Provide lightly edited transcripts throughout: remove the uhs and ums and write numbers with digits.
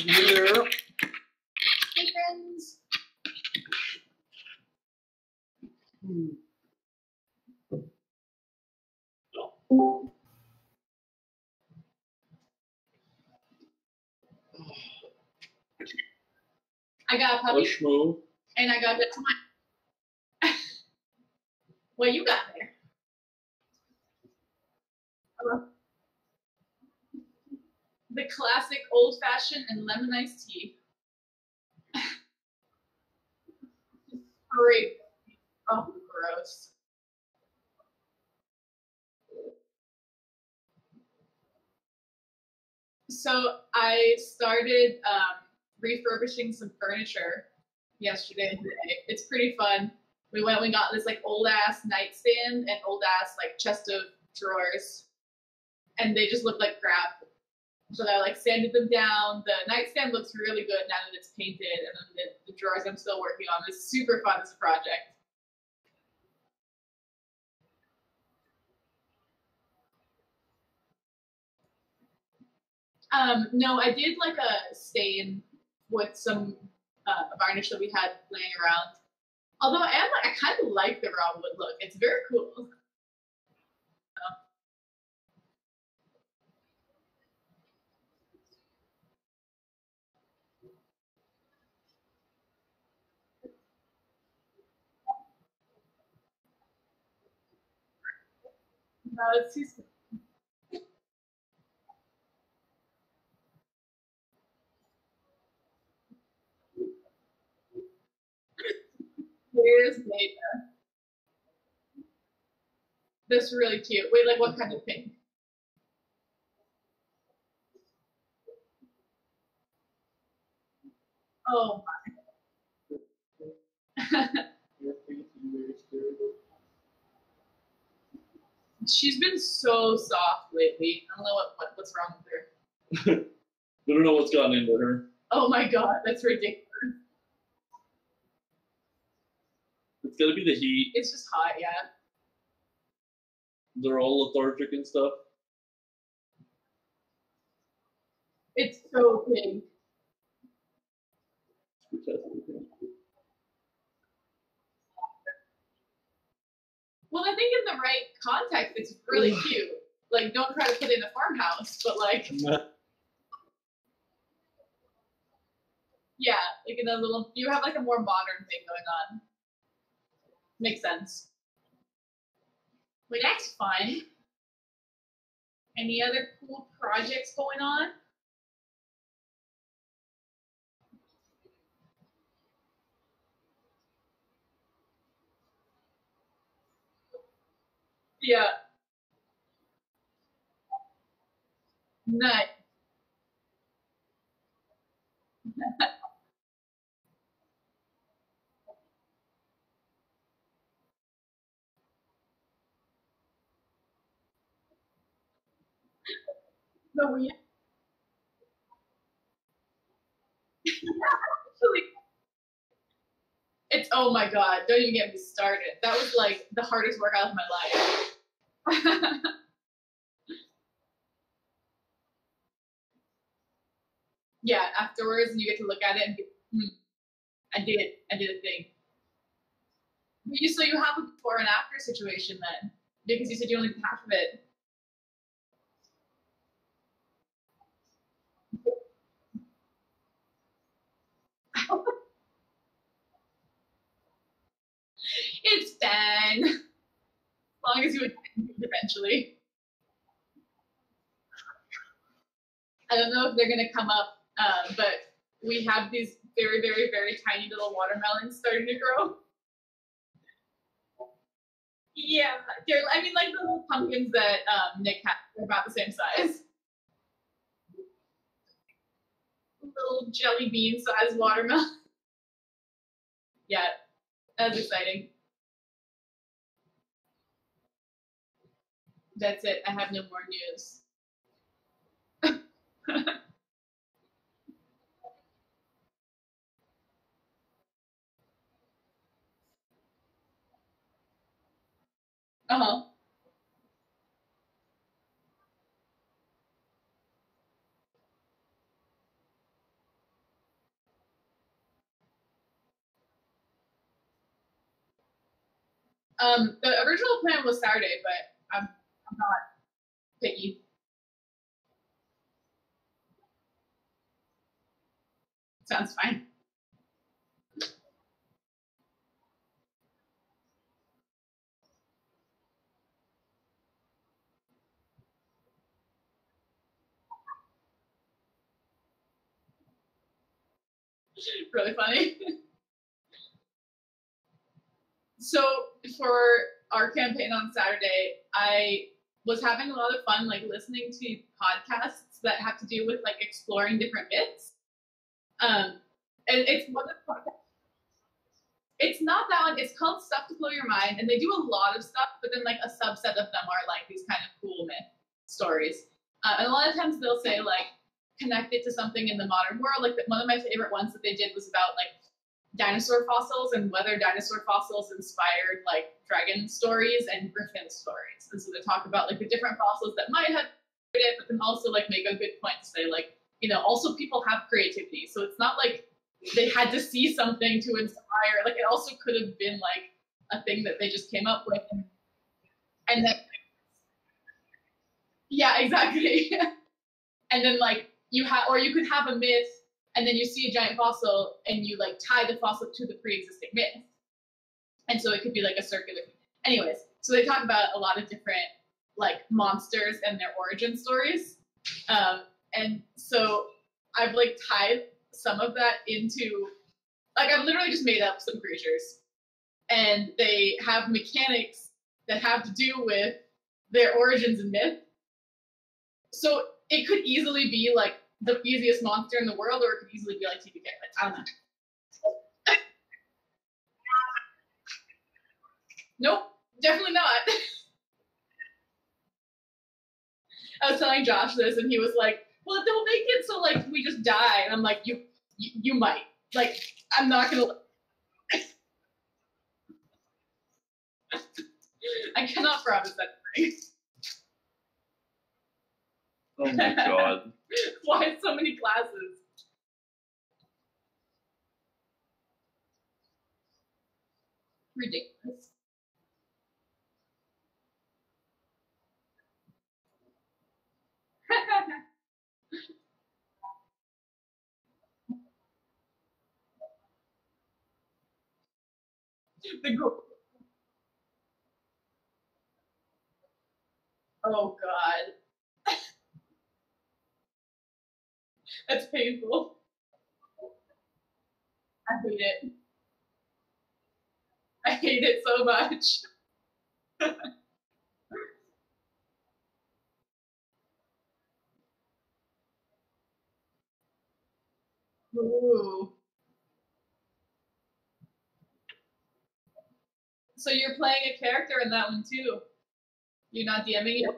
Yeah. Hey, friends. I got a puppy. And I got a tomato. What you got there? The classic old-fashioned and lemon iced tea. Great. Oh, gross. So I started refurbishing some furniture yesterday and today. It's pretty fun. We got this like old ass nightstand and old ass like chest of drawers, and they just look like crap. So I like sanded them down. The nightstand looks really good now that it's painted, and then the drawers I'm still working on. It's super fun as a project. No, I did like a stain with some varnish that we had laying around. Although I kind of like the raw wood look. It's very cool. No, it's too small. Here's Nate. That's really cute. Wait, like what kind of pink? Oh my. She's been so soft lately. I don't know what's wrong with her. I don't know what's gotten into her. Oh my god, that's ridiculous. It's gotta be the heat. It's just hot, yeah. They're all lethargic and stuff. It's so pink. Well, I think in the right context, it's really cute. Like, don't try to put it in a farmhouse, but like, yeah, like in a little, you have like a more modern thing going on. Makes sense. But that's fun. Any other cool projects going on? Yeah. Nice. No, we actually, it's, oh my god, don't even get me started. That was like the hardest workout of my life. Yeah, afterwards, you get to look at it and be, I did a thing. So you have a before and after situation then, because you said you only did half of it. It's fine, as long as you would eventually. I don't know if they're gonna come up, but we have these very, very, very tiny little watermelons starting to grow. Yeah, I mean, like the little pumpkins that Nick had, they're about the same size. Little jelly bean sized watermelon. Yeah, that's exciting. That's it. I have no more news. Uh-huh. The original plan was Saturday, but I'm not picky. Sounds fine. Really funny. So for our campaign on Saturday, I was having a lot of fun, like listening to podcasts that have to do with like exploring different myths. And it's one of the podcasts. It's not that one. It's called Stuff to Blow Your Mind, and they do a lot of stuff, but then like a subset of them are like these kind of cool myth stories. And a lot of times they'll say like connect it to something in the modern world. Like one of my favorite ones that they did was about like dinosaur fossils and whether dinosaur fossils inspired like dragon stories and griffin stories. And so they talk about like the different fossils that might have it, but then also like make a good point to say like, you know, also people have creativity. So it's not like they had to see something to inspire. Like it also could have been like a thing that they just came up with. And then, yeah, exactly. And then like you have, or you could have a myth and then you see a giant fossil and you like tie the fossil to the pre-existing myth. And so it could be like a circular thing. Anyways, so they talk about a lot of different like monsters and their origin stories. And so I've like tied some of that into, like I've literally just made up some creatures. And they have mechanics that have to do with their origins and myth. So it could easily be like the easiest monster in the world, or it could easily be like TPK. Like, I don't know. Nope, definitely not. I was telling Josh this, and he was like, "Well, don't make it so like we just die." And I'm like, "You might. Like, I'm not gonna." I cannot promise anything. Oh my god. Why so many classes? Ridiculous. The oh god, that's painful. I hate it. I hate it so much. Ooh. So you're playing a character in that one too. You're not DMing it?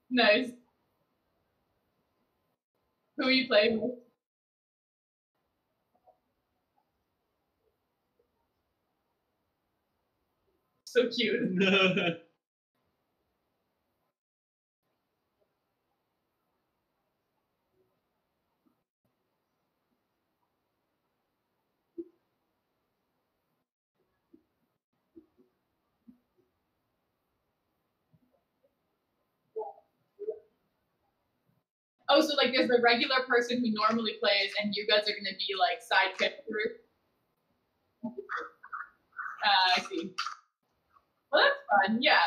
Nice. Who are you playing with? So cute. Oh, so like there's the regular person who normally plays, and you guys are going to be like sidekick group. I see. Well, that's fun. Yeah.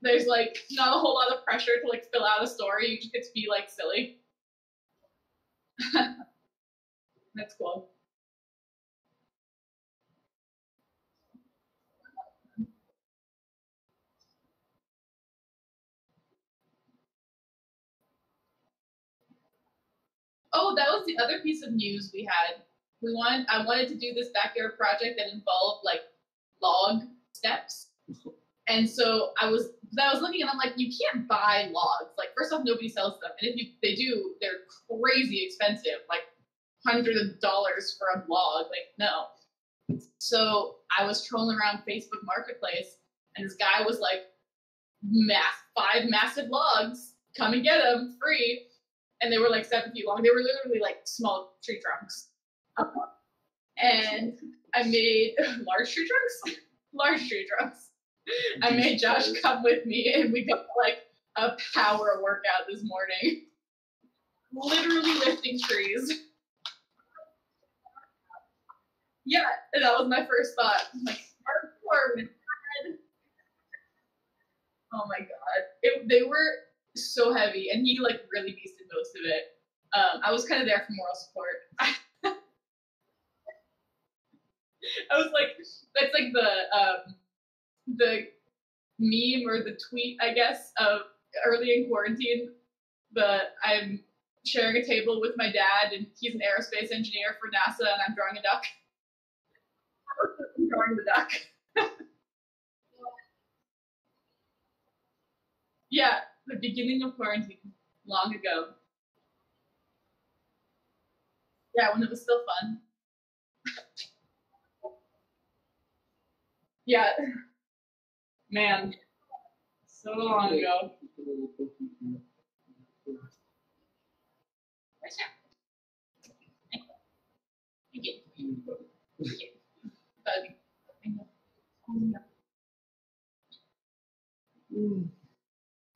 There's like not a whole lot of pressure to like fill out a story. You just get to be like silly. That's cool. Oh, that was the other piece of news we had. I wanted to do this backyard project that involved like log steps. And so I was looking and I'm like, you can't buy logs. Like first off, nobody sells them. And if they do, they're crazy expensive, like hundreds of dollars for a log. Like, no. So I was trolling around Facebook Marketplace and this guy was like, 5 massive logs, come and get them free. and they were like 7 feet long. They were literally like small tree trunks. And I made large tree trunks. Large tree trunks. I made Josh come with me, and we got like a power workout this morning. Literally lifting trees. Yeah, and that was my first thought. I'm like, hardcore. Oh my god, they were so heavy, and he like really beasted most of it. I was kind of there for moral support. I was like, that's like the meme or the tweet, I guess, of early in quarantine. I'm sharing a table with my dad, and he's an aerospace engineer for NASA, and I'm drawing a duck. I'm drawing the duck. Yeah, the beginning of quarantine, long ago. Yeah, when it was still fun. Yeah, man, so long ago.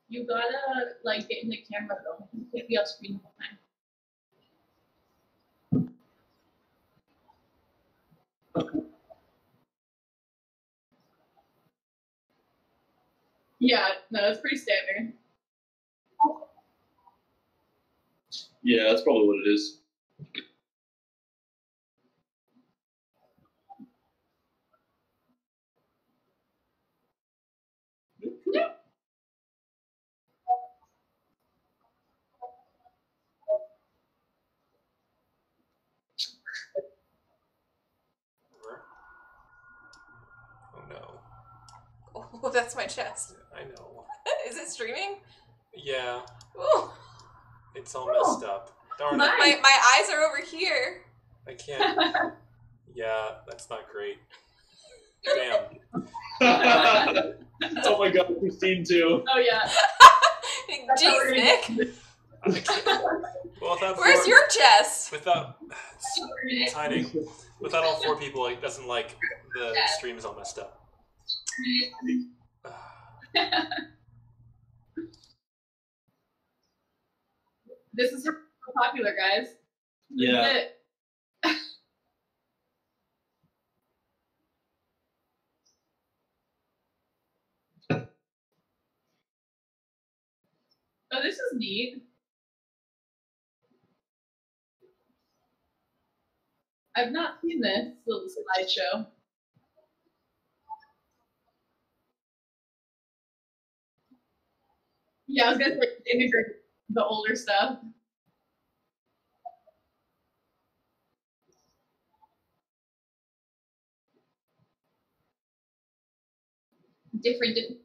You gotta like get in the camera though. You can't be off screen the whole time. Yeah, no, that's pretty standard. Yeah, that's probably what it is. Oh no. Oh, that's my chest. I know. Is it streaming? Yeah, Ooh. it's all messed up. Darn it. My eyes are over here. I can't. Yeah, that's not great. Damn. Oh my god, Christine too. Oh yeah. Jeez, Nick. I can't. Well, without Where's your chest? Without it's hiding. Without all 4 people, it doesn't like the stream is all messed up. This is so popular, guys. This Yeah. is it. Oh, this is neat. I've not seen this little slideshow. Yeah, I was gonna like integrate the older stuff. Different.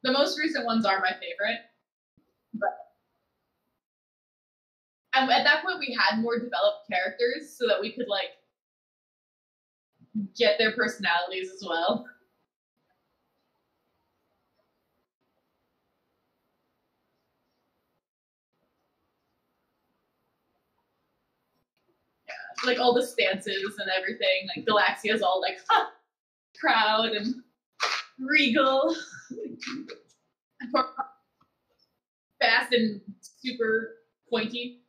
The most recent ones are my favorite. But at that point, we had more developed characters so that we could like get their personalities as well. Like all the stances and everything. Like Galaxia's all like proud and regal, fast and super pointy.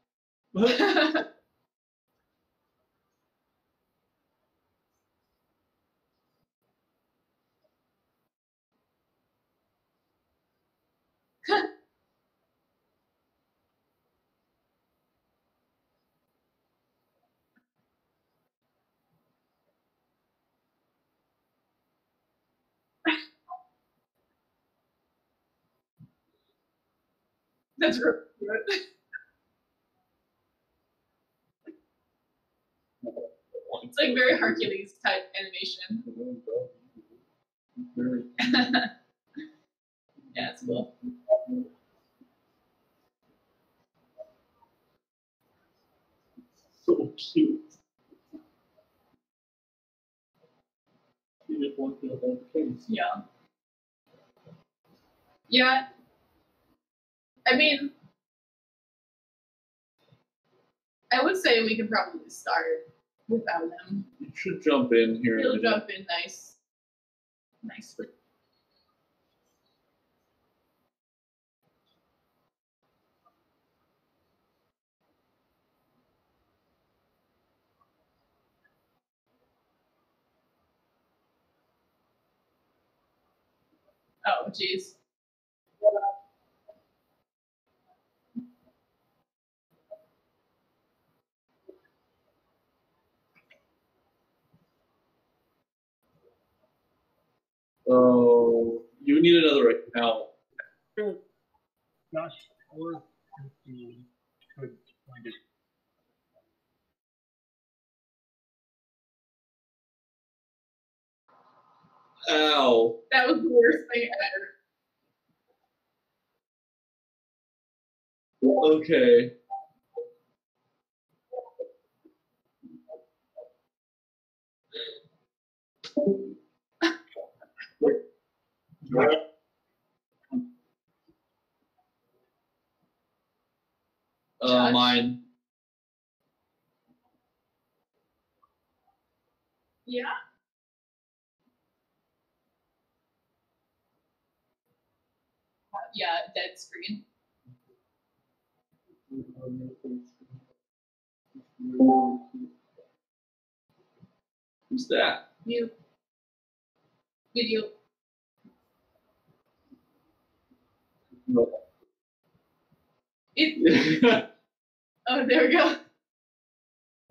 That's really good. It's like very Hercules type animation. Yeah, it's cool. So cute. You just want to know the case. Yeah. Yeah. I mean, I would say we could probably start without him. You should jump in here. He'll jump in nicely. Oh, jeez. Oh, you need another account. Not sure if you could find it. Ow. That was the worst thing ever. Okay. Mine. Yeah. Yeah, dead screen. Who's that? You. Video. No. Oh, there we go.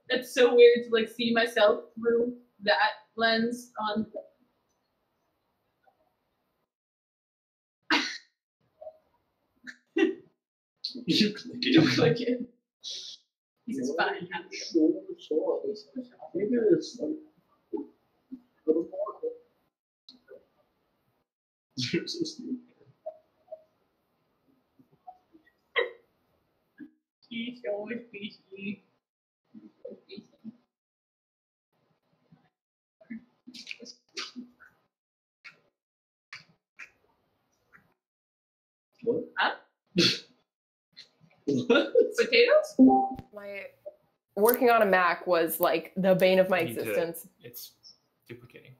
That's so weird to like see myself through that lens on. You click it. You click it. He's fine. Maybe it's like a little more. He's always busy. What? Huh? What? Potatoes? My working on a Mac was like the bane of my existence. It's duplicating.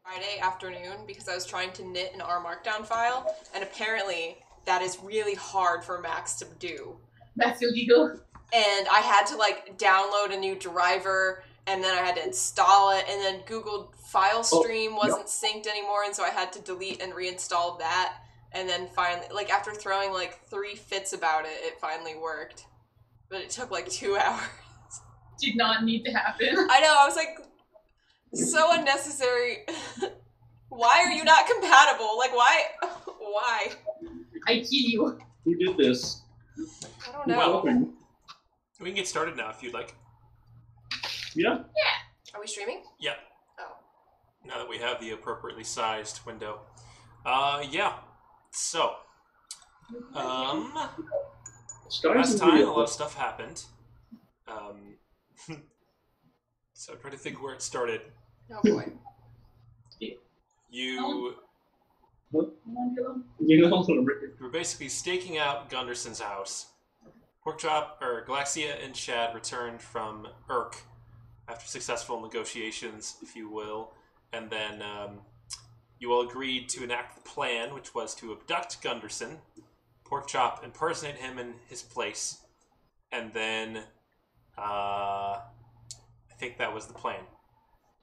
Friday afternoon because I was trying to knit an R Markdown file, and apparently that is really hard for Macs to do. That's illegal. And I had to like download a new driver, and then I had to install it, and then Google File Stream wasn't synced anymore, and so I had to delete and reinstall that. And then finally, like after throwing like 3 fits about it, it finally worked. But it took like 2 hours. Did not need to happen. I know, I was like, so unnecessary. Why are you not compatible? Like, why? Why? I key you. Who did this? I don't know. Well, we can get started now if you'd like. Yeah. Are we streaming? Yeah. Oh. Now that we have the appropriately sized window. Yeah. So, last time a lot of stuff happened. So try to think where it started. Oh boy. You You know, were basically staking out Gunderson's house. Porkchop, or Galaxia and Shad returned from Urk after successful negotiations, if you will, and then you all agreed to enact the plan, which was to abduct Gunderson, Porkchop impersonate him in his place, and then I think that was the plan.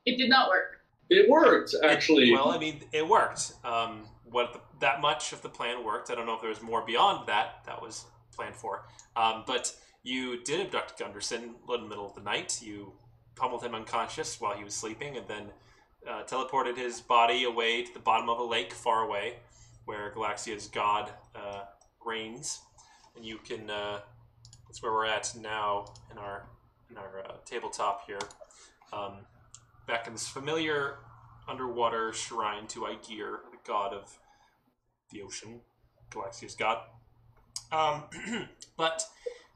It did not work. it worked, actually. Well, I mean, it worked. That much of the plan worked. I don't know if there was more beyond that. That was planned for. But you did abduct Gunderson in the middle of the night. You pummeled him unconscious while he was sleeping, and then teleported his body away to the bottom of a lake far away, where Galaxia's god reigns. And you can. That's where we're at now in our tabletop here. Back in this familiar underwater shrine to Aegir, the god of the ocean, Galaxia's god. But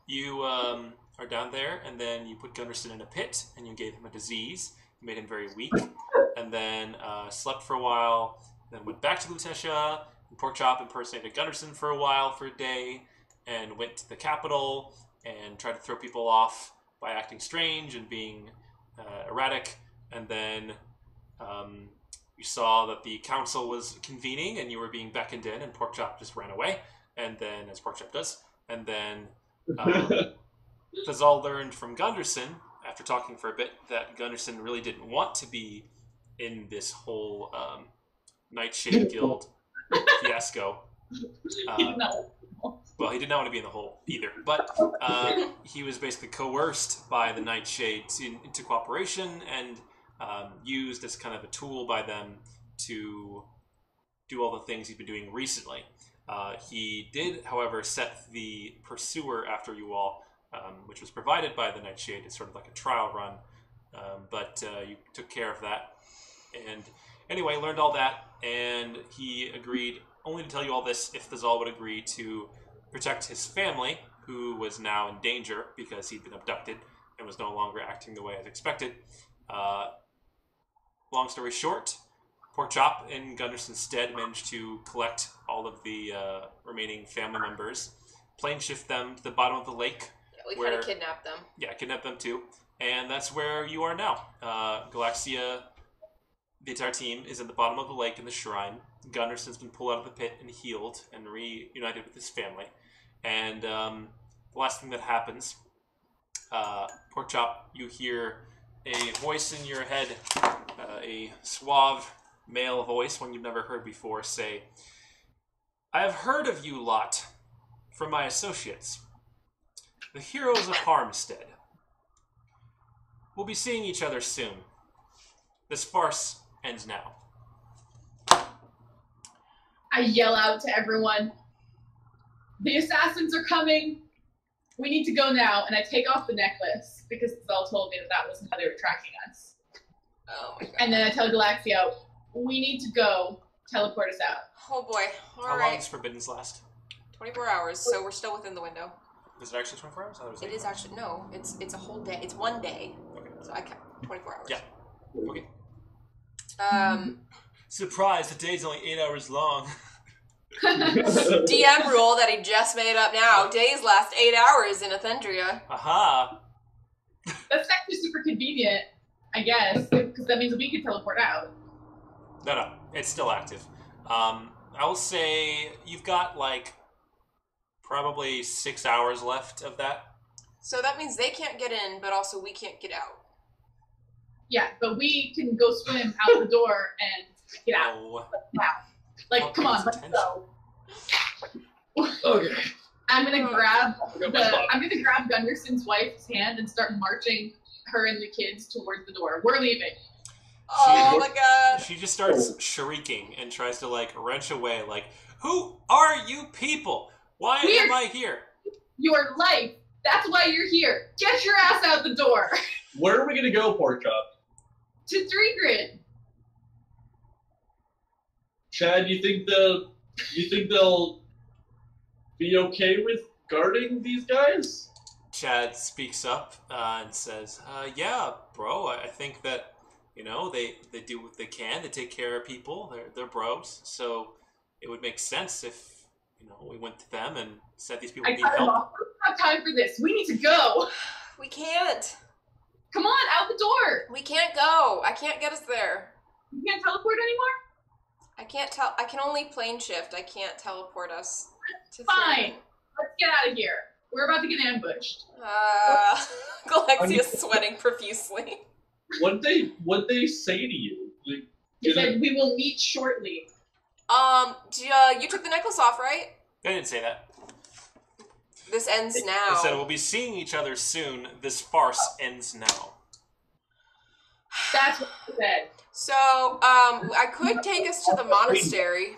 you are down there, and then you put Gunderson in a pit, and you gave him a disease. made him very weak, and then slept for a while, then went back to Lutetia, and Porkchop impersonated Gunderson for a while, for a day, and went to the capital and tried to throw people off by acting strange and being erratic, and then you saw that the council was convening and you were being beckoned in, and Porkchop just ran away, and then, as Porkchop does, and then Thazal learned from Gunderson, after talking for a bit, that Gunderson really didn't want to be in this whole Nightshade Guild fiasco. Well, he did not want to be in the hole either, but he was basically coerced by the Nightshades into cooperation and used as kind of a tool by them to do all the things he's been doing recently. He did, however, set the Pursuer after you all, which was provided by the Nightshade. It's sort of like a trial run, but you took care of that. And anyway, learned all that, and he agreed only to tell you all this if Thazal would agree to protect his family, who was now in danger because he'd been abducted and was no longer acting the way as expected. Long story short, Porkchop, in Gunderson's stead, managed to collect all of the remaining family members, plane shift them to the bottom of the lake. Yeah, we kind of kidnapped them. Yeah, kidnapped them too. And that's where you are now. Galaxia, the entire team, is at the bottom of the lake in the shrine. Gunderson's been pulled out of the pit and healed and reunited with his family. And the last thing that happens, Porkchop, you hear a voice in your head, a suave male voice, one you've never heard before, say, "I have heard of you lot from my associates, the heroes of Harmstead. We'll be seeing each other soon. This farce ends now." I yell out to everyone, "The assassins are coming! We need to go now." And I take off the necklace because Zal told me that wasn't how they were tracking us. Oh my god. And then I tell Galaxia, "We need to go. Teleport us out." Oh boy. How long Alright. does Forbiddens last? 24 hours, so we're still within the window. Is it actually 24 hours? I thought it was It 8 is hours. actually, no, it's a whole day. It's one day. Okay. So I count 24 hours. Yeah. Okay. Surprise, the day's only 8 hours long. DM rule that he just made up now. Days last 8 hours in Athendria. Aha! That's actually super convenient, I guess, because that means we can teleport out. No, it's still active. I will say you've got like probably 6 hours left of that. So that means they can't get in, but also we can't get out. Yeah, but we can go swim out the door and get out. Oh. Now. Like, Oh, come on, that's let's go. Okay. I'm gonna grab I got my spot. I'm gonna grab Gunderson's wife's hand and start marching her and the kids towards the door. We're leaving. Oh my god. She just starts shrieking and tries to like wrench away, like, "Who are you people? Why am I here?" Your life. That's why you're here. Get your ass out the door. Where are we gonna go, Porkchop? To 3 Grid. Chad, you think they'll be okay with guarding these guys? Chad speaks up and says, "Yeah, bro. I think that they do what they can. They take care of people. They're bros. So it would make sense if we went to them and said these people I need cut him help." off. We don't have time for this. We need to go. We can't. Come on, out the door. We can't go. I can't get us there. You can't teleport anymore? I can't tell. I can only plane shift. I can't teleport us. To Fine. Threaten. Let's get out of here. We're about to get ambushed. Galaxia's sweating profusely. What they say to you? Like, He said we will meet shortly. You took the necklace off, right? I didn't say that. This ends now. I said we'll be seeing each other soon. This farce ends now. That's what he said. So, I could take us to the monastery.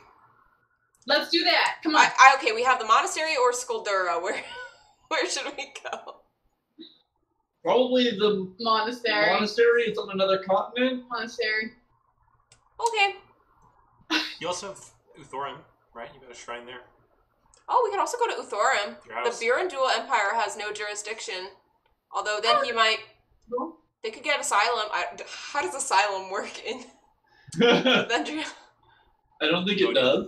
Let's do that. Come on. Okay, we have the monastery or Skuldura. Where should we go? Probably the Monastery. monastery. It's on another continent. Monastery. Okay. You also have Uthorim, right? You got a shrine there. Oh, we can also go to Uthorim. Your The house. Birundul Empire has no jurisdiction. Although then he might... They could get asylum. How does asylum work in I Athendria? don't think it does.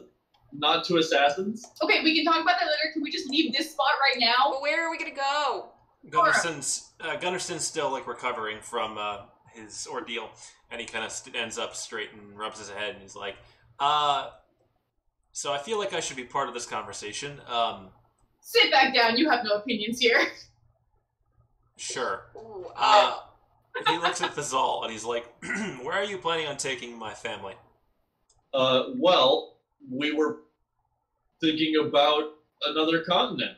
Not to assassins. Okay, we can talk about that later. Can we just leave this spot right now? But where are we gonna go? Gunderson's still like recovering from his ordeal, and he kind of stands up straight and rubs his head, and he's like, so I feel like I should be part of this conversation. Sit back down. You have no opinions here. Sure. Ooh, He looks at the Zal, and he's like, where are you planning on taking my family? Well, we were thinking about another continent.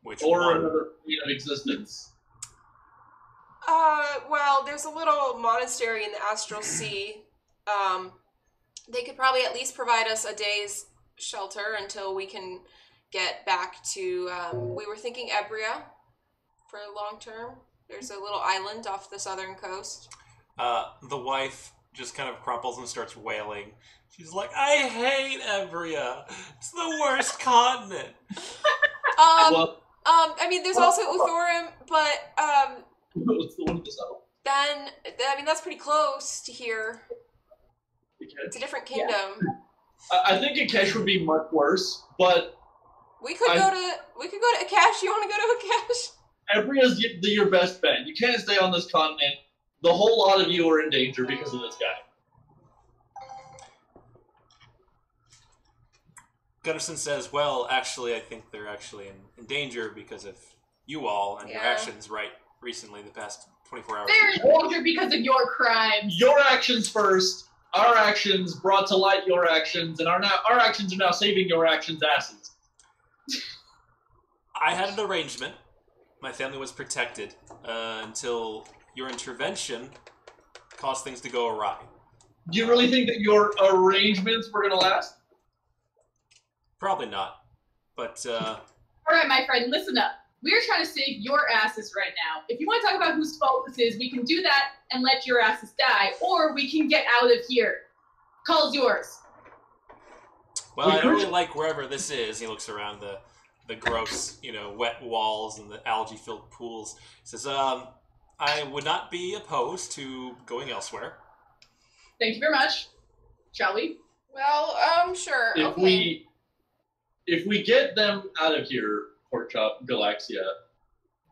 Which Or one? another plane of existence. well, there's a little monastery in the Astral Sea. They could probably at least provide us a day's shelter until we can get back to, we were thinking Ebria for long term. There's a little island off the southern coast. The wife just kind of crumples and starts wailing. She's like, I hate Ebria. It's the worst continent. I mean, there's also Uthorum, but, What's the one with the saddle? then, I mean, that's pretty close to here. It's a different kingdom. I think Akesh would be much worse, but We could go to Akash. You want to go to Akash? Ebria's your best bet. You can't stay on this continent. The whole lot of you are in danger because of this guy. Gunderson says, well, actually, I think they're actually in danger because of you all and your actions recently, the past 24 hours. They're in danger because of your crimes. Your actions first. Our actions brought to light your actions, and our actions are now saving your actions' asses. I had an arrangement. My family was protected until your intervention caused things to go awry. Do you really think that your arrangements were going to last? Probably not. But, All right, my friend, listen up. We're trying to save your asses right now. If you want to talk about whose fault this is, we can do that and let your asses die, or we can get out of here. Call's yours. well, I don't really like wherever this is. He looks around the gross, wet walls and the algae-filled pools. He says, I would not be opposed to going elsewhere. Thank you very much. Shall we? Well, sure. If we get them out of here, Porkchop Galaxia,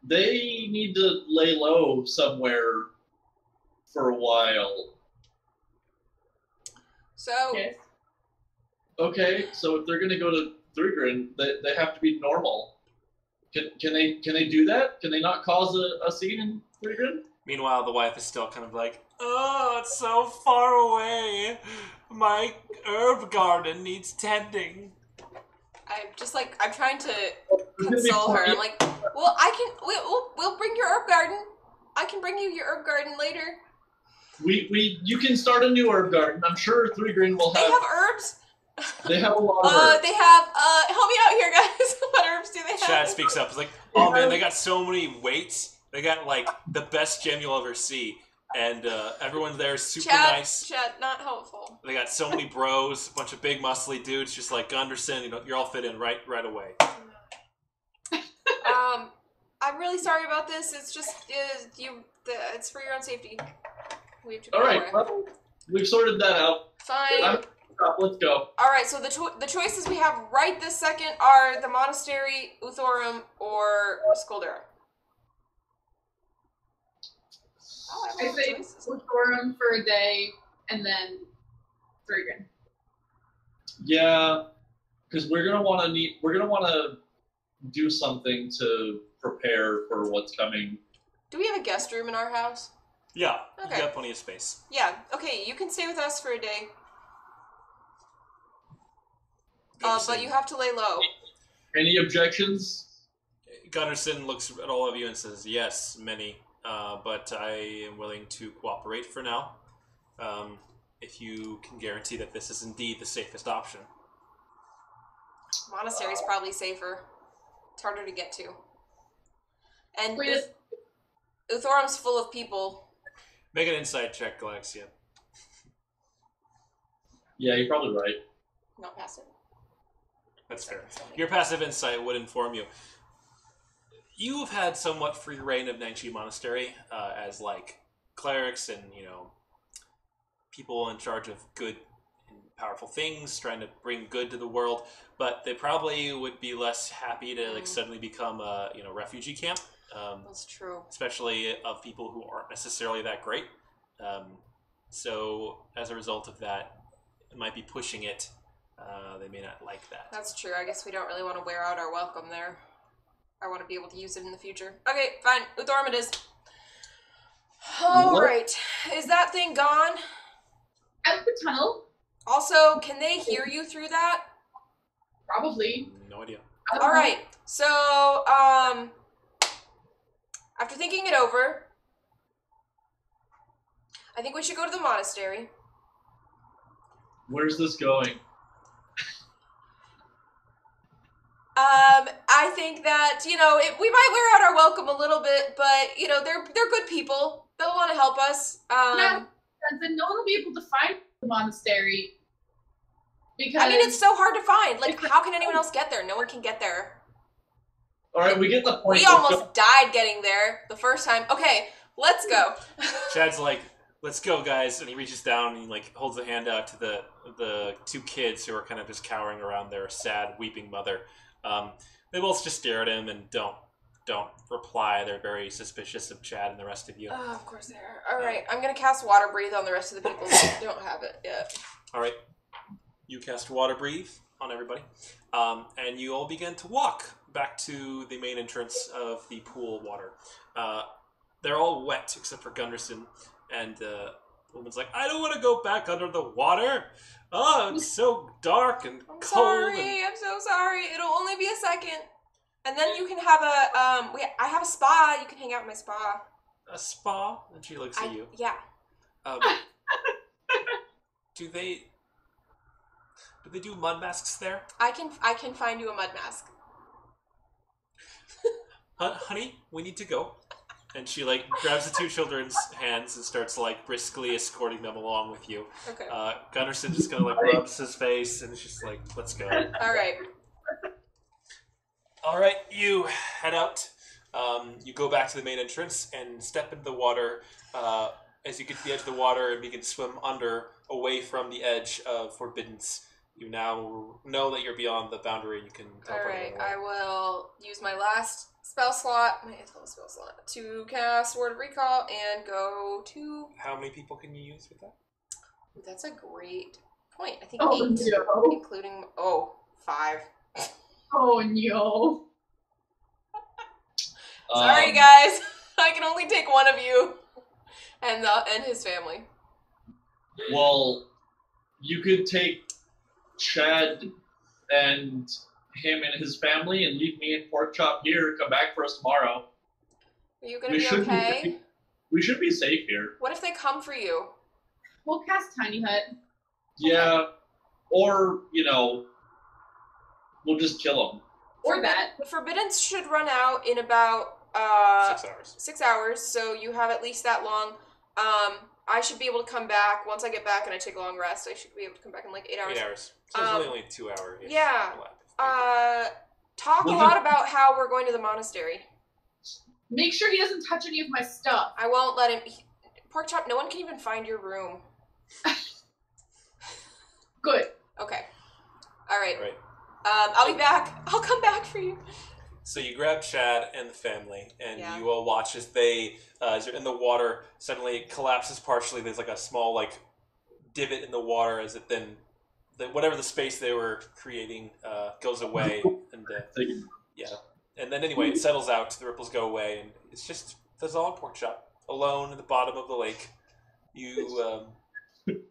they need to lay low somewhere for a while. So, Yes. Okay, so if they're going to go to Threegrin, they have to be normal. Can they do that? Can they not cause a scene in Threegrin? Meanwhile, the wife is still kind of like, oh, it's so far away. My herb garden needs tending. I'm trying to console her. I'm like, well, we'll bring your herb garden. I can bring you your herb garden later. You can start a new herb garden. I'm sure Threegrin will have. They have herbs. They have a lot of herbs. They have. Help me out here, guys. What herbs do they have? Chad speaks up. He's like, oh man, they got so many weights. They got like the best gem you'll ever see. And everyone there is super nice. Chad, not helpful. They got so many bros, a bunch of big muscly dudes, just like Gunderson. You're all fit in right away. I'm really sorry about this. It's just it's for your own safety. We have to go All right, away. well, we've sorted that out. Fine. Let's go. All right. So the choices we have right this second are the monastery, Uthorum, or Skuldera. I say Forum for a day, and then Threegrin. Yeah, because we're gonna want to do something to prepare for what's coming. Do we have a guest room in our house? Yeah, Okay. you got plenty of space. Yeah. Okay. You can stay with us for a day. Gunderson, But you have to lay low. Any objections? Gunderson looks at all of you and says, yes, many. But I am willing to cooperate for now. If you can guarantee that this is indeed the safest option. Monastery's probably safer. It's harder to get to. And Wait, Uthorum's full of people. Make an insight check, Galaxia. Yeah, you're probably right. Not passive. That's fair. Your passive insight would inform you. you have had somewhat free reign of Nangshi Monastery as like clerics and people in charge of good and powerful things, trying to bring good to the world. But they probably would be less happy to like suddenly become a refugee camp. That's true. Especially of people who aren't necessarily that great. So as a result of that, it might be pushing it. They may not like that. That's true. I guess we don't really want to wear out our welcome there. I want to be able to use it in the future. Okay, fine. Uthorm it is. Alright. Is that thing gone? Out the tunnel. Also, can they hear you through that? Probably. No idea. Alright. So, after thinking it over, I think we should go to the monastery. Where's this going? I think that, we might wear out our welcome a little bit, but, they're good people. They'll want to help us. Yeah, then no one will be able to find the monastery. Because it's so hard to find. Like, how can anyone else get there? No one can get there. Alright, we get the point. We almost died getting there the first time. Okay, let's go. Chad's like, let's go, guys. And he reaches down and he like holds a hand out to the two kids who are kind of just cowering around their sad, weeping mother. They both just stare at him and don't reply. They're very suspicious of Chad and the rest of you. Oh, of course they are. Alright, I'm gonna cast Water Breathe on the rest of the people who don't have it yet. Alright. You cast Water Breathe on everybody. And you all begin to walk back to the main entrance of the pool water. They're all wet except for Gunderson. And the woman's like, I don't want to go back under the water. Oh, it's so dark and cold. I'm so sorry. It'll only be a second. And then you can have I have a spa. You can hang out in my spa. A spa? And she looks at you. Yeah. Do they do mud masks there? I can find you a mud mask. Honey, we need to go. And she like grabs the two children's hands and starts like briskly escorting them along with you. Okay. Gunderson just kind of like rubs his face and it's just like, let's go. All right, you head out. You go back to the main entrance and step into the water. As you get to the edge of the water and begin to swim away from the edge of Forbiddance, you now know that you're beyond the boundary. You can teleport. All right, I will use my last spell slot, to cast Word of Recall and go to... How many people can you use with that? Ooh, that's a great point. I think 8, no. including... 5. Oh, no. Sorry, guys. I can only take one of you and his family. Well, you could take Chad and him and his family and leave me in Pork Chop here. Come back for us tomorrow. Are you gonna be okay? We should be safe here. What if they come for you? We'll cast Tiny Hut. Yeah, or we'll just kill them. Or that. The Forbiddance should run out in about 6 hours. 6 hours, so you have at least that long. I should be able to come back once I get back and I take a long rest. I should be able to come back in like 8 hours. 8 hours. So it's only 2 hours. Yeah. Talk a lot about how we're going to the monastery. Make sure he doesn't touch any of my stuff. I won't let him. Pork Chop, no one can even find your room. Good. Okay. All right. I'll be back. I'll come back for you. So you grab Chad and the family, and Yeah. you all watch as as you're in the water, suddenly it collapses partially. There's like a small divot in the water as it then, whatever the space they were creating goes away, and and then anyway it settles out. The ripples go away, and it's just there's all Pork Chop alone at the bottom of the lake. You and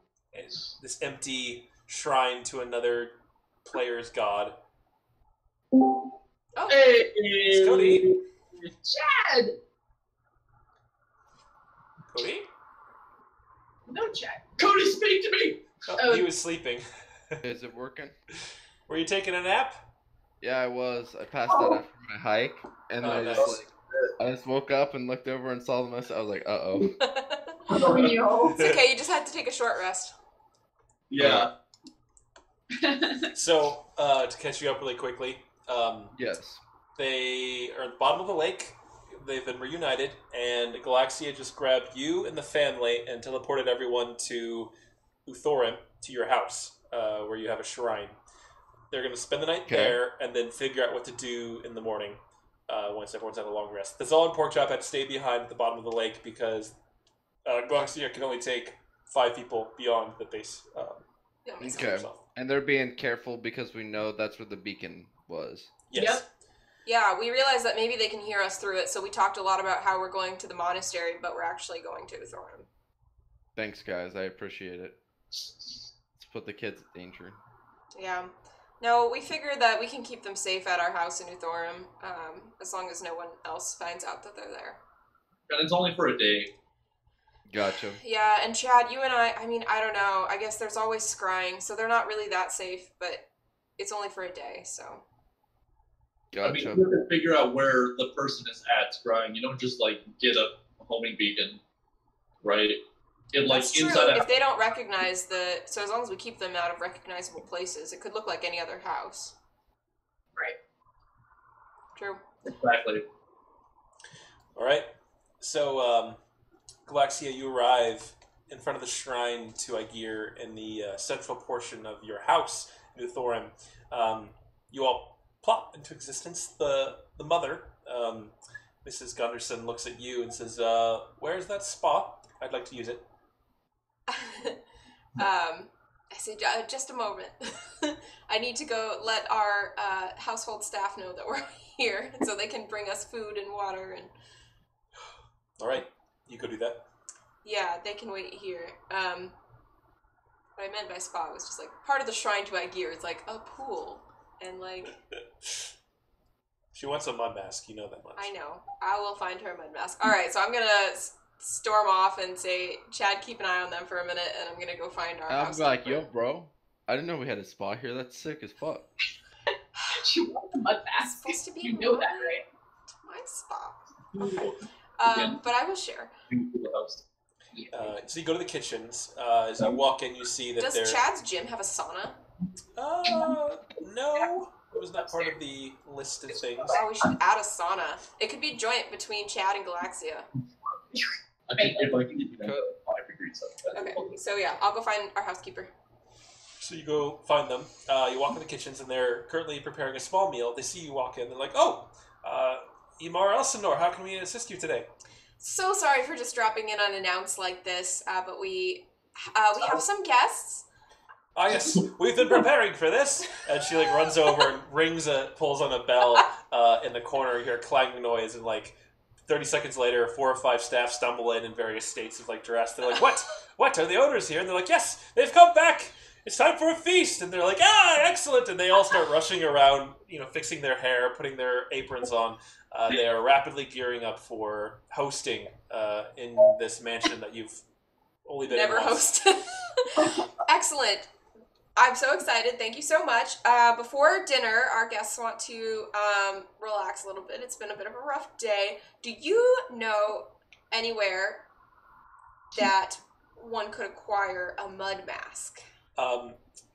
this empty shrine to another player's god. Oh. Hey, It's Cody. Chad! Cody? No, Chad. Cody, speak to me! Oh, he was sleeping. Is it working? Were you taking a nap? Yeah, I was. I passed out after my hike, and then nice. I just woke up and looked over and saw the mess. I was like, uh-oh. Oh, no. It's okay, you just had to take a short rest. Yeah. So, to catch you up really quickly, Yes. They are at the bottom of the lake. They've been reunited, and Galaxia just grabbed you and the family and teleported everyone to Uthorim, to your house, where you have a shrine. They're going to spend the night there and then figure out what to do in the morning once everyone's had a long rest. The Zal and Porkchop had to stay behind at the bottom of the lake because Galaxia can only take 5 people beyond the base. Okay. And they're being careful because we know that's where the beacon was. Yes. Yep. Yeah, we realized that maybe they can hear us through it, so we talked a lot about how we're going to the monastery, but we're actually going to Uthorim. Thanks, guys. I appreciate it. Let's put the kids in danger. Yeah. No, we figured that we can keep them safe at our house in Uthorim, as long as no one else finds out that they're there. And it's only for a day. Gotcha. Yeah, and Chad, you and I mean, I don't know. I guess there's always scrying, so they're not really that safe, but it's only for a day, so... Gotcha. I mean, you have to figure out where the person is at scrying. You don't just, like, get a homing beacon, right? That's true. If they don't recognize so as long as we keep them out of recognizable places, it could look like any other house. Right. True. Exactly. All right. So, Galaxia, you arrive in front of the shrine to Aegir in the central portion of your house in Uthorim. You all plop into existence. The mother, Mrs. Gunderson, looks at you and says, "Where's that spa? I'd like to use it." I say, just a moment. I need to go let our household staff know that we're here, so they can bring us food and water. And all right, you go do that. Yeah, they can wait here. What I meant by spa was just like part of the shrine to Aegir. It's like a pool, and like. She wants a mud mask. You know that much. I know. I will find her a mud mask. All right, so I'm gonna storm off and say, Chad, keep an eye on them for a minute, and I'm gonna go find our house. I'm like, yo, bro, I didn't know we had a spa here. That's sick as fuck. You want the mud mask? It's supposed to be You know that, right? It's my spa. Okay. But I will share. So you go to the kitchens. As you walk in, you see that Does Chad's gym have a sauna? No. It was not part of the list of things. Oh, we should add a sauna. It could be joint between Chad and Galaxia. I think if I can get you that 5 degrees up. Okay, so yeah, I'll go find our housekeeper. So you go find them. You walk in the kitchens, and they're currently preparing a small meal. They see you walk in. They're like, "Oh, Imar Elsinore, how can we assist you today?" So sorry for just dropping in unannounced like this, but we have some guests. Ah, yes, we've been preparing for this. And she runs over and pulls on a bell in the corner. You hear a clanging noise, and 30 seconds later, 4 or 5 staff stumble in various states of duress. They're like, "What? What? Are the owners here?" And they're like, "Yes, they've come back. It's time for a feast." And they're like, "Ah, excellent!" And they all start rushing around, fixing their hair, putting their aprons on. They are rapidly gearing up for hosting in this mansion that you've only been never in once. hosted. Excellent. I'm so excited. Thank you so much. Before dinner, our guests want to relax a little bit. It's been a bit of a rough day. Do you know anywhere that one could acquire a mud mask?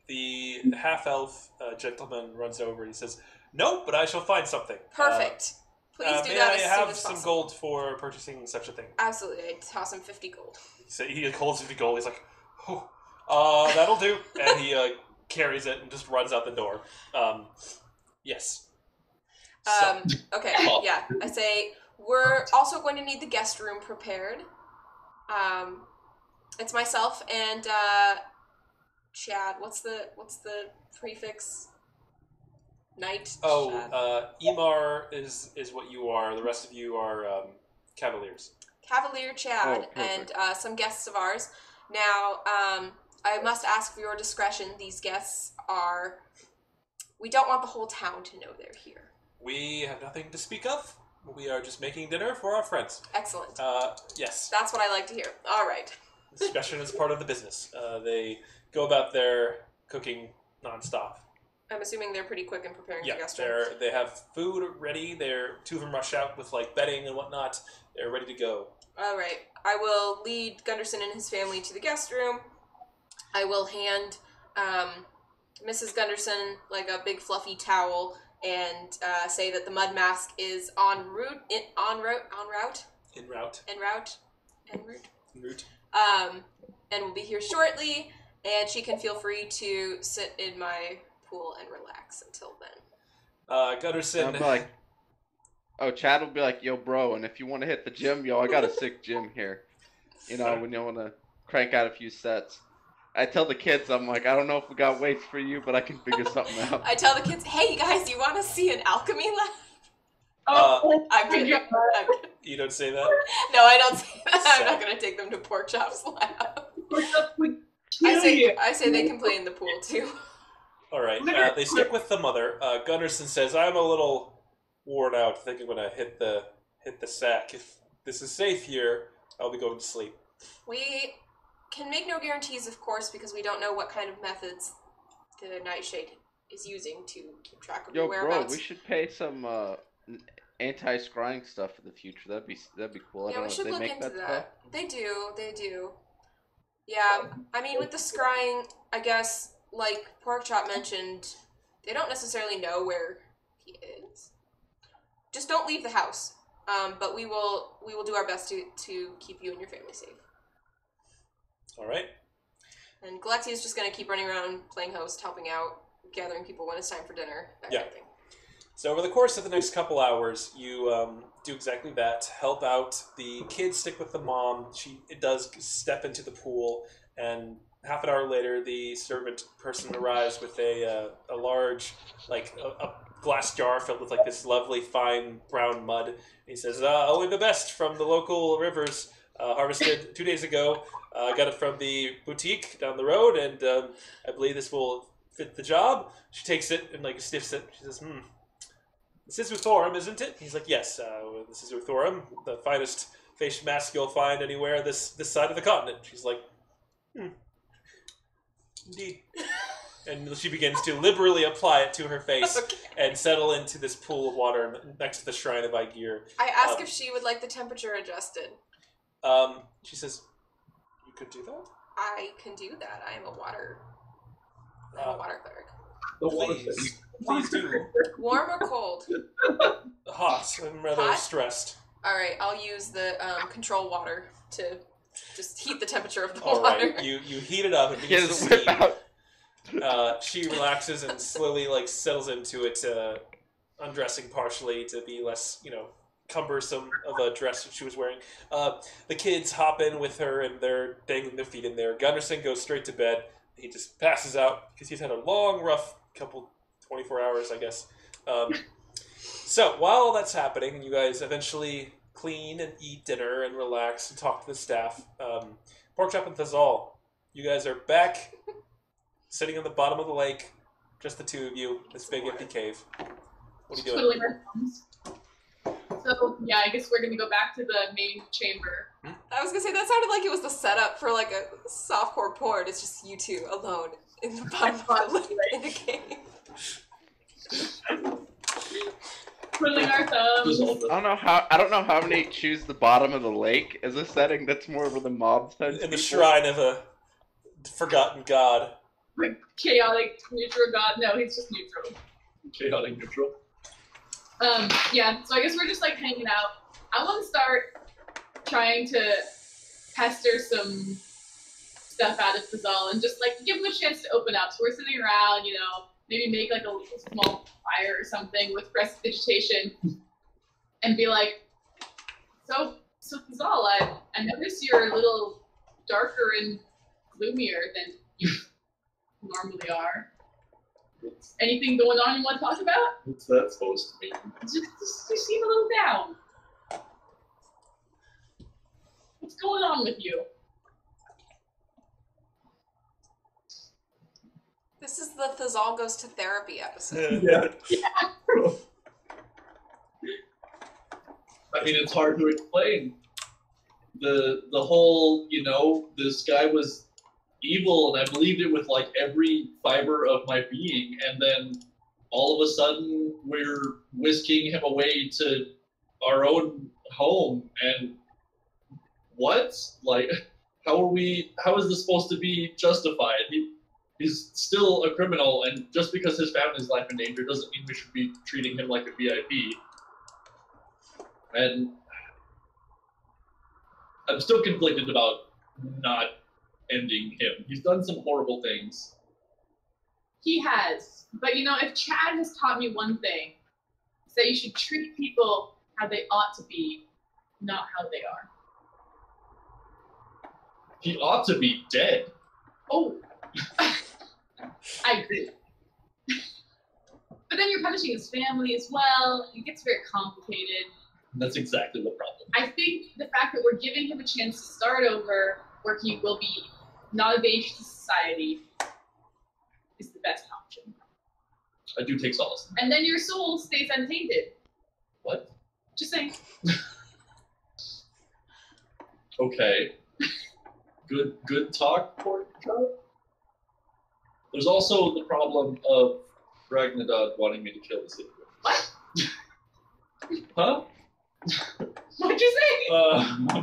The half-elf gentleman runs over and he says, "No, but I shall find something." Perfect. Please do may that I as soon have as some possible. gold for purchasing such a thing? Absolutely. I'd toss him 50 gold. So he holds 50 gold. He's like, "Oh, that'll do." And he carries it and just runs out the door. Yes. Okay, yeah. I say, we're also going to need the guest room prepared. It's myself and Chad. What's the prefix? Knight. Oh, Imar is what you are. The rest of you are cavaliers. Cavalier Chad Oh, and some guests of ours. Now, I must ask for your discretion. These guests are... We don't want the whole town to know they're here. We have nothing to speak of. We are just making dinner for our friends. Excellent. Yes. That's what I like to hear. All right. Discretion is part of the business. They go about their cooking nonstop. I'm assuming they're pretty quick in preparing Yeah, the guest room. they have food ready. Two of them rush out with bedding and whatnot. They're ready to go. All right. I will lead Gunderson and his family to the guest room. I will hand Mrs. Gunderson a big fluffy towel and say that the mud mask is en route. And will be here shortly, and she can feel free to sit in my pool and relax until then. Gunderson. I'll be like, Chad will be like, yo, bro, and if you want to hit the gym, yo, I got a sick gym here. You know, when you want to crank out a few sets. I tell the kids, I'm like, I don't know if we got weights for you, but I can figure something out. I tell the kids, hey, guys, you want to see an alchemy lab? I'm kidding. You don't say that? No, I don't say that. I'm not going to take them to Porkchop's lab. I say they can play in the pool, too. All right. They stick with the mother. Gunderson says, I'm a little worn out. I think I'm going to hit the sack. If this is safe here, I'll be going to sleep. We can make no guarantees, of course, because we don't know what kind of methods the Nightshade is using to keep track of your whereabouts. Bro, we should pay some anti-scrying stuff for the future. That'd be cool. Yeah, we should look into that. They do. Yeah, I mean, with the scrying, I guess, like Porkchop mentioned, they don't necessarily know where he is. Just don't leave the house. But we will do our best to keep you and your family safe. All right. And Galaxia is just going to keep running around, playing host, helping out, gathering people when it's time for dinner, that kind of thing. So over the course of the next couple hours, you do exactly that. Help out. The kids stick with the mom. She does step into the pool, and half an hour later, the servant person arrives with a large, like, a glass jar filled with, like, this lovely, fine, brown mud. He says, only the best from the local rivers, harvested 2 days ago. Got it from the boutique down the road, and I believe this will fit the job. She takes it and, like, sniffs it. She says, this is Uthorum, isn't it? He's like, yes, this is Uthorum, the finest face mask you'll find anywhere this side of the continent. She's like, indeed. And she begins to liberally apply it to her face and settle into this pool of water next to the shrine of Aegir. I ask if she would like the temperature adjusted. She says, you could do that? I can do that. I'm a water cleric. Please do. Warm or cold? Hot. I'm rather stressed. All right, I'll use the control water to just heat the temperature of the water. All right, you heat it up and begins to steam. She relaxes and slowly, like, settles into it, undressing partially to be less, cumbersome of a dress that she was wearing. The kids hop in with her and they're dangling their feet in there. Gunderson goes straight to bed. He just passes out because he's had a long, rough 24 hours, I guess. So while all that's happening, you guys eventually clean and eat dinner and relax and talk to the staff. Porkchop and Thazal, you guys are back, sitting on the bottom of the lake, just the two of you, this big empty cave. What are you doing? Twiddling our thumbs. So, yeah, I guess we're going to go back to the main chamber. I was going to say, that sounded like it was the setup for, like, a softcore porn. It's just you two alone in the bottom of the lake in the cave. Twiddling our thumbs. I don't know how many choose the bottom of the lake as a setting. That's more of the mob type. In the shrine of a forgotten god. Like, chaotic neutral god. No, he's just neutral. Chaotic neutral. Yeah, so I guess we're just, like, hanging out. I want to start trying to pester some stuff out of Thazal and just, like, give him a chance to open up. So we're sitting around, maybe make, like, a small fire or something with prestidigitation and be like, so Thazal, I notice you're a little darker and gloomier than you normally are. Anything going on you want to talk about? What's that supposed to mean? Just you seem a little down. What's going on with you? This is the Thazal Goes to Therapy episode. Yeah. I mean, it's hard to explain. The whole, this guy was evil, and I believed it with, like, every fiber of my being, and then all of a sudden we're whisking him away to our own home, and what? Like, how is this supposed to be justified? he's still a criminal, and just because his family's life in danger doesn't mean we should be treating him like a VIP. And I'm still conflicted about not ending him. He's done some horrible things. He has. But you know, if Chad has taught me one thing, it's that you should treat people how they ought to be, not how they are. He ought to be dead. Oh, I agree. But then you're punishing his family as well. It gets very complicated. That's exactly the problem. I think the fact that we're giving him a chance to start over, where he will be not a danger to society, is the best option. I do take solace. And then your soul stays untainted. What? Just saying. Okay. Good talk, Pork Chop. There's also the problem of Ragnadod wanting me to kill the city. What? Huh? What'd you say?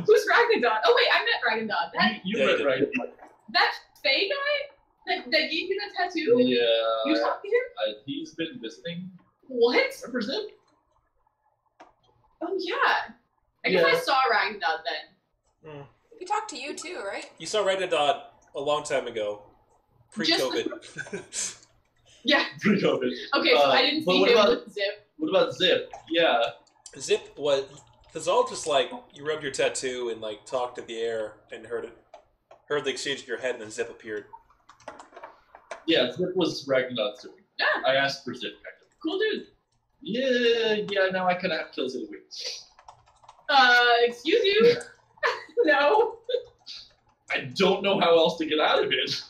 Who's Ragnadod? Oh wait, I met Ragnadod. That you met Ragnadod. that Faye guy that gave you that tattoo? Yeah. You talked to him? He's been visiting. What? Remember Zip? Oh yeah. I guess I saw Ragnadod then. He talked to you too, right? You saw Ragnadod a long time ago, pre-COVID. Yeah. Pre-COVID. Okay, so I didn't see him with Zip. What about Zip? Yeah. Zip was... It's all just like, you rubbed your tattoo and like talked to the air and heard the exchange of your head, and then Zip appeared. Yeah, Zip was Ragnadod's doing. Yeah. I asked for Zip. Cool dude. Yeah, now I kind of have to kill Zip. Excuse you? No. I don't know how else to get out of it.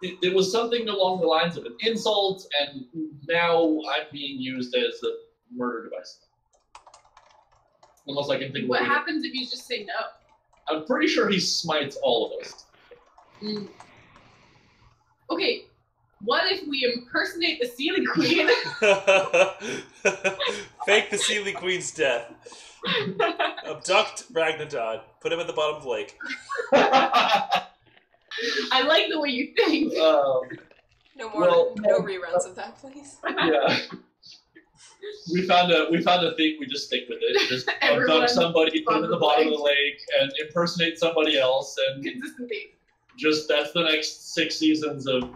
It was something along the lines of an insult, and now I'm being used as a murder device. Unless I can think of What happens if you just say no? I'm pretty sure he smites all of us. Okay, what if we impersonate the Sealy Queen? Fake the Sealy Queen's death. Abduct Ragnadod. Put him at the bottom of the lake. I like the way you think. No reruns of that, please. Yeah. We found a thing. We just stick with it. Just abduct somebody, put them at the bottom of the lake, and impersonate somebody else, and consistency. Just that's the next 6 seasons of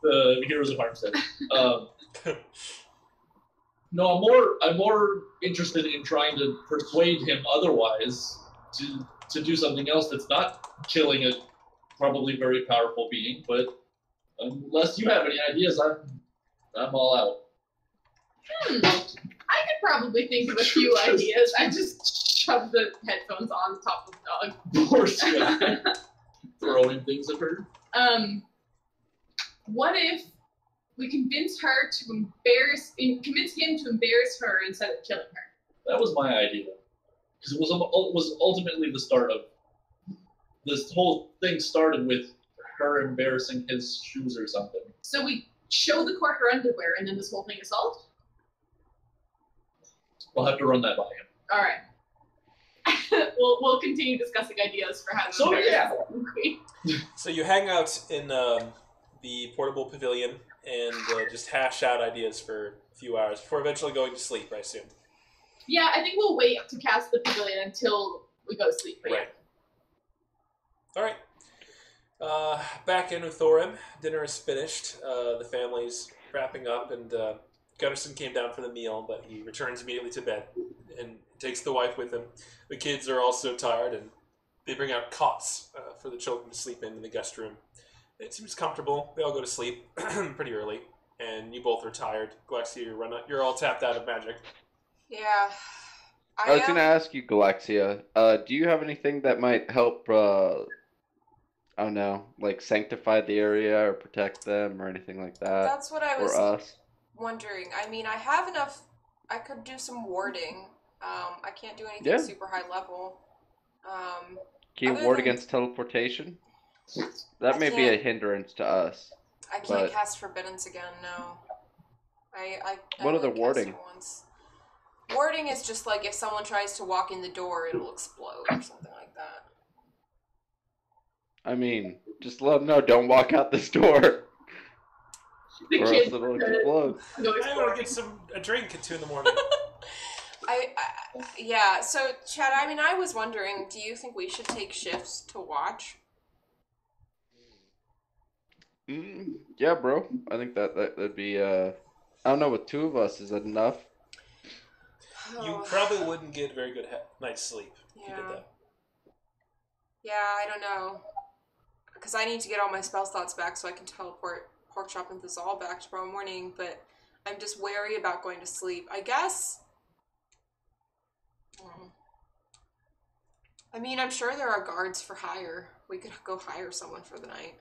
the Heroes of Harmstead. No, I'm more interested in trying to persuade him otherwise to do something else that's not killing a probably very powerful being. But unless you have any ideas, I'm all out. I could probably think of a few ideas. I just shoved the headphones on top of the dog. Of course, yeah. Throwing things at her. What if we convince him to embarrass her instead of killing her? That was my idea, because it was ultimately the start of this whole thing. Started with her embarrassing his shoes or something. So we show the court her underwear, and then this whole thing is solved. We'll have to run that by him. All right. we'll continue discussing ideas for how to embarrass the queen. So you hang out in the portable pavilion and just hash out ideas for a few hours before eventually going to sleep, I assume. Yeah, I think we'll wait to cast the pavilion until we go to sleep. But right. All right. Back in with Thorim. Dinner is finished. The family's wrapping up, and Gunderson came down for the meal, but he returns immediately to bed and takes the wife with him. The kids are also tired, and they bring out cots for the children to sleep in the guest room. It seems comfortable. They all go to sleep pretty early, and you both are tired. Galaxia, you're all tapped out of magic. Yeah. I was going to ask you, Galaxia, do you have anything that might help, I don't know, like sanctify the area or protect them or anything like that? That's what I was or us? wondering. I mean, I have enough. I could do some warding. I can't do anything super high level. Can you ward against teleportation? That may be a hindrance to us. I can't cast Forbiddance again, no. I what are the warding? Once. Warding is just like if someone tries to walk in the door, it'll explode or something like that. I mean, just let them know. Don't walk out this door, The or else kids it'll could explode. go I want exploring. to get a drink at 2 in the morning. Yeah, so Chad, I mean, I was wondering, do you think we should take shifts to watch? Yeah, bro. I think that'd be. I don't know. With 2 of us, is that enough? You probably wouldn't get very good night's sleep if you Yeah. did that. Yeah, I don't know. Because I need to get all my spell slots back so I can teleport Porkchop and Thizal back tomorrow morning, but I'm just wary about going to sleep. I guess... I mean, I'm sure there are guards for hire. We could go hire someone for the night.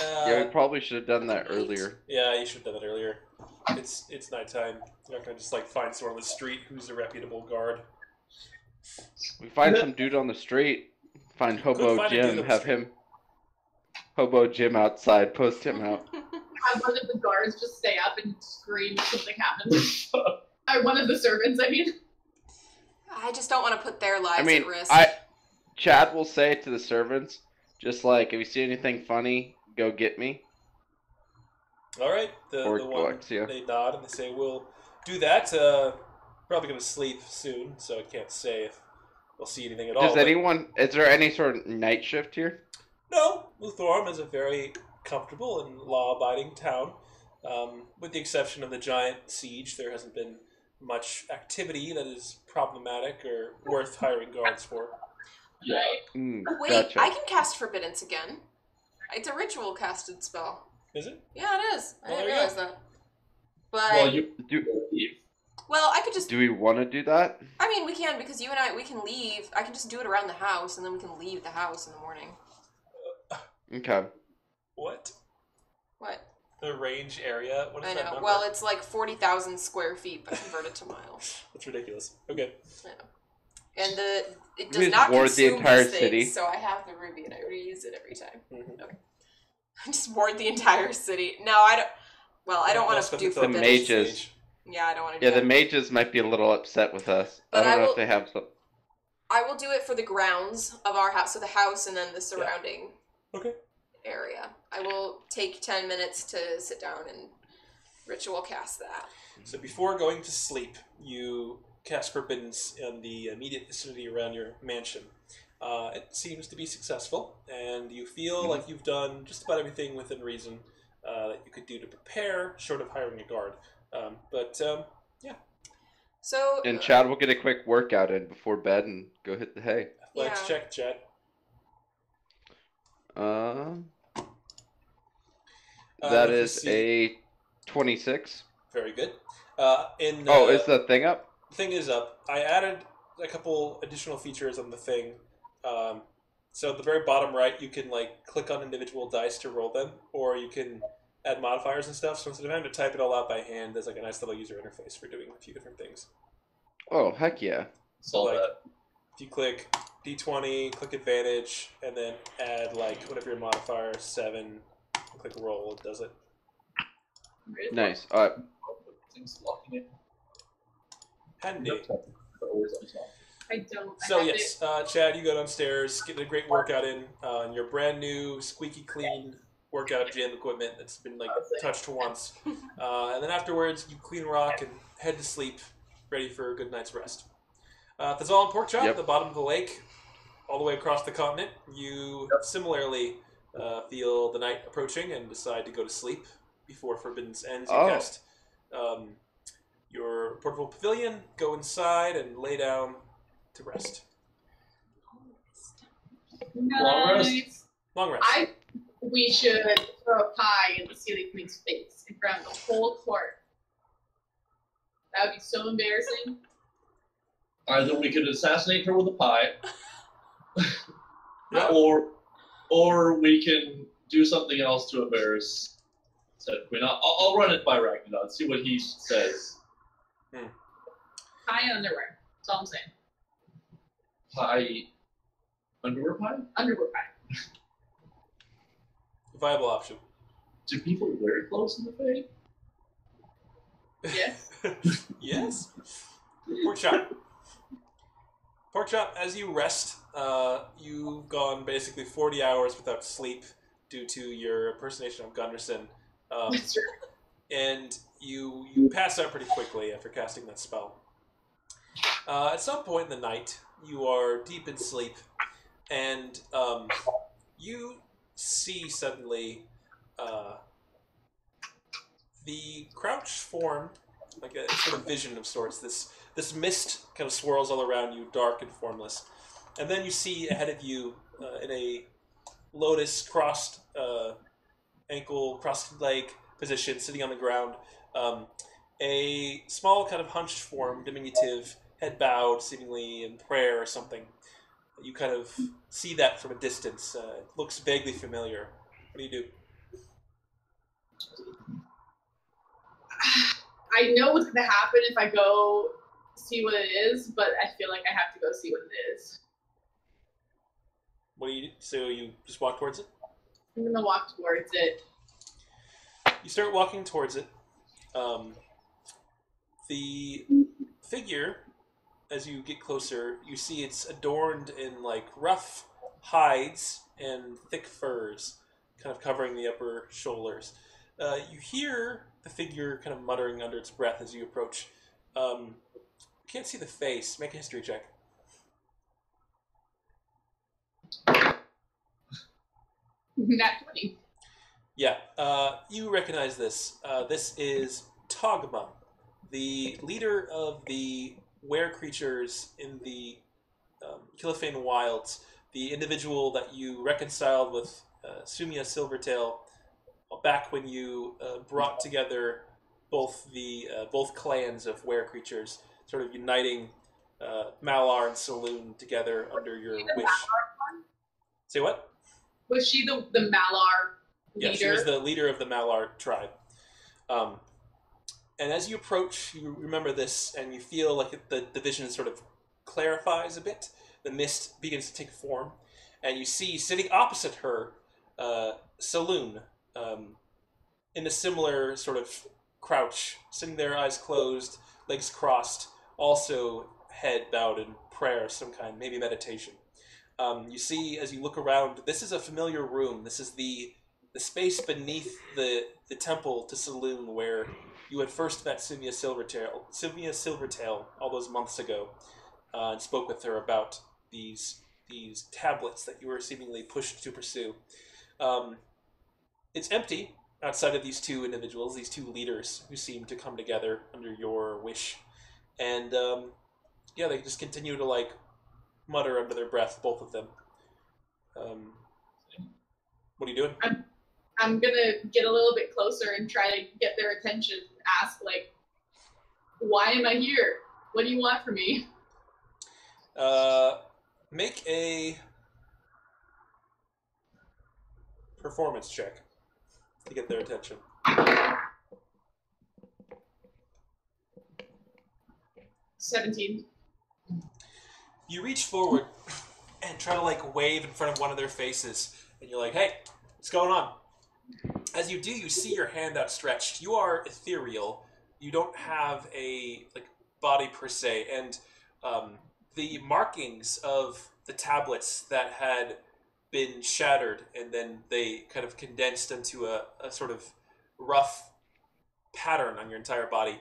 Yeah, we probably should have done that Night. earlier. Yeah, you should have done that earlier. It's nighttime. You're not gonna just like find someone on the street who's a reputable guard. We find some dude on the street. Find Could Hobo find a dude Jim. on the Have street. him. Hobo Jim outside. Post him out. Have one of the guards just stay up and scream if something happens. Or one of the servants, I mean. I just don't want to put their lives I mean, at risk. Chad will say to the servants, just like, if you see anything funny, go get me. All right, Or the one Alexia. they nod and they say, "We'll do that." Probably gonna sleep soon, so I can't say if we'll see anything at all. Does but- anyone? Is there any sort of night shift here? No, Luthorm is a very comfortable and law-abiding town. With the exception of the giant siege, there hasn't been much activity that is problematic or worth hiring guards for. Yeah. Wait, Gotcha. I can cast Forbiddance again. It's a ritual casted spell. Is it? Yeah, it is. I Well, didn't there you realize that. But, Well, you Do I could just... Do we want to do that? I mean, we can, because you and I, we can leave. I can just do it around the house, and then we can leave the house in the morning. Okay. What? What? The range area? What is I that know. number? Well, it's like 40,000 square feet, but converted to miles. That's ridiculous. Okay. I know. And it does We not ward the consume entire these things, city. so I have the ruby, and I reuse it every time. Mhm. Okay. I just ward the entire city. No, I don't... Well, I don't want to do The Forbiddance. mages. Yeah, I don't want to do Yeah, that. the mages might be a little upset with us. But I don't I know will- if they have some. I will do it for the grounds of our house, so the house and then the surrounding Okay. area. I will take 10 minutes to sit down and ritual cast that. So before going to sleep, you cast Forbiddance in the immediate vicinity around your mansion. It seems to be successful, and you feel like you've done just about everything within reason that you could do to prepare, short of hiring a guard. Yeah. So, And Chad will get a quick workout in before bed and go hit the hay. Let's Yeah. check, chat. That if you is see- a 26. Very good. Is the thing up? Thing is up. I added a couple additional features on the thing. So at the very bottom right, you can like click on individual dice to roll them, or you can add modifiers and stuff. So instead of having to type it all out by hand, there's like a nice little user interface for doing a few different things. Oh, heck yeah. saw Like- that. If you click D20, click advantage, and then add like whatever your modifier 7, click roll, it does it. Nice. Things locking in. Handy. Always on top. I don't. I So have yes, Chad, you go downstairs, get a great workout in your brand new, squeaky clean workout gym equipment that's been like touched once, and then afterwards you clean rock and head to sleep, ready for a good night's rest. That's all in Porkchop, Yep. at the bottom of the lake, all the way across the continent. You similarly feel the night approaching and decide to go to sleep before Forbiddance ends. You Oh. cast your portable pavilion, go inside, and lay down to rest. Long rest? Nice. Long rest. We should throw a pie in the Sealy Queen's face in front of the whole court. That would be so embarrassing. Either we could assassinate her with a pie, Yeah. or we can do something else to embarrass said queen. I'll run it by Ragnar, see what he says. Pie and underwear. That's all I'm saying. Pie, underwear pie? Underwear pie. Viable option. Do people wear clothes in the Fae? Yes. Yes. Pork chop. Porkchop, as you rest, you've gone basically 40 hours without sleep due to your impersonation of Gunderson. That's true. And you pass out pretty quickly after casting that spell. At some point in the night, you are deep in sleep, and you see suddenly the crouch form, like a sort of vision of sorts. This mist kind of swirls all around you, dark and formless. And then you see ahead of you, in a lotus crossed ankle, crossed leg position, sitting on the ground, a small kind of hunched form, diminutive, head bowed, seemingly in prayer or something. You kind of see that from a distance. It looks vaguely familiar. What do you do? I know what's gonna happen if I go see what it is, but I feel like I have to go see what it is. What do you do? So you just walk towards it? I'm gonna walk towards it. You start walking towards it. The figure, as you get closer, you see it's adorned in like rough hides and thick furs, kind of covering the upper shoulders. You hear the figure kind of muttering under its breath as you approach. You can't see the face. Make a history check. Nat 20. Yeah, you recognize this. This is Togma, the leader of the were creatures in the Kilifane Wilds, the individual that you reconciled with Sumia Silvertail back when you brought together both clans of were creatures, sort of uniting Malar and Saloon together under your wish. Say what? Was she the Malar leader? Yeah, she was the leader of the Malar tribe. And as you approach, you remember this, and you feel like the vision sort of clarifies a bit. The mist begins to take form, and you see sitting opposite her, Saloon, in a similar sort of crouch, sitting there, eyes closed, legs crossed, also head bowed in prayer of some kind, maybe meditation. You see, as you look around, this is a familiar room. This is the space beneath the temple to Saloon where you had first met Sumia Silvertail all those months ago, and spoke with her about these tablets that you were seemingly pushed to pursue. It's empty outside of these two individuals, these two leaders who seem to come together under your wish, and yeah, they just continue to like mutter under their breath, both of them. What are you doing? I'm gonna get a little bit closer and try to get their attention. Ask like, why am I here? What do you want from me? Make a performance check to get their attention. 17. You reach forward and try to like wave in front of one of their faces, and you're like, "Hey, what's going on?" As you do, you see your hand outstretched. You are ethereal. You don't have a like body per se, and the markings of the tablets that had been shattered and then they kind of condensed into a sort of rough pattern on your entire body.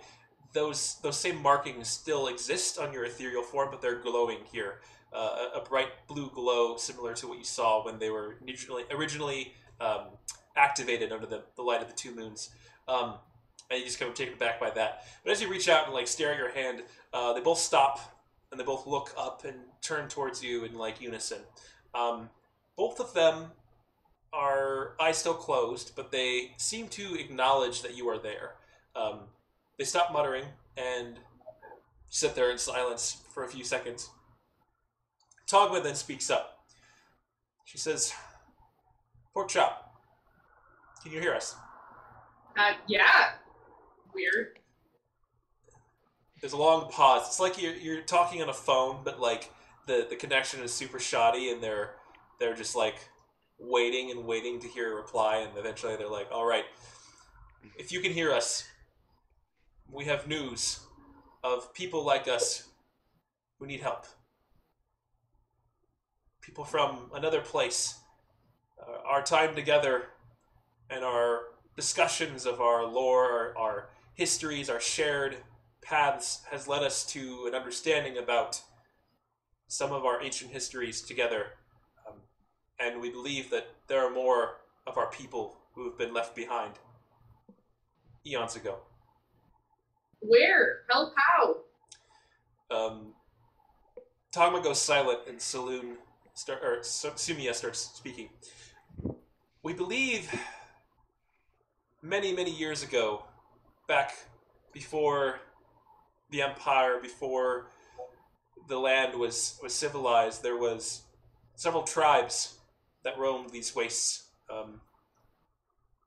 Those same markings still exist on your ethereal form, but they're glowing here. A bright blue glow similar to what you saw when they were originally activated under the light of the two moons. And you just kind of taken aback by that. But as you reach out and like stare at your hand, they both stop and they both look up and turn towards you in like unison. Both of them are eyes still closed, but they seem to acknowledge that you are there. They stop muttering and sit there in silence for a few seconds. Togma then speaks up. She says, "Pork chop, can you hear us?" Yeah. Weird. There's a long pause. It's like you're talking on a phone, but like the connection is super shoddy, and they're just like waiting and waiting to hear a reply, and eventually they're like, "All right, if you can hear us, we have news of people like us who need help. people from another place. Our time together and our discussions of our lore, our histories, our shared paths has led us to an understanding about some of our ancient histories together. And we believe that there are more of our people who have been left behind eons ago. Where? Help how? Tagma goes silent and Sumiya starts speaking. We believe many, many years ago, back before the Empire, before the land was civilized, there was several tribes that roamed these wastes.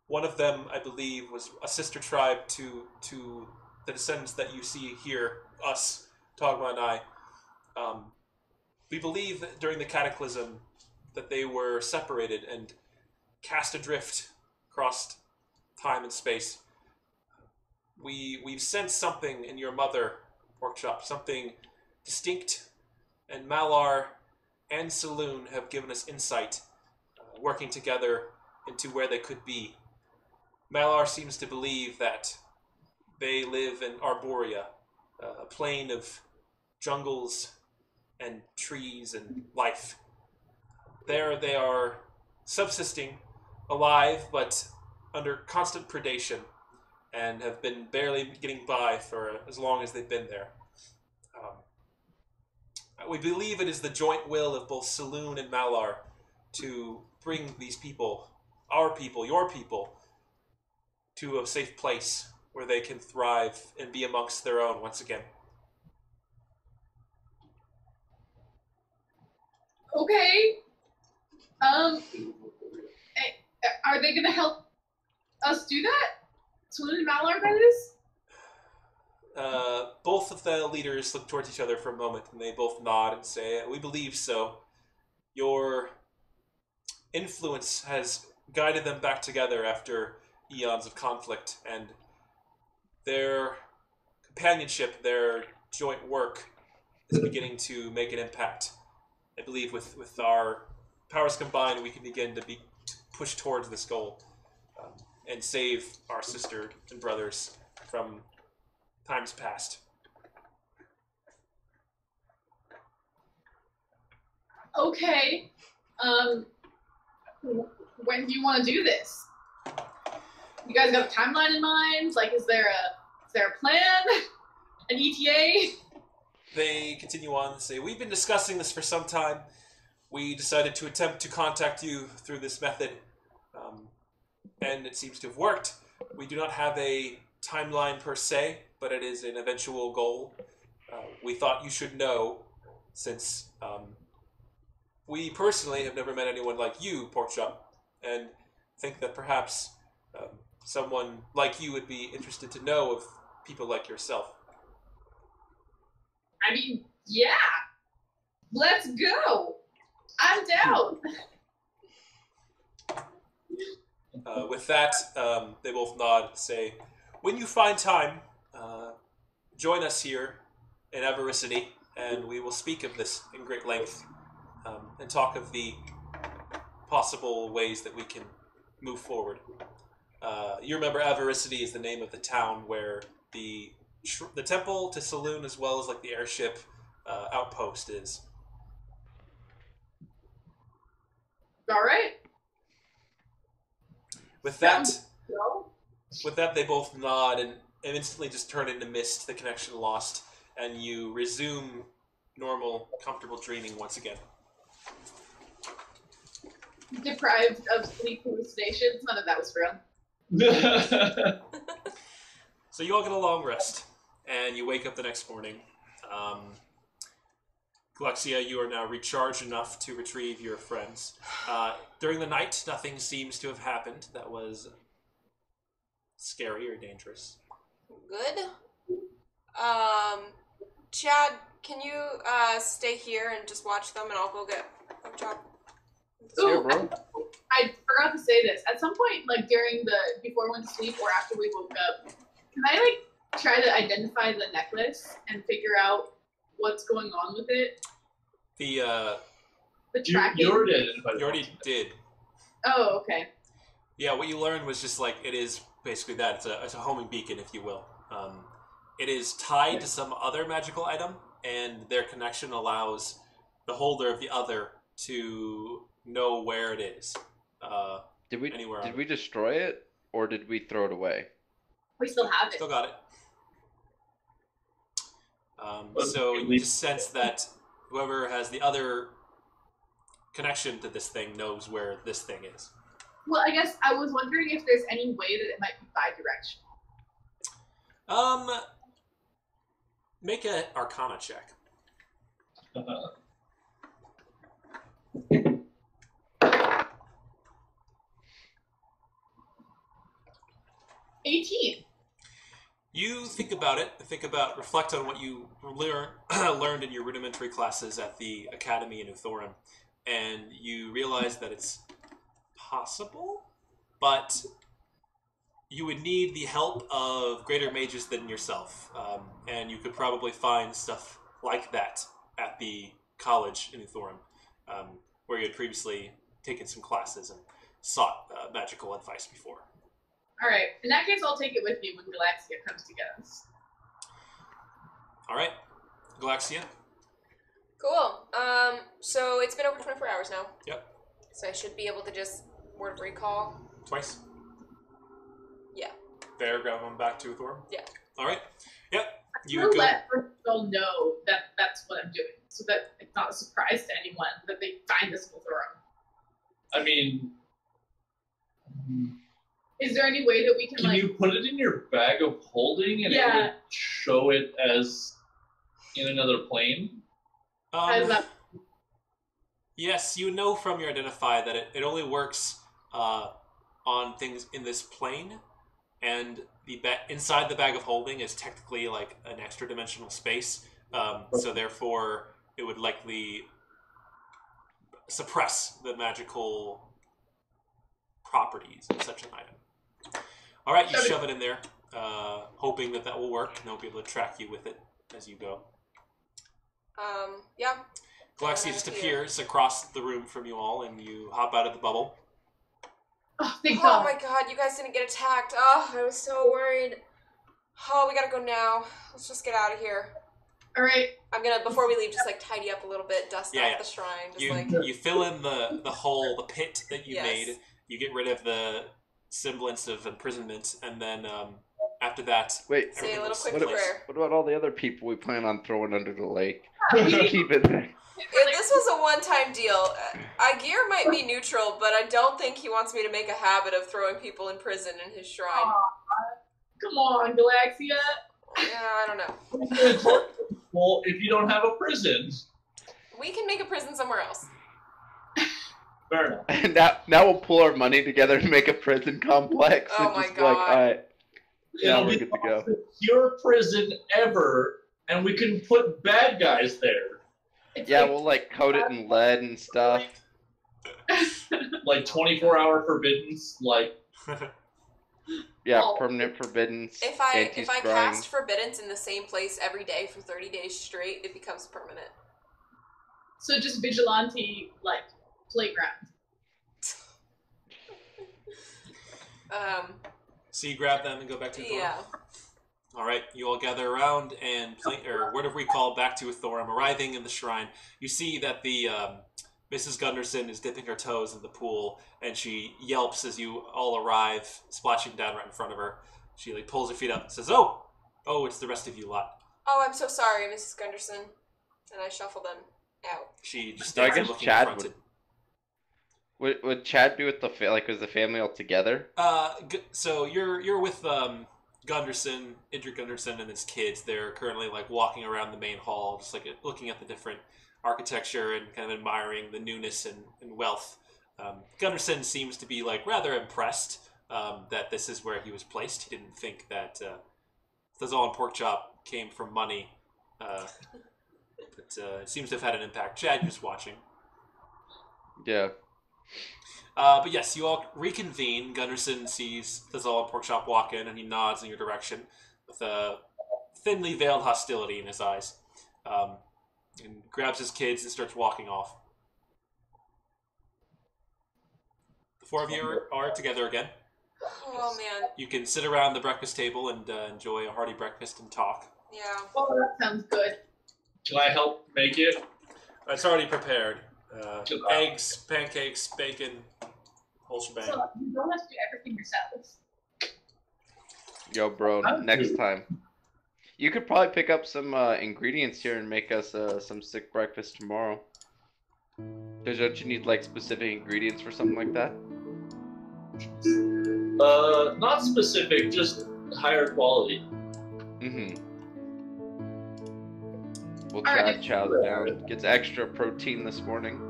One of them, I believe, was a sister tribe to the descendants that you see here, us, Tagma and I. We believe that during the Cataclysm that they were separated and cast adrift across time and space. We've sensed something in your mother, Porkchop, something distinct, and Malar and Saloon have given us insight, working together into where they could be. Malar seems to believe that they live in Arborea, a plain of jungles and trees and life. There they are subsisting, alive, but under constant predation, and have been barely getting by for as long as they've been there. We believe it is the joint will of both Saloon and Malar to bring these people, our people, your people, to a safe place where they can thrive and be amongst their own once again. Okay. Are they going to help us do that? Saloon and Malar, that is? Both of the leaders look towards each other for a moment, and they both nod and say, "We believe so. Your influence has guided them back together after eons of conflict, and their companionship, their joint work, is beginning to make an impact. I believe with our powers combined, we can begin to push towards this goal and save our sister and brothers from times past." Okay. When do you want to do this? You guys got a timeline in mind? Like, is there a plan? An ETA? They continue on and say, "We've been discussing this for some time. We decided to attempt to contact you through this method, and it seems to have worked. We do not have a timeline per se, but it is an eventual goal. We thought you should know, since we personally have never met anyone like you, Porkchop, and think that perhaps someone like you would be interested to know of people like yourself." I mean, yeah. Let's go. I'm down. With that, they both nod and say, "When you find time, join us here in Avaricity, and we will speak of this in great length, and talk of the possible ways that we can move forward." You remember Avaricity is the name of the town where the temple to Saloon, as well as like the airship outpost, is. All right. With that, they both nod and instantly just turn into mist, the connection lost, and you resume normal, comfortable dreaming once again. Deprived of sleep hallucinations, none of that was real. So you all get a long rest, and you wake up the next morning. Galaxia, you are now recharged enough to retrieve your friends. During the night, nothing seems to have happened that was scary or dangerous. Good. Chad, can you stay here and just watch them, and I'll go get a job. Ooh, I forgot to say this. At some point, like before we went to sleep or after we woke up, can I try to identify the necklace and figure out what's going on with it? The You tracking. already identified. You already did. Oh, okay. Yeah, what you learned was just like it is basically that. It's a homing beacon, if you will. It is tied to some other magical item, and their connection allows the holder of the other to know where it is. Anywhere Did we destroy it or did we throw it away? We still have it. Still got it. So you just sense that whoever has the other connection to this thing knows where this thing is. Well, I guess I was wondering if there's any way that it might be bi-directional. Make an Arcana check. 18. You think about it. Reflect on what you learned in your rudimentary classes at the Academy in Uthorim, and you realize that it's possible, but you would need the help of greater mages than yourself, and you could probably find stuff like that at the college in Uthorim, where you had previously taken some classes and sought magical advice before. Alright, in that case, I'll take it with me when Galaxia comes to get us. Alright, Galaxia. Cool. So it's been over 24 hours now. Yep. So I should be able to just word of recall. Twice. Yeah. Fair, grab them back to Uthorim. Yeah. Alright. Yep. We'll let Bristol know that that's what I'm doing, so that it's not a surprise to anyone that they find this in Uthorim. I mean, is there any way that we can like... you put it in your bag of holding and it would show it as in another plane? Yes, you know from your identify that it only works on things in this plane, and the inside the bag of holding is technically like an extra dimensional space, so therefore it would likely suppress the magical properties of such an item. All right, you shove it in there, hoping that will work, and they'll be able to track you with it as you go. Yeah. Galaxia just appears across the room from you all, and you hop out of the bubble. Oh, thank God. My God, you guys didn't get attacked. Oh, I was so worried. Oh, we gotta go now. Let's just get out of here. All right. I'm gonna, before we leave, just like tidy up a little bit, dust off the shrine. Just you fill in the hole, the pit that you made. You get rid of the semblance of imprisonment, and then after that, say a little quick prayer. What about all the other people we plan on throwing under the lake? Keep it there. If this was a one-time deal, Agir might be neutral, but I don't think he wants me to make a habit of throwing people in prison in his shrine. Come on, Galaxia. Yeah, I don't know. Well, if you don't have a prison, we can make a prison somewhere else. Fair enough. And now we'll pull our money together and make a prison complex. Oh and my just God. Like, all right. It'll We're be good to go. the pure prison ever, and we can put bad guys there. Yeah, we'll like coat it in lead and stuff. Like 24-hour forbiddens, like. Yeah, permanent forbiddens. If I cast forbiddens in the same place every day for 30 days straight, it becomes permanent. So just vigilante, like, playground. So you grab them and go back to Uthorim? Yeah. All right, you all gather around and word of recall back to Uthorim. Arriving in the shrine, you see that the Mrs. Gunderson is dipping her toes in the pool, and she yelps as you all arrive, splashing down right in front of her. She like pulls her feet up and says, "Oh, it's the rest of you lot." Oh, I'm so sorry, Mrs. Gunderson. And I shuffle them out. She just So I stands there guess looking Chad affronted. would Chad be with the was the family all together? So you're with Gunderson, Idric Gunderson, and his kids. They're currently like walking around the main hall, just like looking at the different architecture and kind of admiring the newness and wealth. Gunderson seems to be like rather impressed that this is where he was placed. He didn't think that Thazal and Porkchop came from money. But it seems to have had an impact. Chad, you're just watching. Yeah. But yes, you all reconvene. Gunderson sees Thazal and Porkchop walk in, and he nods in your direction with a thinly veiled hostility in his eyes, and grabs his kids and starts walking off. 4 of you are together again. Oh man. You can sit around the breakfast table and enjoy a hearty breakfast and talk. Yeah. Oh, that sounds good. Can I help make it? It's already prepared. Good. Eggs, pancakes, bacon, whole shebang. So you don't have to do everything yourselves. Yo, bro, I'll next do. time. You could probably pick up some ingredients here and make us some sick breakfast tomorrow. Because don't you need like specific ingredients for something like that? Not specific, just higher quality. Mm-hmm. We'll Alright. chow it down. Gets extra protein this morning.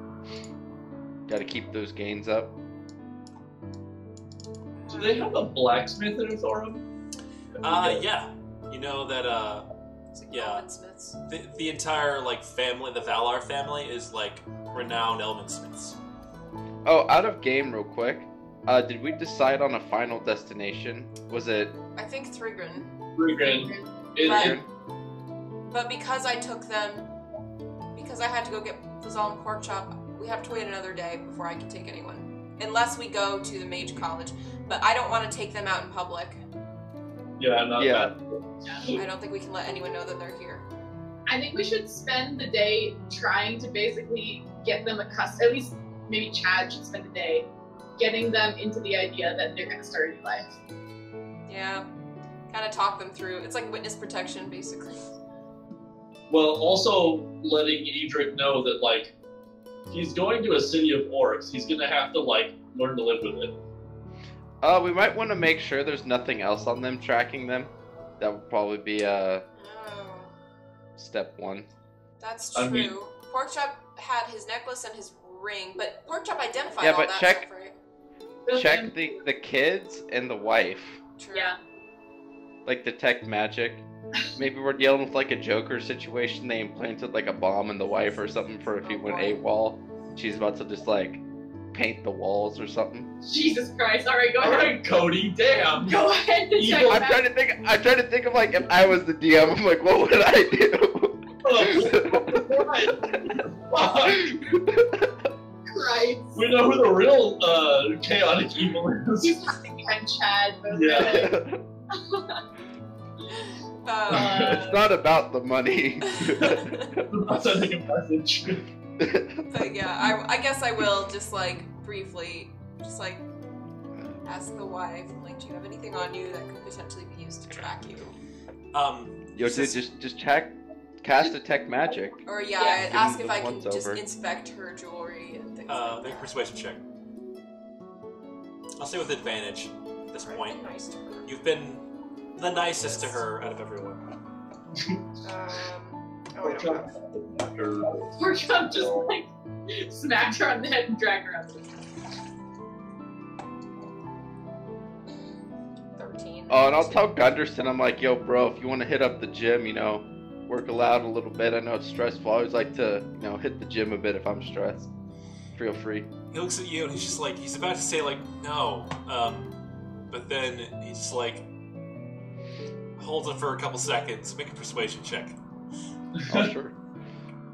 Gotta keep those gains up. Do they have a blacksmith in Thorum? Yeah. You know that, yeah. Smiths. The entire, like, family, the Valar family, is, like, renowned elven smiths. Oh, out of game real quick. Did we decide on a final destination? Was it... I think Thrigrin. Friggin'. Right. But because I took them, because I had to go get Fazal and Pork Chop, we have to wait another day before I can take anyone. Unless we go to the Mage College. But I don't want to take them out in public. Yeah, not Yeah. I don't think we can let anyone know that they're here. I think we should spend the day trying to basically get them accustomed. At least maybe Chad should spend the day getting them into the idea that they're going to start a new life. Yeah. Kind of talk them through. It's like witness protection, basically. Well, also letting Edric know that, like, he's going to a city of orcs. He's gonna have to, like, learn to live with it. We might want to make sure there's nothing else on them tracking them. That would probably be Oh, step one. that's true. I mean- Porkchop had his necklace and his ring, but Porkchop identified Yeah, all but that check- stuff, right? Check the kids and the wife. True. Yeah. Like detect magic. Maybe we're dealing with like a Joker situation. They implanted like a bomb in the wife or something for if he went AWOL. She's about to just like paint the walls or something. Jesus Christ. All right, go ahead. Alright, Cody, damn. Go ahead and check Evil- I'm that. trying to think of like if I was the DM. I'm like, what would I Christ. We know who the real chaotic evil is. He's hiding behind Chad. But Yeah. do? It's not about the money. I'm sending a message. But yeah, I guess I will just like briefly, just like ask the wife, like, do you have anything on you that could potentially be used to track you? Yo, dude, just cast detect magic. Or yeah, Yeah. I'd ask Give if me I the can once just over. inspect her jewelry and things like Make a that. persuasion check. I'll say with advantage at this point. Be nice to her. You've been the nicest to her out of everyone. Oh, I don't have. Porkchop just like smacked her on the head and dragged her up. 13. Oh, and I'll tell Gunderson, I'm like, yo, bro, if you want to hit up the gym, you know, work out a little bit. I know it's stressful. I always like to, you know, hit the gym a bit if I'm stressed. Feel free. He looks at you and he's just like, he's about to say like, no, but then he's just like, holds it for a couple seconds, make a persuasion check. Oh, sure.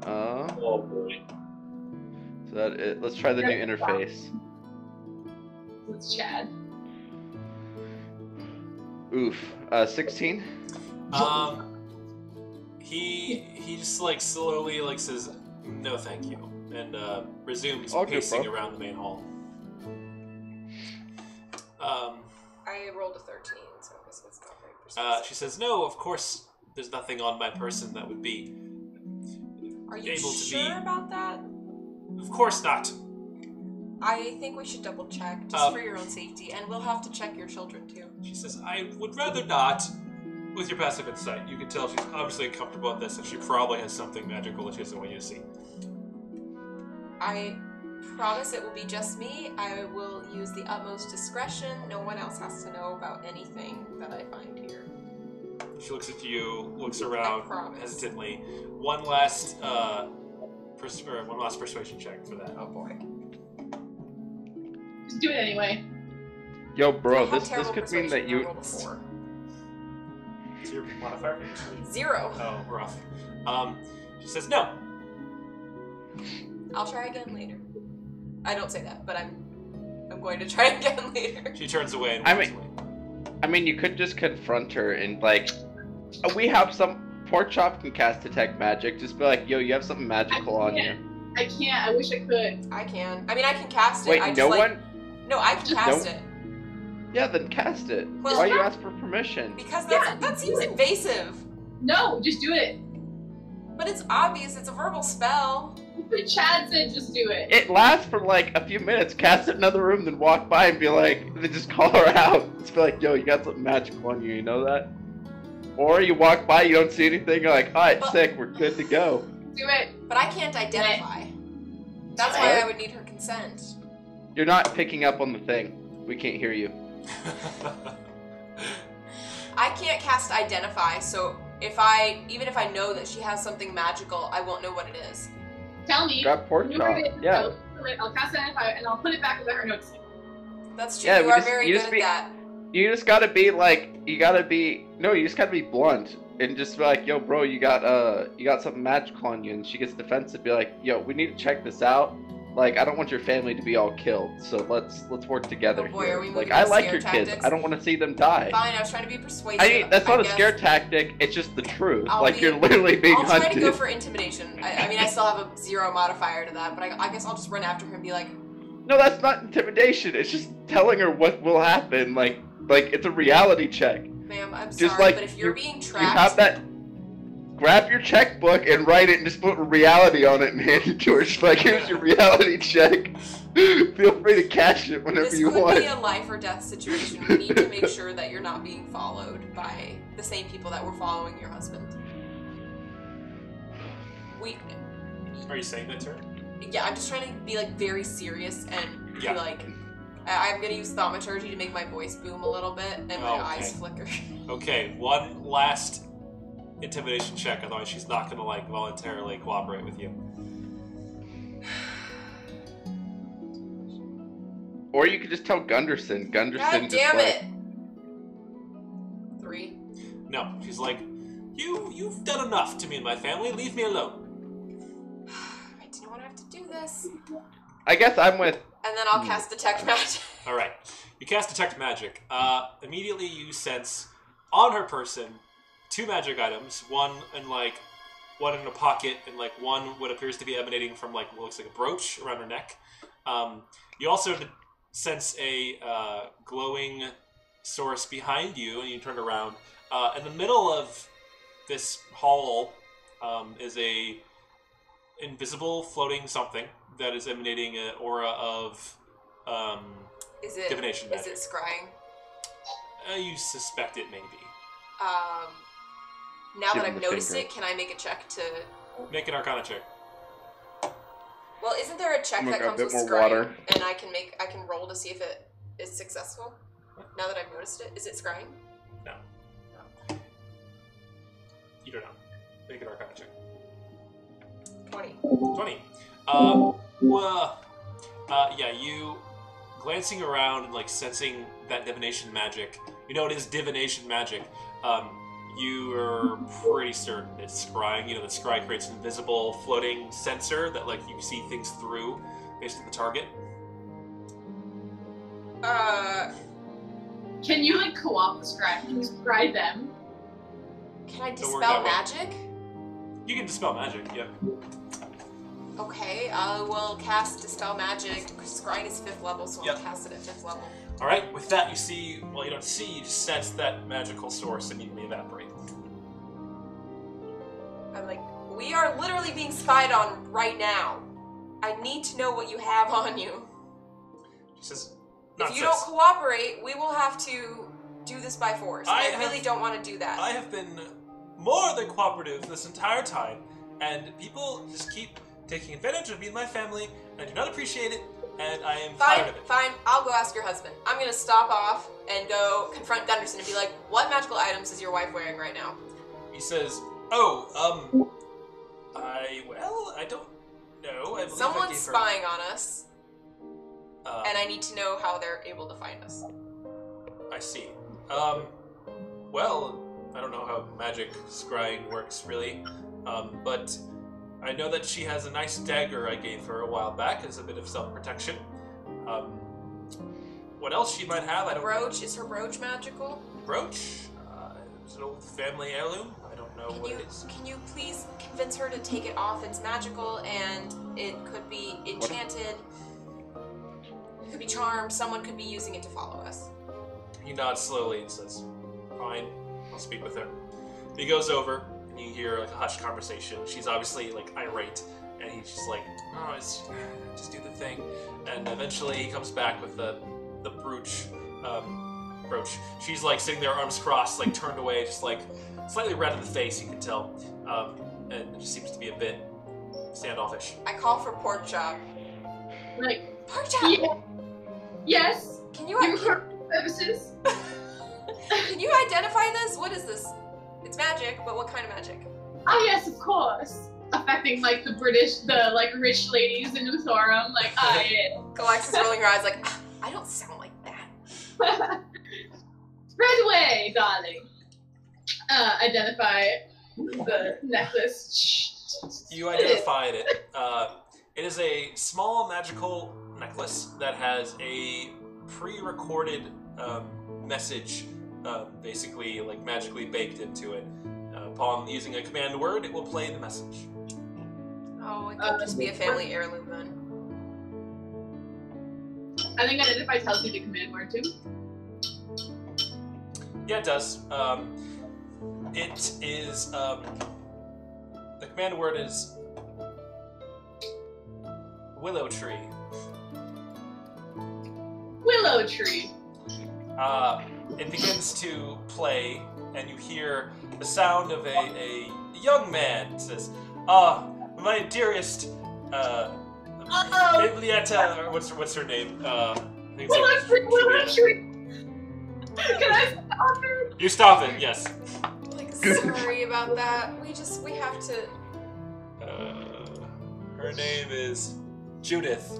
Oh boy. So that it. Let's try the new interface. It's Chad. Oof. 16? He just like slowly like says, no thank you, and resumes Okay, pacing bro. around the main hall. I rolled a 13, so I guess that's not very persuasive. She says, no, of course there's nothing on my person that would be. Are you able to sure be- about that? Of course not. I think we should double check, just Um, for your own safety, and we'll have to check your children too. She says, I would rather not. With your passive insight, you can tell she's obviously uncomfortable at this, and she probably has something magical that she doesn't want you to see. I promise it will be just me. I will use the utmost discretion. No one else has to know about anything that I find here. She looks at you, looks around promise. hesitantly. One last persuasion check for that. Oh boy. Just do it anyway. Yo, bro, How this terrible could mean that persuasion. I you... rolled a 4. Is your modifier? 0. Oh, rough. She says, no. I'll try again later. I don't say that, but I'm I'm going to try again later. She turns away and I walks mean- away. I mean, you could just confront her and like, we have some. Pork Chop can cast detect magic. Just be like, yo, you have something magical on you. I can't. I wish I could. I can. I mean, I can cast it. Wait, I just, no like, one? No, I can cast No. it. Yeah, then cast it. Well, Why you ask for permission? Because Yeah. that seems invasive. No, just do it. But it's obvious. It's a verbal spell. Chad said just do it. It lasts for like a few minutes. Cast it in another room, then walk by and be like, then just call her out. Just be like, yo, you got something magical on you. You know that? Or you walk by, you don't see anything. You're like, alright, sick. We're good to go. Do it. But I can't identify. That's why I would need her consent. You're not picking up on the thing. We can't hear you. I can't cast identify, so even if I know that she has something magical, I won't know what it is. Tell me. Grab Pork Chop. Yeah. I'll cast it and I'll put it back without her noticing. That's true. Yeah, you are very good at that. You just gotta be like, you just gotta be blunt and just be like, yo, bro, you got something magical on you, and she gets defensive. Be like, yo, we need to check this out. Like, I don't want your family to be all killed, so let's work together. Oh boy, here. are we Like, moving I to like scare your kids. tactics? I don't want to see them die. Fine, I was trying to be persuasive. I mean, that's not a guess. scare tactic. It's just the truth. I'll You're literally being I'll try hunted. to go for intimidation. I mean, I still have a 0 modifier to that, but I guess I'll just run after her and be like, No, that's not intimidation. It's just telling her what will happen. Like it's a reality check. ma'am, I'm Just sorry, like but if you're being You tracked, have that. Grab your checkbook and write it and just put reality on it and hand it to her. Just like, here's your reality check. Feel free to cash it whenever this you could want. be a life or death situation. We need to make sure that you're not being followed by the same people that were following your husband. Are you saying that to her? Yeah, I'm just trying to be like very serious and Yeah. be like, I'm gonna use thaumaturgy to make my voice boom a little bit and my Okay. eyes flicker. Okay, one last intimidation check, otherwise she's not gonna like voluntarily cooperate with you. Or you could just tell Gunderson. Gunderson God just damn like, it! 3. No, she's like, you've done enough to me and my family. Leave me alone. I didn't want to have to do this. I guess I'm with. And then I'll cast Detect Magic. All right, you cast Detect Magic. Immediately you sense on her person 2 magic items. One in a pocket, and like one what appears to be emanating from like what looks like a brooch around her neck. You also sense a glowing source behind you, and you turn around. In the middle of this hall is a invisible floating something that is emanating an aura of divination magic. Is it scrying? You suspect it may be. Now Give that him I've the noticed finger. it, can I make a check to... Make an Arcana check. Well, isn't there a check I'm that gonna comes grab a with bit more scrying? water. And I can roll to see if it is successful? Now that I've noticed it? Is it scrying? No. You don't know. Make an Arcana check. 20. 20. Yeah, you glancing around and like sensing that divination magic. You know it is divination magic. You are pretty certain it's scrying. You know that scry creates an invisible floating sensor that like you see things through based on the target. Can you like co-op the scribe? Can you scribe them? Can I Don't work dispel that way. magic? You can dispel magic, yeah. Okay, I will cast Dispel Magic. Scrying is 5th level, so Yep. I'll cast it at 5th level. Alright, with that you see, well you don't see, you just sense that magical source immediately evaporate. I'm like, we are literally being spied on right now. I need to know what you have on you. She says, If you don't cooperate, we will have to do this by force. I really don't want to do that. I have been more than cooperative this entire time, and people just keep taking advantage of me and my family, and I do not appreciate it, and I am tired of it. Fine, I'll go ask your husband. I'm gonna stop off and go confront Gunderson and be like, what magical items is your wife wearing right now? He says, I don't know. I believe Someone's I gave her... spying on us, and I need to know how they're able to find us. I see. Well, I don't know how magic scrying works, really, but I know that she has a nice dagger I gave her a while back as a bit of self-protection. what else she might have, I don't know. Brooch? Is her brooch magical? Brooch? It's an old family heirloom. I don't know what it is. Can you please convince her to take it off? It's magical and it could be enchanted. It could be charmed. Someone could be using it to follow us. He nods slowly and says, "Fine, I'll speak with her." He goes over, and you hear like a hushed conversation. She's obviously like irate, and he's just like, "Oh, just do the thing." And eventually, he comes back with the brooch. Brooch. She's like sitting there, arms crossed, like turned away, just like slightly red in the face. You can tell, and it just seems to be a bit standoffish. I call for pork chop. Like, Pork chop. yeah. Yes. Can you services? Can you identify this? What is this? It's magic, but what kind of magic? Oh yes, of course. Affecting like the like rich ladies in Uthorum, like yeah. Galaxis rolling her eyes like, I don't sound like that. Spread away, darling. Identify the necklace. You identified it. It is a small magical necklace that has a pre-recorded message, basically like magically baked into it. Upon using a command word, it will play the message. Oh, it could just be a family heirloom then. I think identify tells you the command word too. Yeah, it does. It is, the command word is willow tree. Willow tree. It begins to play, and you hear the sound of a young man. It says, my dearest, Biblietta, or what's her name? I think it's Willow tree. Can I stop her? You stop it, yes. Like, sorry about that. We have to. Her name is Judith.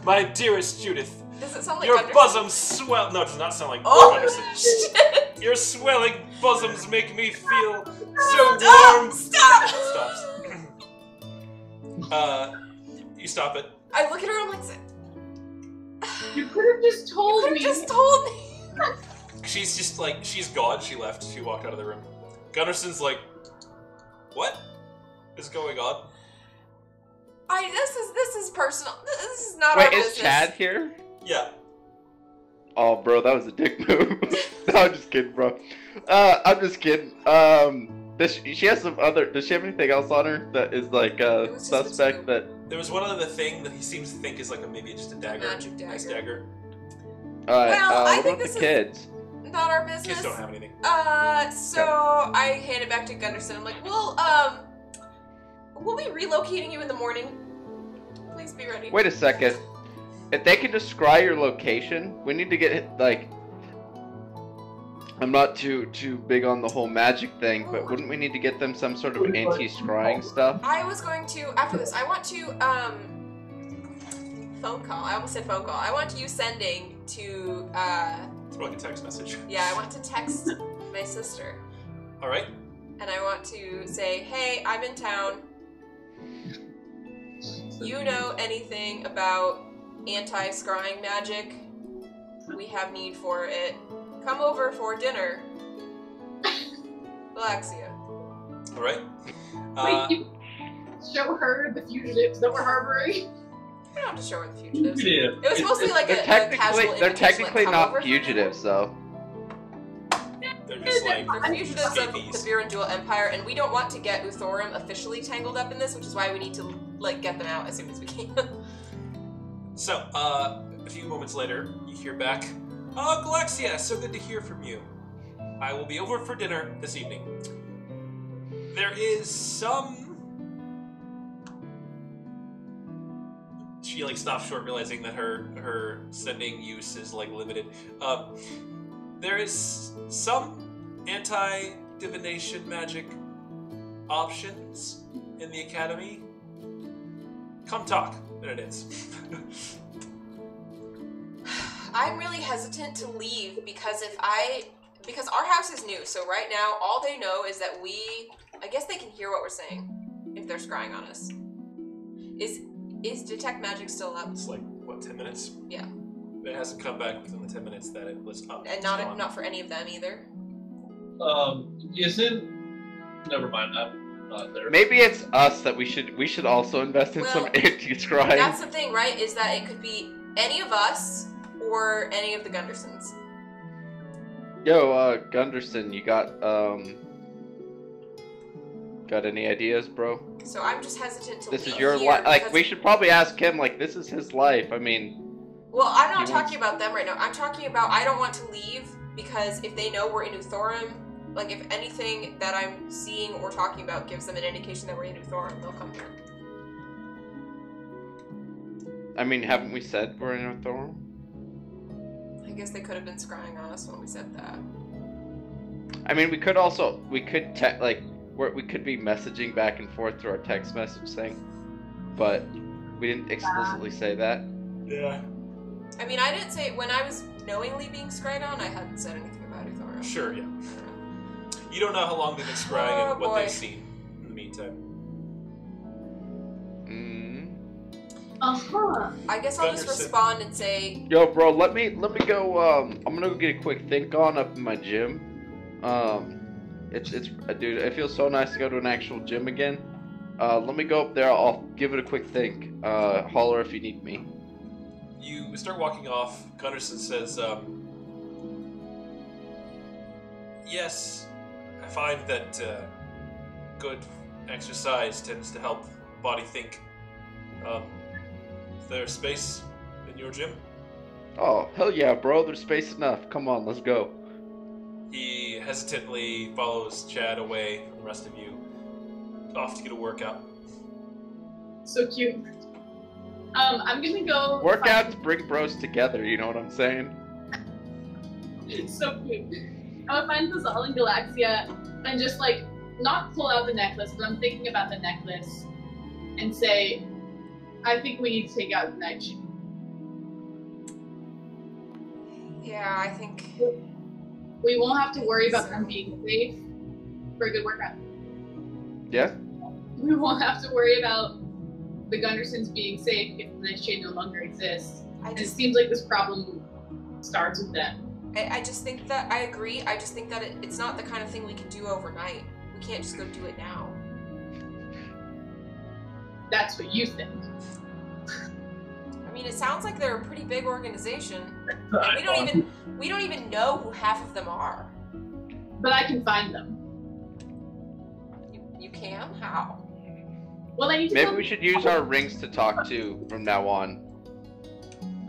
My dearest Judith. Does it sound like Your Gunderson? bosom swell. No, it does not sound like Gunderson. Shit! Your swelling bosoms make me feel so warm. Stop! Stops. You stop it. I look at her and I'm like, You could have just told me. just told me. She's just like, she's gone. She left. She walked out of the room. Gunderson's like, what is going on? This is personal. This is not our business. Wait, is Chad here? Yeah. Oh, bro, that was a dick move. No, I'm just kidding, bro. I'm just kidding. Does she have some other? Does she have anything else on her that is like a suspect? That there was one other thing that he seems to think is like maybe just a dagger. Magic dagger. Nice dagger. Well, I what think about this the kids? Not our business. Kids don't have anything. So I hand it back to Gunderson. I'm like, well, we'll be relocating you in the morning. Please be ready. Wait a second. If they can describe your location, we need to get like. I'm not too big on the whole magic thing, but wouldn't we need to get them some sort of anti-scrying stuff? I was going to after this. I want to phone call. I almost said phone call. I want you sending to It's like a text message. Yeah, I want to text my sister. All right. And I want to say, hey, I'm in town. You know anything about anti-scrying magic? We have need for it. Come over for dinner. Galaxia. All right. Wait, you show her the fugitives that we're harboring? We don't have to show her the fugitives. Yeah. It was mostly like a casual They're invitation, technically like, come over not for dinner. fugitives, though. They're just like They're fugitives of the escapees. Virundula Empire, and we don't want to get Uthorum officially tangled up in this, which is why we need to like get them out as soon as we can. So, a few moments later, you hear back. Oh, Galaxia, so good to hear from you. I will be over for dinner this evening. There is some... She, like, stops short, realizing that her sending use is, like, limited. There is some anti-divination magic options in the Academy. Come talk. There it is. I'm really hesitant to leave because because our house is new, so right now all they know is that I guess they can hear what we're saying if they're scrying on us. Is detect magic still up? It's like, what, 10 minutes? Yeah. It hasn't come back within the 10 minutes that it was up. And It's gone. not for any of them either. Isn't? Never mind. I'm not there. Maybe it's us that we should also invest in some Well, anti-scrying. That's the thing, right? Is that it could be any of us or any of the Gundersons. Yo, Gunderson, you got any ideas, bro? So I'm just hesitant to This leave is your here life. Like, because- we should probably ask him. Like, this is his life. I mean, Well, I'm not He talking about them right now. I'm talking about I don't want to leave because if they know we're in Uthorum, like if anything that I'm seeing or talking about gives them an indication that we're in Uthorum, they'll come here. I mean, haven't we said we're in a Thorn? I guess they could have been scrying on us when we said that. I mean, we could be messaging back and forth through our text message thing, but we didn't explicitly say that. Yeah. I mean, I didn't say when I was knowingly being scryed on, I hadn't said anything about Uthorum. Sure, yeah. You don't know how long they've been scrying Oh, and what boy. they've seen in the meantime. I guess I'll just Gunderson. respond and say, Yo, bro, let me go. I'm gonna go get a quick think on up in my gym. It's dude, it feels so nice to go to an actual gym again. Let me go up there. I'll give it a quick think. Holler if you need me. You start walking off. Gunderson says, yes, I find that good exercise tends to help the body think. Is there space in your gym? Oh, hell yeah, bro. There's space enough. Come on, let's go. He hesitantly follows Chad away from the rest of you, off to get a workout. So cute. I'm gonna go. Workouts bring bros together, you know what I'm saying? So cute. I'm gonna find Pazal and Galaxia and just like not pull out the necklace, but I'm thinking about the necklace and say, I think we need to take out the night shift. yeah, I think. We won't have to worry about them being safe for a good workout. Yeah? We won't have to worry about the Gundersons being safe if the night shade no longer exists. And it seems like this problem starts with them. I just think that I agree. I just think that it's not the kind of thing we can do overnight. We can't just go do it now. That's what you think. I mean, it sounds like they're a pretty big organization. And we don't even know who half of them are. But I can find them. You can? How? Well, I need to Maybe tell- we should use our rings to talk to from now on.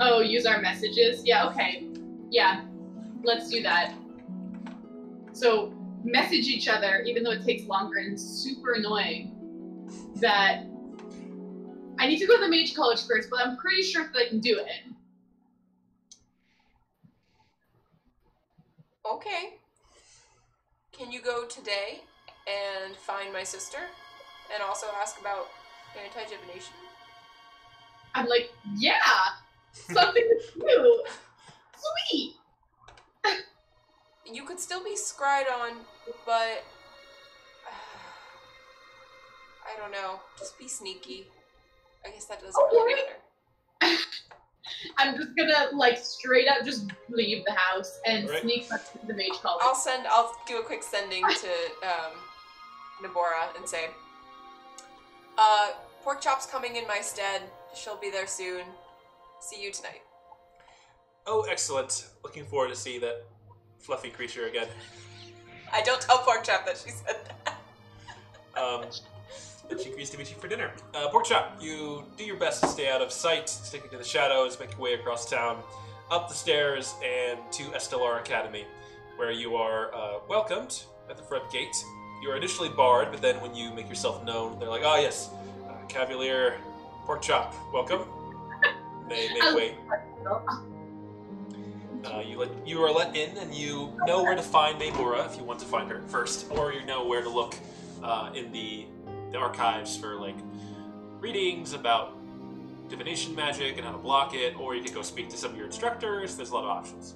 Oh, use our messages? Yeah, okay. Yeah, let's do that. So, message each other, even though it takes longer and it's super annoying, that I need to go to the mage college first, but I'm pretty sure that I can do it. Okay. Can you go today and find my sister? And also ask about anti-divination? I'm like, yeah! Something to do! Sweet! You could still be scryed on, but... I don't know. Just be sneaky. I guess that doesn't really Okay. matter. I'm just gonna, like, straight up just leave the house and Right. sneak back to the mage college. I'll do a quick sending to Nabora and say, Pork Chop's coming in my stead. She'll be there soon. See you tonight. Oh, excellent. Looking forward to see that fluffy creature again. I don't tell Pork Chop that she said that. And she agrees to meet you for dinner. Pork Chop, you do your best to stay out of sight, sticking to the shadows, make your way across town, up the stairs, and to Estelar Academy, where you are welcomed at the front gate. You are initially barred, but then when you make yourself known, they're like, "Ah, yes, Cavalier Pork Chop, welcome." They make way. You are let in, and you know where to find Maymora if you want to find her first, or you know where to look in the archives for like readings about divination magic and how to block it, or you can go speak to some of your instructors. There's a lot of options.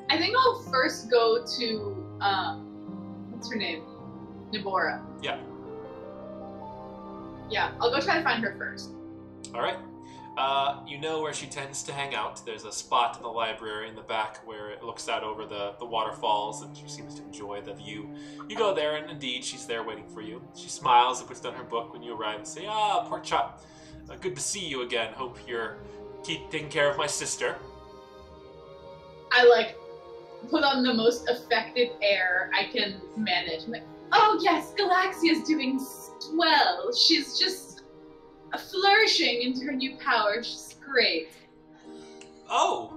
I think I'll first go to, what's her name? Nabora. Yeah. Yeah, I'll go try to find her first. All right. You know where she tends to hang out. There's a spot in the library in the back where it looks out over the waterfalls, and she seems to enjoy the view. You go there, and indeed, she's there waiting for you. She smiles and puts down her book when you arrive and say, "Ah, pork chop. Good to see you again. Hope you're taking care of my sister." I put on the most effective air I can manage. I'm like, oh yes, Galaxia's doing well. She's just flourishing into her new power. She's great. Oh,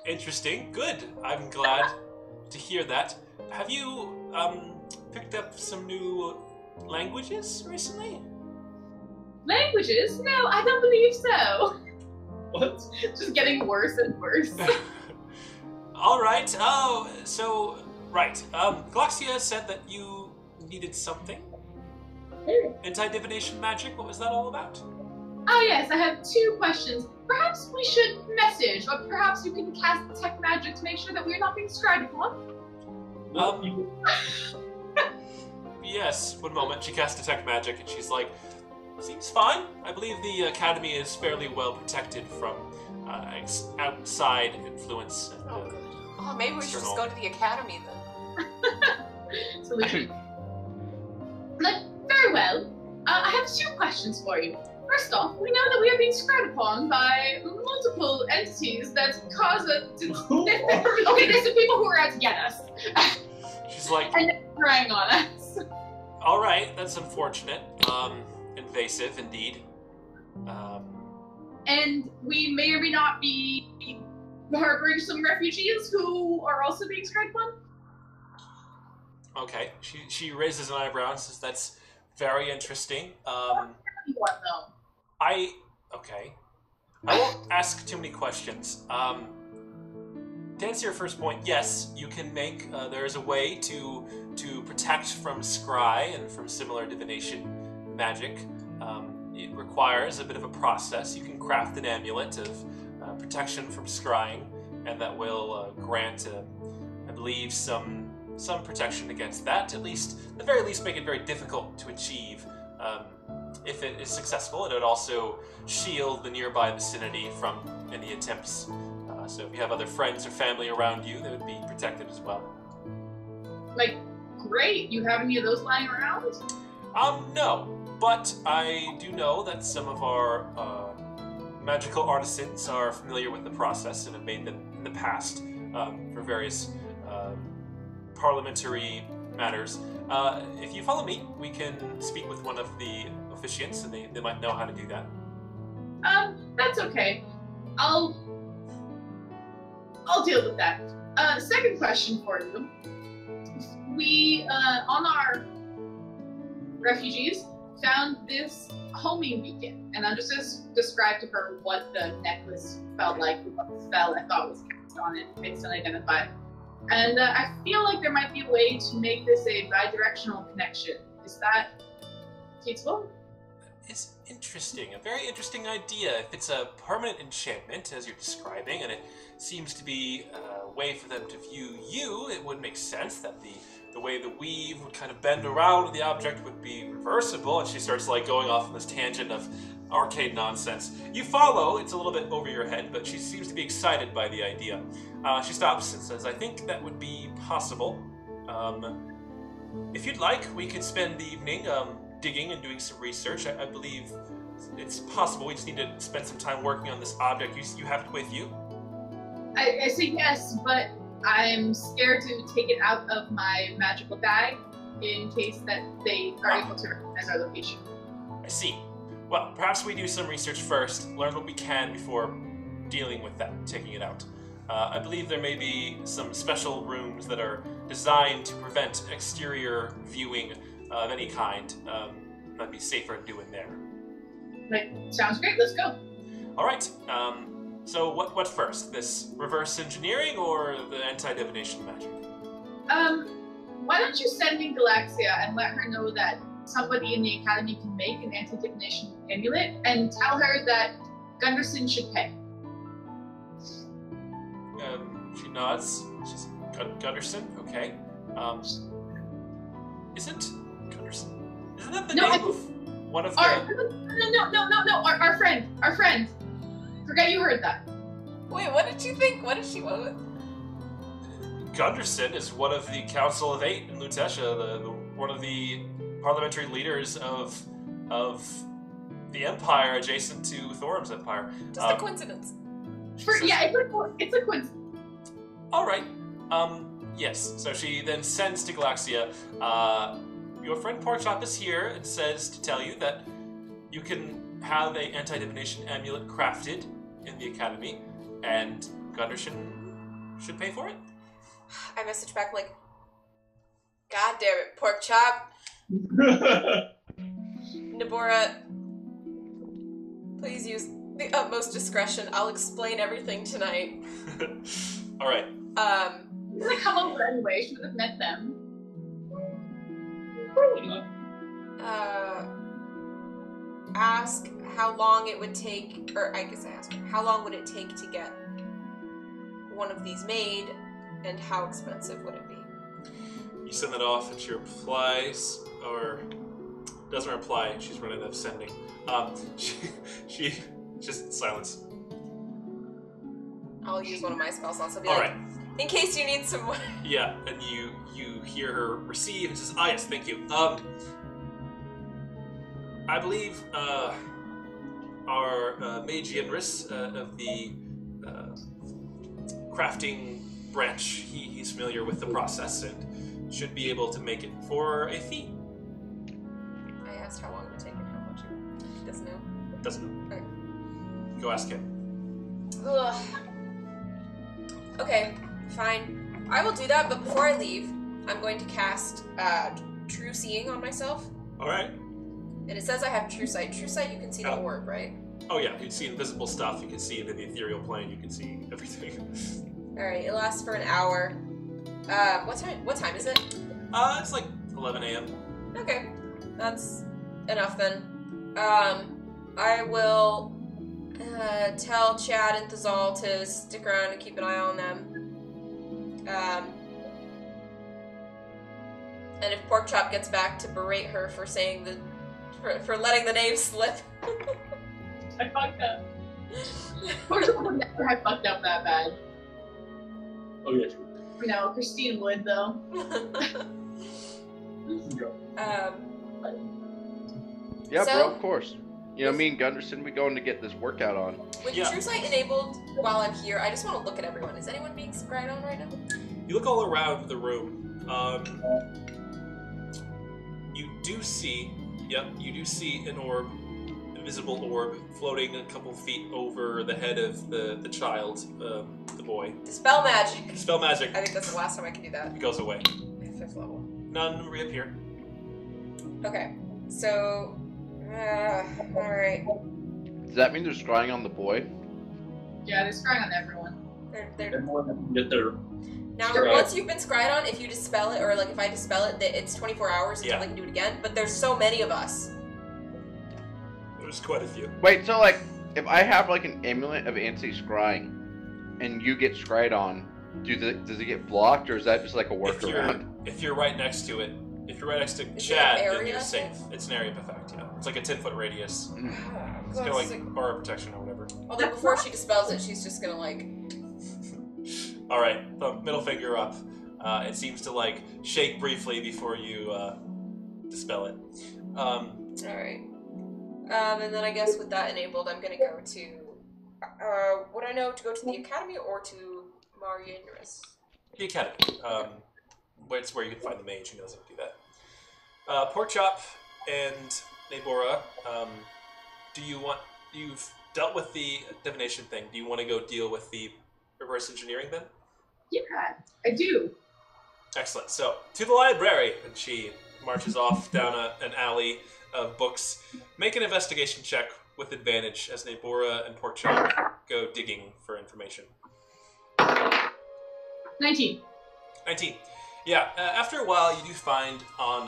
interesting. Good. I'm glad to hear that. Have you picked up some new languages recently? Languages? No, I don't believe so. What? Just getting worse and worse. All right. Oh, so right. Galaxia said that you needed something. Anti-divination magic. What was that all about? Oh yes, I have 2 questions. Perhaps we should message, or perhaps you can cast detect magic to make sure that we're not being scried upon. Yes. 1 moment. She casts detect magic, and she's like, "Seems fine. I believe the academy is fairly well protected from outside influence." And, Oh, maybe we should just go to the academy then. Solution. Very well. I have 2 questions for you. First off, we know that we are being scried upon by multiple entities that cause us to... Okay, there's some people who are out to get us. She's like... And they're crying on us. Alright, that's unfortunate. Invasive, indeed. And we may or may not be harboring some refugees who are also being scried upon. Okay, she raises an eyebrow and says, "That's very interesting." What though? Okay. I won't ask too many questions. To answer your first point, yes, you can make. There is a way to protect from scry and from similar divination magic. It requires a bit of a process. You can craft an amulet of protection from scrying, and that will grant, I believe, some protection against that. At the very least, make it very difficult to achieve. If it is successful, it would also shield the nearby vicinity from any attempts. So if you have other friends or family around you, they would be protected as well. Great. You have any of those lying around? No. But I do know that some of our magical artisans are familiar with the process and have made them in the past for various parliamentary matters. If you follow me, we can speak with one of the officiants, and they might know how to do that. That's okay. I'll deal with that. Second question for you. We, on our refugees, found this homing beacon, and I'm just describe to her what the necklace felt like, what the spell I thought was cast on it, based on identify. And I feel like there might be a way to make this a bi-directional connection. Is that feasible? It's interesting, a very interesting idea. If it's a permanent enchantment, as you're describing, and it seems to be a way for them to view you, it would make sense that the way the weave would kind of bend around the object would be reversible, and she starts going off on this tangent of arcade nonsense. You follow, it's a little bit over your head, but she seems to be excited by the idea. She stops and says, "I think that would be possible. If you'd like, we could spend the evening digging and doing some research. I believe it's possible. We just need to spend some time working on this object. You have it with you?" I say yes, but I'm scared to take it out of my magical bag in case that they are able to recognize our location. I see. Well, perhaps we do some research first, learn what we can before dealing with that, taking it out. I believe there may be some special rooms that are designed to prevent exterior viewing of any kind. That'd be safer to do in there. Sounds great, let's go. All right. So what first? This reverse engineering or the anti-divination magic? Why don't you send me Galaxia and let her know that somebody in the academy can make an anti-divination amulet, and tell her that Gunderson should pay. She nods. She's Gunderson. Okay. Isn't Gunderson? Isn't that the name of one of the? No. Our friend. heard that. Wait, what did you think? What did she want? Gunderson is one of the Council of Eight in Lutetia, one of the parliamentary leaders of the Empire adjacent to Thorum's Empire. Just a coincidence. Yeah, it's a coincidence. All right. Yes. So she then sends to Galaxia, your friend Porkchop is here and says to tell you that you can have a anti-divination amulet crafted in the Academy, and Gunderson should pay for it. I message back like, God damn it, Porkchop. Nabora, please use the utmost discretion. I'll explain everything tonight. All right. Should I come over anyway? Should have met them. Ask how long it would take, or I guess I asked her, how long would it take to get one of these made, and how expensive would it be? You send that off, and she replies, or doesn't reply. She's running out of sending. She just silence. I'll use one of my spell slots. I'll be All like, right. in case you need some more. Yeah, and you hear her receive and says, yes, thank you. I believe our Mage Yenris of the crafting branch, he's familiar with the process and should be able to make it for a fee. I asked how long it would take and how much it doesn't know. Doesn't know. Okay. Go ask him. Ugh. Okay, fine. I will do that, but before I leave, I'm going to cast True Seeing on myself. All right. And it says I have True Sight. True Sight, you can see the orb, right? Oh yeah, you can see invisible stuff. You can see into the ethereal plane. You can see everything. All right, it lasts for an hour. What time is it? It's like 11 a.m. Okay, that's enough then. I will tell Chad and Thazal to stick around and keep an eye on them. And if Porkchop gets back, to berate her for saying for letting the name slip. I fucked up. Porkchop would never have fucked up that bad. Oh yeah, true. No, Christine would though. Yeah, So- bro, of course. You know, me and Gunderson, we going to get this workout on. With Yeah. True Sight enabled while I'm here, I just want to look at everyone. Is anyone being scryed on right now? You look all around the room. You do see an orb, a visible orb, floating a couple feet over the head of the child, the boy. Dispel magic. Spell magic. I think that's the last time I can do that. It goes away. 5th level. None reappear. Okay, so all right. Does that mean they're scrying on the boy? Yeah, they're scrying on everyone. They're Everyone can get their now Scryed. once you've been scryed on, if you dispel it, or like if I dispel it, it's 24 hours until Yeah. I can do it again. But there's so many of us. There's quite a few. Wait, so like, if I have like an amulet of anti-scrying, and you get scryed on, does it get blocked, or is that just like a workaround? If you're right next to it, if you're right next to it Chad, an then area you're safe. effect? It's an area of effect, yeah. It's like a 10-foot radius. Mm. It's kind of like aura protection or whatever. Although before she dispels it, she's just gonna like. All right, middle finger up. It seems to like shake briefly before you dispel it. All right. And then I guess with that enabled, I'm gonna go to. Would I know to go to the academy or to Marianris? The academy. It's where you can find the mage who knows how to do that. Porkchop and Nabora, you've dealt with the divination thing. Do you want to go deal with the reverse engineering then? Yeah, I do. Excellent. So, to the library, and she marches off down an alley of books. Make an investigation check with advantage as Nabora and Porkchop go digging for information. 19. 19. Yeah, after a while, you do find on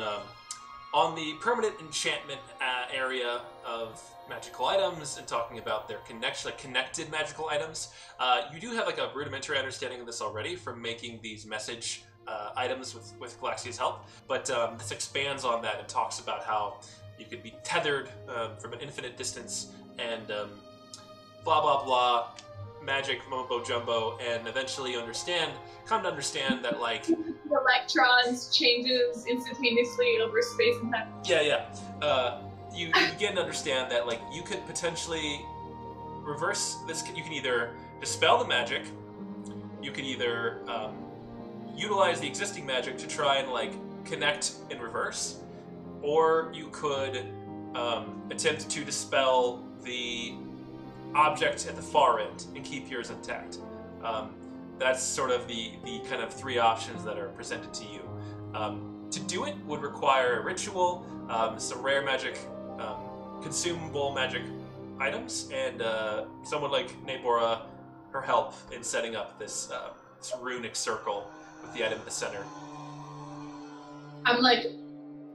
the permanent enchantment area of magical items, and talking about their connected magical items, you do have like a rudimentary understanding of this already from making these message items with Galaxia's help. But this expands on that and talks about how you could be tethered from an infinite distance and blah blah blah. magic mumbo jumbo, and eventually come to understand that, like, The electrons changes instantaneously over space and time. you begin to understand that, like, you could potentially reverse this. You can either dispel the magic, you can either utilize the existing magic to try and, like, connect in reverse, or you could attempt to dispel the object at the far end and keep yours intact. That's sort of the kind of three options that are presented to you. To do it would require a ritual, some rare magic, consumable magic items, and someone like Nabora, her help in setting up this runic circle with the item at the center. I'm like,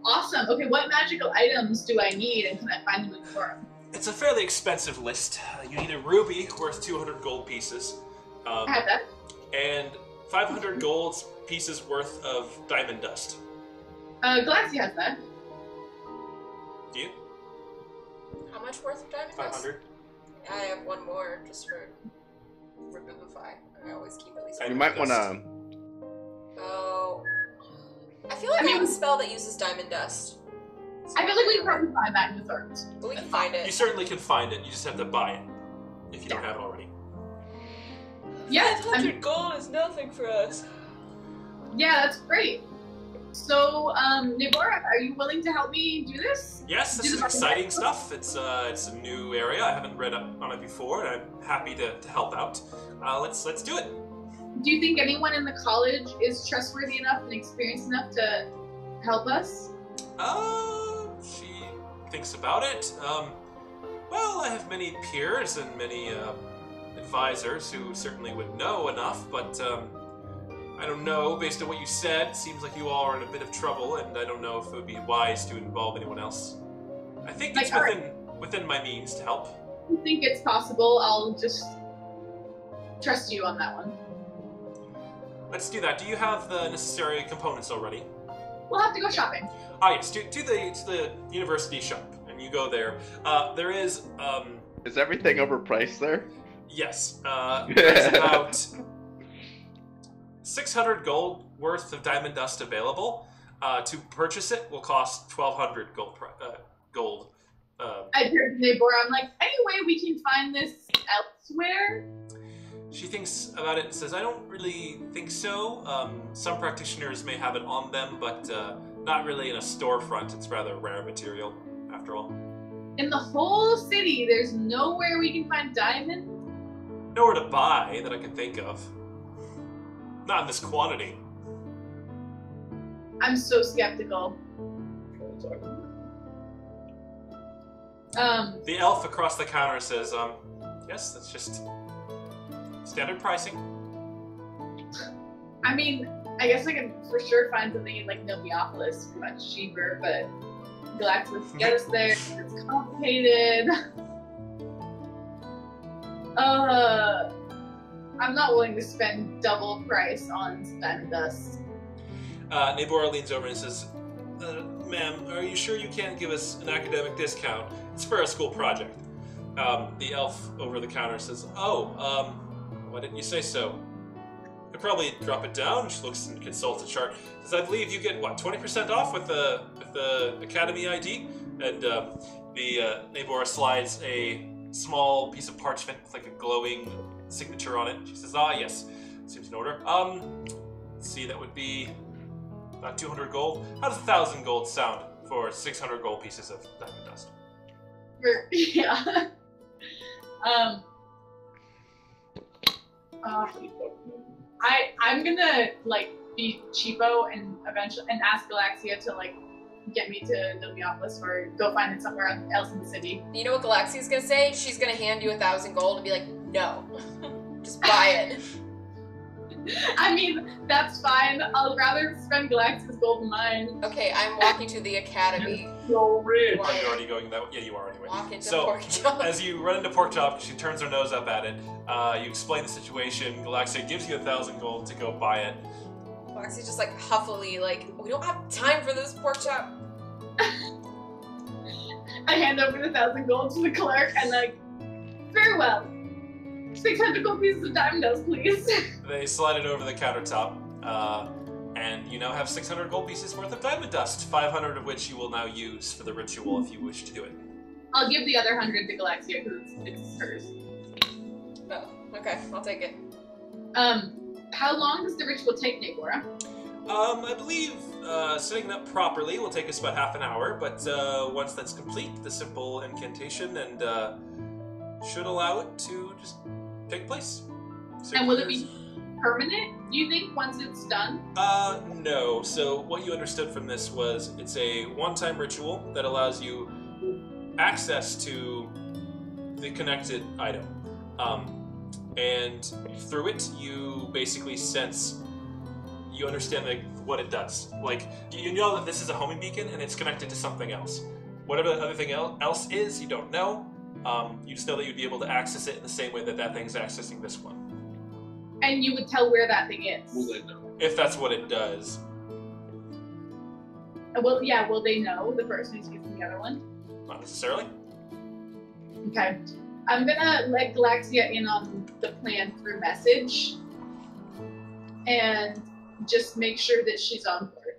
awesome. Okay, what magical items do I need, and can I find them in the forum? It's a fairly expensive list. You need a ruby worth 200 gold pieces. I have that. And 500 gold pieces worth of diamond dust. Galaxy has that. Do you? How much worth of diamond dust? 500? I have one more just for Revivify. I always keep at least one. You might want to. Oh. I feel like I have a spell that uses diamond dust. I feel like we can probably find that in the Thorns. But we can find You it. certainly can find it. You just have to buy it if you don't have it already. Yeah, 500 gold is nothing for us. yeah, that's great. So, Nabora, are you willing to help me do this? Yes, this is exciting stuff. It's a new area. I haven't read up on it before, and I'm happy to help out. Let's do it. Do you think anyone in the college is trustworthy enough and experienced enough to help us? She thinks about it. Well, I have many peers and many advisors who certainly would know enough, but I don't know. Based on what you said, it seems like you all are in a bit of trouble, and I don't know if it would be wise to involve anyone else. I think it's within my means to help. I think it's possible. I'll just trust you on that one. Let's do that. Do you have the necessary components already? We'll have to go shopping. Ah, yes. To the university shop, and you go there. There is Is everything overpriced there? yes. There's about 600 gold worth of diamond dust available. To purchase it will cost 1,200 gold. I turned to Nabora. I'm like, any way we can find this elsewhere? She thinks about it and says, I don't really think so. Some practitioners may have it on them, but not really in a storefront. It's rather rare material, after all. In the whole city, there's nowhere we can find diamond? Nowhere to buy that I can think of. Not in this quantity. I'm so skeptical. The elf across the counter says, yes, that's just standard pricing. I mean, I guess I can for sure find something in like Noviopolis for much cheaper, but Galactus get us there. It's complicated. I'm not willing to spend double price on diamond dust. Nabora leans over and says, ma'am, are you sure you can't give us an academic discount? It's for a school project. The elf over the counter says, why didn't you say so? Could probably drop it down. She looks and consults a chart. Says, I believe you get, 20% off with the Academy ID? And the Nabora slides a small piece of parchment with like a glowing signature on it. She says, yes, seems in order. Let's see, that would be about 200 gold. How does 1,000 gold sound for 600 gold pieces of diamond dust? Yeah. I'm gonna like be cheapo and eventually ask Galaxia to like get me to Noviopolis or go find it somewhere else in the city. You know what Galaxia's gonna say? She's gonna hand you 1,000 gold and be like, no. Just buy it. I mean, that's fine. I'll rather spend Galaxia's gold than mine. Okay, I'm walking to the academy. So rich. Are you already going that way? Yeah, you are anyway. Walk into So, pork chop. as you run into Pork Chop, she turns her nose up at it. You explain the situation. Galaxia gives you 1,000 gold to go buy it. Galaxia's just like huffily, like, we don't have time for this pork chop. I hand over the 1,000 gold to the clerk and like, very well. 600 gold pieces of diamond dust, please. They slide it over the countertop, and you now have 600 gold pieces worth of diamond dust, 500 of which you will now use for the ritual if you wish to do it. I'll give the other 100 to Galaxia because it's hers. Oh, okay, I'll take it. How long does the ritual take, Nagora? I believe setting it up properly will take us about half an hour, but once that's complete, the simple incantation and should allow it to just take place. So And will it be permanent, you think, once it's done? No. So what you understood from this was it's a one-time ritual that allows you access to the connected item. And through it, you basically sense, you understand what it does. Like, you know that this is a homing beacon and it's connected to something else. Whatever the other thing else is, you don't know. You just know that you'd be able to access it in the same way that that thing's accessing this one. And you would tell where that thing is? Will they know? If that's what it does. Well, yeah, will they know, the person who's using the other one? Not necessarily. Okay. I'm gonna let Galaxia in on the plan through message. And just make sure that she's on board.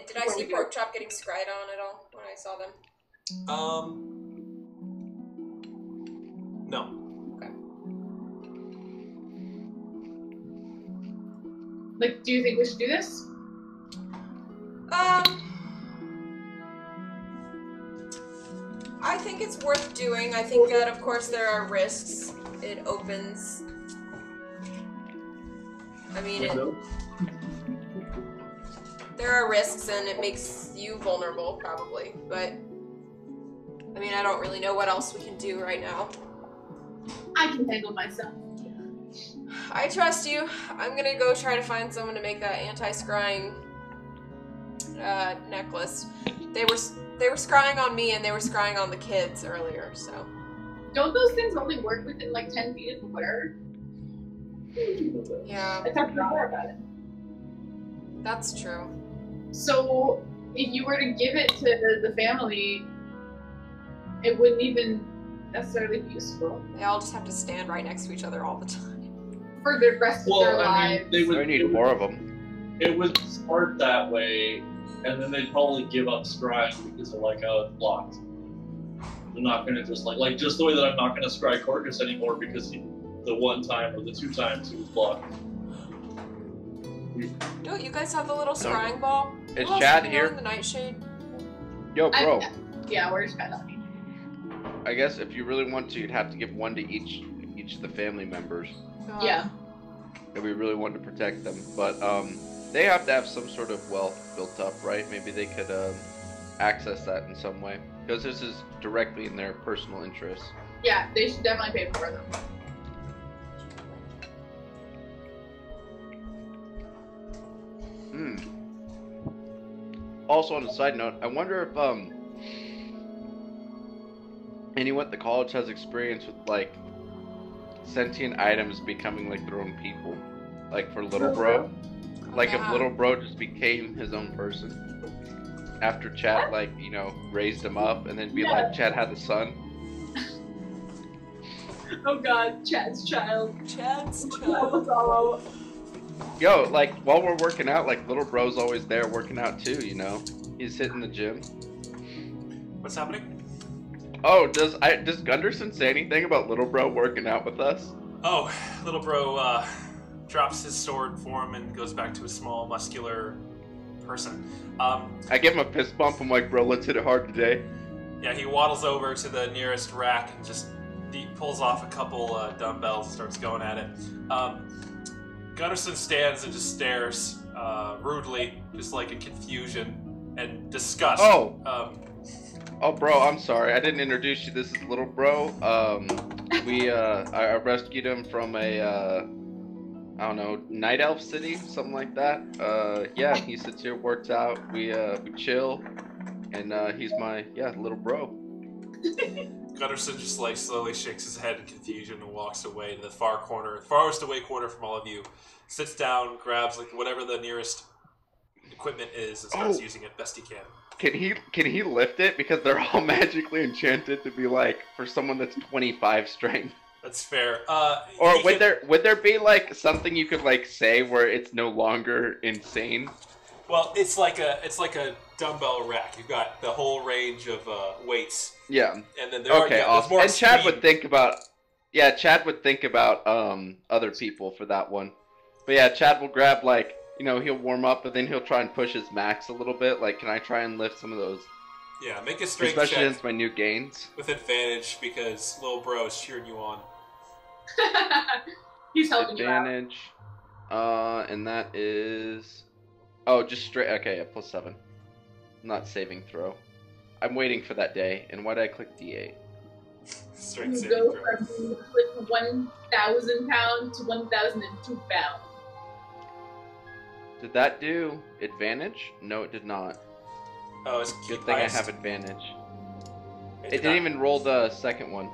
Did I see Pork Chop getting scryed on at all when I saw them? No. Okay. Like, do you think we should do this? I think it's worth doing. I think that, of course, there are risks. It opens... I mean, there are risks, and it makes you vulnerable, probably. But, I mean, I don't really know what else we can do right now. I can handle myself. I trust you. I'm gonna go try to find someone to make that anti-scrying necklace. They were scrying on me and they were scrying on the kids earlier, so. Don't those things only work within like 10 feet of the wearer? Yeah, I talked to her about it. that's true. So, if you were to give it to the family, it wouldn't even necessarily be useful They all just have to stand right next to each other all the time. for the rest of their lives. they We would need more of them. It would start that way, and then they'd probably give up scrying because they're like, oh, it's blocked. They're not gonna just just the way that I'm not gonna scry Corcus anymore because the one time or the two times he was blocked. Don't you guys have the little scrying ball? Is Who else Chad is here? in the nightshade? Yo, bro. Yeah, where's Chad on me? I guess if you really want to, you'd have to give one to each of the family members. Yeah. If we really wanted to protect them. But they have to have some sort of wealth built up, right? Maybe they could access that in some way. Because this is directly in their personal interest. Yeah, they should definitely pay for them. Also, on a side note, I wonder if anyone at the college has experience with like sentient items becoming like their own people, like for Little Bro. Like if Little Bro just became his own person after Chad raised him up, and then be like Chad had the son. Oh god, Chad's child. Chad's Help us all. Yo, like while we're working out, like Little Bro's always there working out too. He's hitting the gym. What's happening? Oh, does Gunderson say anything about Little Bro working out with us? Oh, Little Bro drops his sword form and goes back to a small, muscular person. I give him a fist bump. I'm like, bro, let's hit it hard today. Yeah, he waddles over to the nearest rack and just pulls off a couple dumbbells and starts going at it. Gunderson stands and just stares rudely, just like in confusion and disgust. Oh, bro, I'm sorry. I didn't introduce you. This is Little Bro. I rescued him from a, night elf city, something like that. Yeah, he sits here, works out. We chill, and he's my little bro. Gunderson just slowly shakes his head in confusion and walks away to the farthest away corner from all of you. Sits down, grabs whatever the nearest equipment is, and starts using it best he can. Can he lift it? Because they're all magically enchanted to be for someone that's 25 strength. That's fair. Or he would can- there be like something you could like say where it's no longer insane? Well, it's like a dumbbell rack. You've got the whole range of weights, Yeah. and then there's Awesome. more And Chad would extreme- think about, Chad would think about other people for that one. But yeah, Chad will grab like, he'll warm up, but then he'll try and push his max a little bit. Like, can I try and lift some of those? Yeah, make a strength Especially check against my new gains. with advantage because little bro is cheering you on. He's helping you out. Advantage. And that is... Oh, just straight... Okay, a +7. Not saving throw. I'm waiting for that day. And why did I click D8? Strength You saving go throw. from like 1,000 pounds to 1,002 pounds. Did that do advantage? No, it did not. Oh, it's Good thing I have advantage. It It didn't even roll the second one.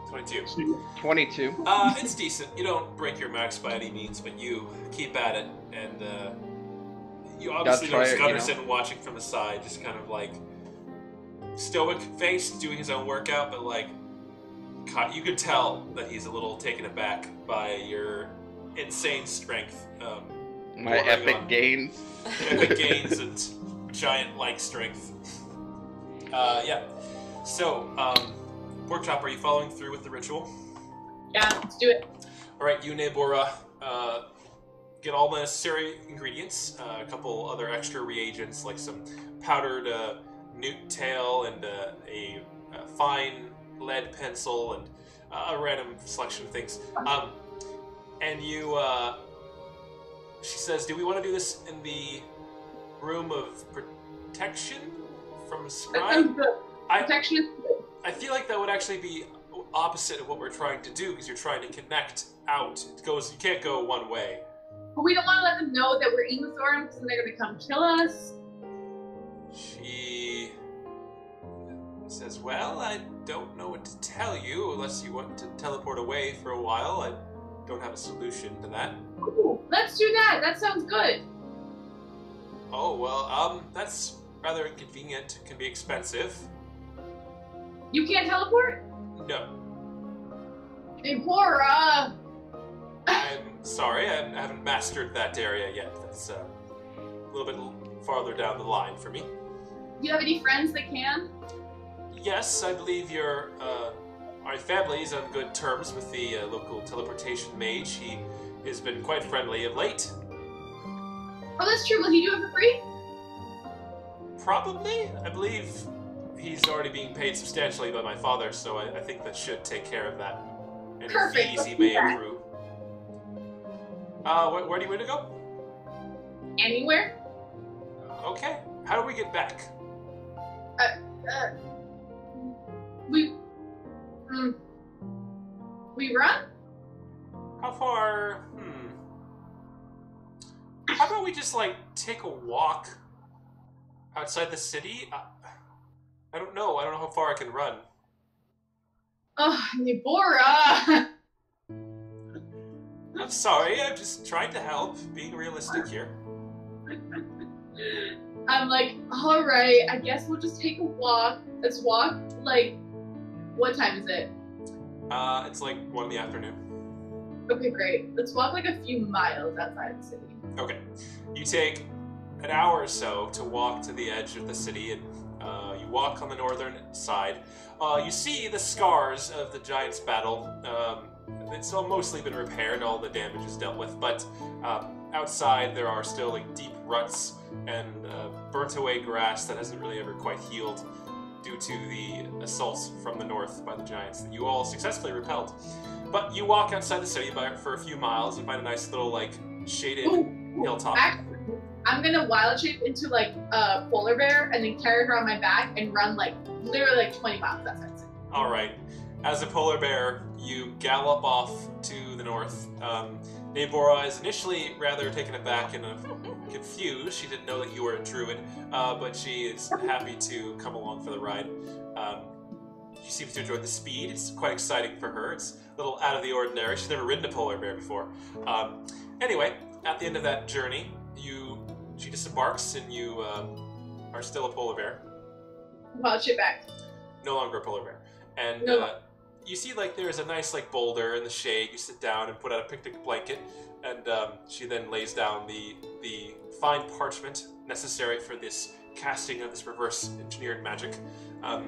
22. 22. It's decent. You don't break your max by any means, but you keep at it, and you obviously Gotta try notice it, Gunderson watching from the side, just kind of like stoic faced, doing his own workout, but like you could tell that he's a little taken aback by your insane strength. My bordering epic on gains. epic gains and giant like strength. Yeah. So, Pork Chop, are you following through with the ritual? Yeah, let's do it. All right, you, Nebora, get all the necessary ingredients, a couple other extra reagents like some powdered newt tail and a fine lead pencil and a random selection of things. And you, she says, do we want to do this in the room of protection from That Scribe? sounds good. I- Protection is good. I feel like that would actually be opposite of what we're trying to do because you're trying to connect out. You can't go one way. But we don't want to let them know that we're in the storm because then they're going to come kill us. She says, well, I don't know what to tell you unless you want to teleport away for a while. I don't have a solution to that. Ooh, let's do that. That sounds good. Oh, well, that's rather inconvenient. Can be expensive. You can't teleport? No. Nebora! I'm sorry, I haven't mastered that area yet. That's a little bit farther down the line for me. Do you have any friends that can? Yes, I believe our family is on good terms with the local teleportation mage. He has been quite friendly of late. Oh, that's true. Will he do it for free? Probably. I believe he's already being paid substantially by my father, so I think that should take care of that. Any Perfect, fees let's he do may that. accrue. Where do you want to go? Anywhere? Okay. How do we get back? We run? How far? How about we just, like, take a walk outside the city? I don't know. I don't know how far I can run. Oh, Nebora! I'm sorry. I'm just trying to help. Being realistic here. I'm like, alright, I guess we'll just take a walk. Let's walk, like, what time is it? It's like 1 in the afternoon. Okay, great. Let's walk like a few miles outside the city. Okay. You take an hour or so to walk to the edge of the city, and you walk on the northern side. You see the scars of the Giants' battle. It's all mostly been repaired, all the damage is dealt with, but outside there are still like deep ruts and burnt away grass that hasn't really ever quite healed due to the assaults from the north by the Giants that you all successfully repelled. But you walk outside the city for a few miles and find a nice little like shaded hilltop. I'm gonna wild shape into like a polar bear and then carry her on my back and run like literally like 20 miles outside the city. All right. As a polar bear, you gallop off to the north. Nebora is initially rather taken aback and confused. She didn't know that you were a druid, but she is happy to come along for the ride. She seems to enjoy the speed. It's quite exciting for her. It's a little out of the ordinary. She's never ridden a polar bear before. Anyway, at the end of that journey, she disembarks and you are still a polar bear. Wild shape back. No longer a polar bear. And No. you see like there's a nice like boulder in the shade. You sit down and put out a picnic blanket, and she then lays down the fine parchment necessary for this casting of this reverse engineered magic.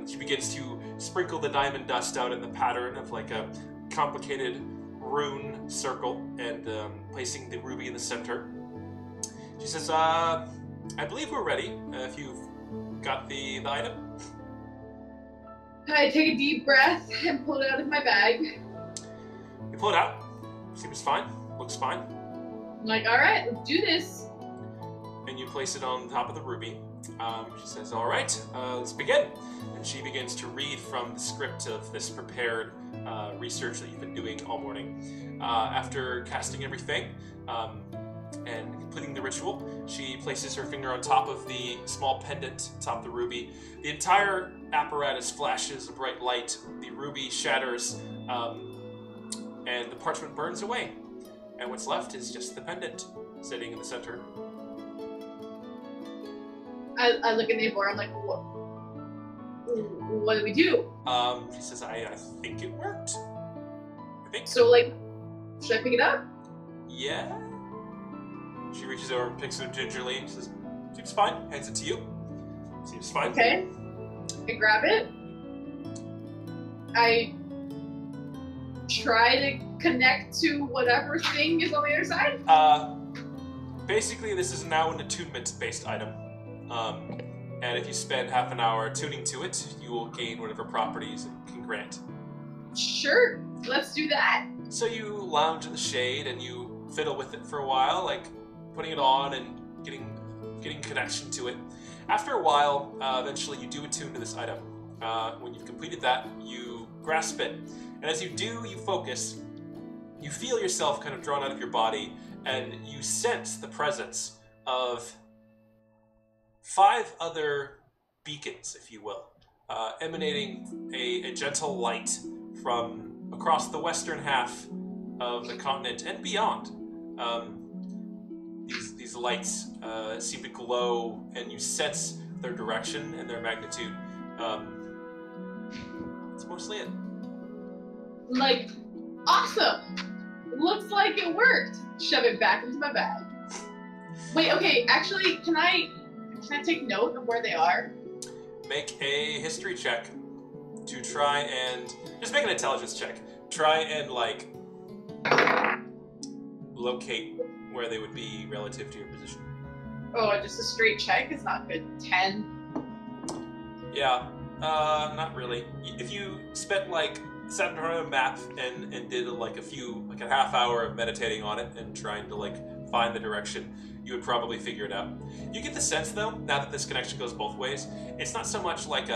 She begins to sprinkle the diamond dust out in the pattern of like a complicated rune circle, and placing the ruby in the center. She says, I believe we're ready, if you've got the item. I take a deep breath and pull it out of my bag. You pull it out. Seems fine. Looks fine. I'm like, all right, let's do this. And you place it on top of the ruby. She says, all right, let's begin. And she begins to read from the script of this prepared research that you've been doing all morning. After casting everything and completing the ritual, she places her finger on top of the small pendant atop the ruby. The entire apparatus flashes a bright light. The ruby shatters, and the parchment burns away. And what's left is just the pendant sitting in the center. I look at Nabor, I'm like, what do we do? She says, I think it worked. I think So, like, should I pick it up? Yeah. She reaches over and picks it up gingerly and says, seems fine. Hands it to you. Seems fine. Okay. I grab it. I try to connect to whatever thing is on the other side. Basically, this is now an attunement-based item. And if you spend half an hour tuning to it, you will gain whatever properties it can grant. Sure, let's do that. So you lounge in the shade and you fiddle with it for a while, like putting it on and getting connection to it. After a while, eventually you do attune to this item. When you've completed that, you grasp it. And as you do, you focus. You feel yourself kind of drawn out of your body, and you sense the presence of 5 other beacons, if you will, emanating a gentle light from across the western half of the continent and beyond. These lights seem to glow, and you sense their direction and their magnitude. That's mostly it. Like, awesome! Looks like it worked. Shove it back into my bag. Wait, okay, actually, can I take note of where they are? Make a history check to try and just make an intelligence check. Try and like locate where they would be relative to your position. Oh, just a straight check is not good. 10. Yeah, not really. If you spent like sat in front of a map and did like a half hour of meditating on it and trying to like find the direction, you would probably figure it out. You get the sense though, now that this connection goes both ways, it's not so much like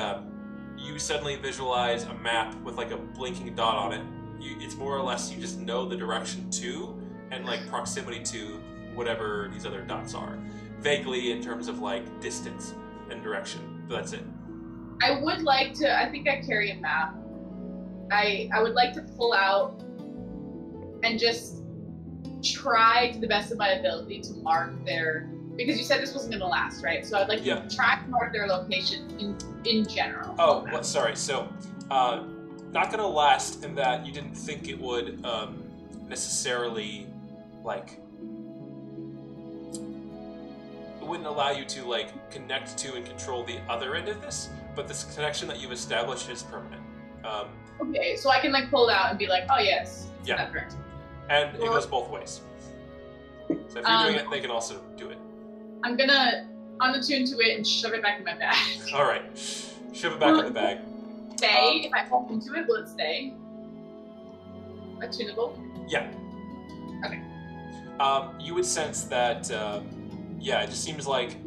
you suddenly visualize a map with like a blinking dot on it. It's more or less you just know the direction to and like proximity to whatever these other dots are. Vaguely in terms of like distance and direction. But that's it. I would like to, I think I carry a map. I would like to pull out and just try to the best of my ability to mark their, because you said this wasn't going to last, right? So I'd like to try to mark their location in general. Oh, well, sorry. So, not going to last in that you didn't think it would necessarily, like, it wouldn't allow you to, like, connect to and control the other end of this, but this connection that you've established is permanent. Okay, so I can, like, pull it out and be like, oh, yes. Yeah. That's correct. And it goes both ways. So if you're doing it, they can also do it. I'm gonna unattune to it and shove it back in my bag. Alright. Shove it back in the bag. Stay? If I hold into it, will it stay? Attunable? Yeah. Okay. You would sense that, yeah, it just seems like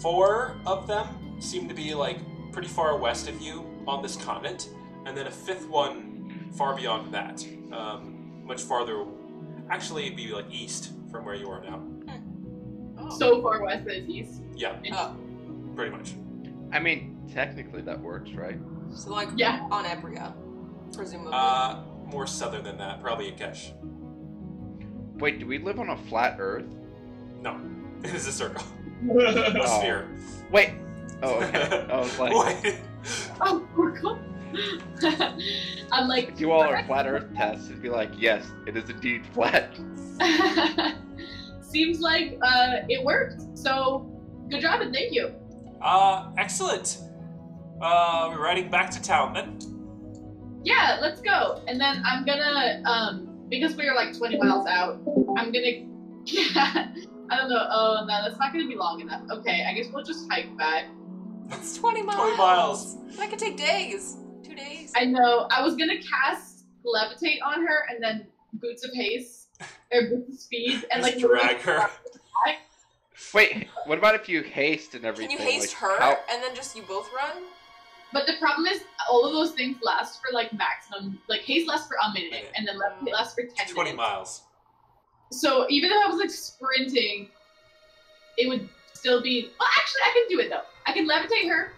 4 of them seem to be, like, pretty far west of you on this continent, and then a 5th one far beyond that. Much farther, actually it'd be, like, east from where you are now. Oh. So far west that it's east? Yeah. Oh. Pretty much. I mean, technically that works, right? So like Yeah. on Ebria, presumably. More southern than that, probably Akesh. Wait, do we live on a flat Earth? No. It is a circle. Oh. A sphere. Wait. Oh, okay. I was like, Wait. Oh, Oracle. I'm like, If you all are flat Earth tests, it'd be like, yes, it is indeed flat. seems like it worked. So good job and thank you. Excellent. We're riding back to town then. Yeah, let's go. And then I'm gonna because we are like 20 miles out, I'm gonna I don't know. Oh no, that's not gonna be long enough. Okay, I guess we'll just hike back. It's 20 miles. 20 miles. That could take days. 2 days. I know. I was gonna cast levitate on her and then boots of haste or boots of speed and Just like drag her. Wait, what about if you haste and everything? Can you haste like, her how- and then just you both run? But the problem is, all of those things last for like maximum. Like haste lasts for a minute, and then levitate lasts for 10 20 minutes. miles. So even though I was like sprinting, it would still be. Well, actually, I can do it though. I can levitate her.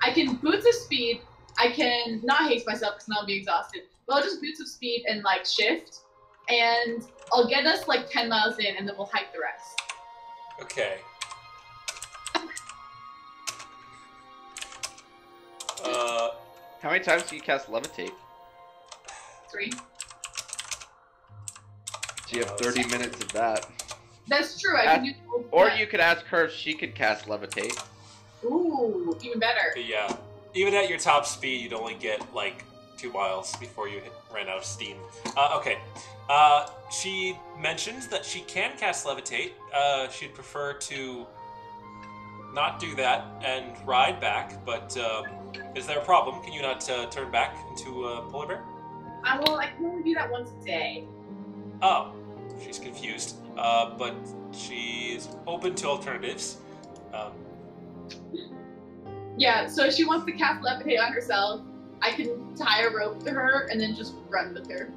I can boots of speed. I can not haste myself because then I'll be exhausted. But I'll just boots of speed and like shift, and I'll get us like 10 miles in, and then we'll hike the rest. Okay. How many times do you cast levitate? 3. So you have 30 minutes of that. That's true. I can do. Or you could ask her if she could cast levitate. Ooh, even better. Yeah. Even at your top speed, you'd only get like 2 miles before you ran out of steam. Okay. She mentions that she can cast levitate. She'd prefer to not do that and ride back, but is there a problem? Can you not turn back into a polar bear? Well, I can only do that once a day. Oh, she's confused. But she's open to alternatives. Yeah, so if she wants to cast levitate on herself, I can tie a rope to her and then just run with her.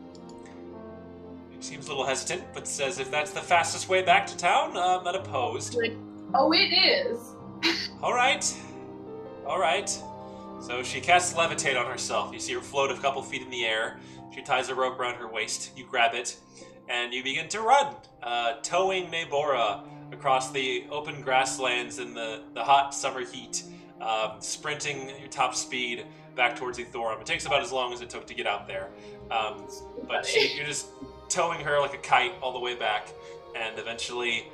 She seems a little hesitant, but says if that's the fastest way back to town, I'm not opposed. Like, oh, it is. All right. So she casts levitate on herself. You see her float a couple feet in the air. She ties a rope around her waist. You grab it, and you begin to run, towing Nebora across the open grasslands in the hot summer heat, sprinting at your top speed back towards Ethorum. It takes about as long as it took to get out there, but you're just towing her like a kite all the way back, and eventually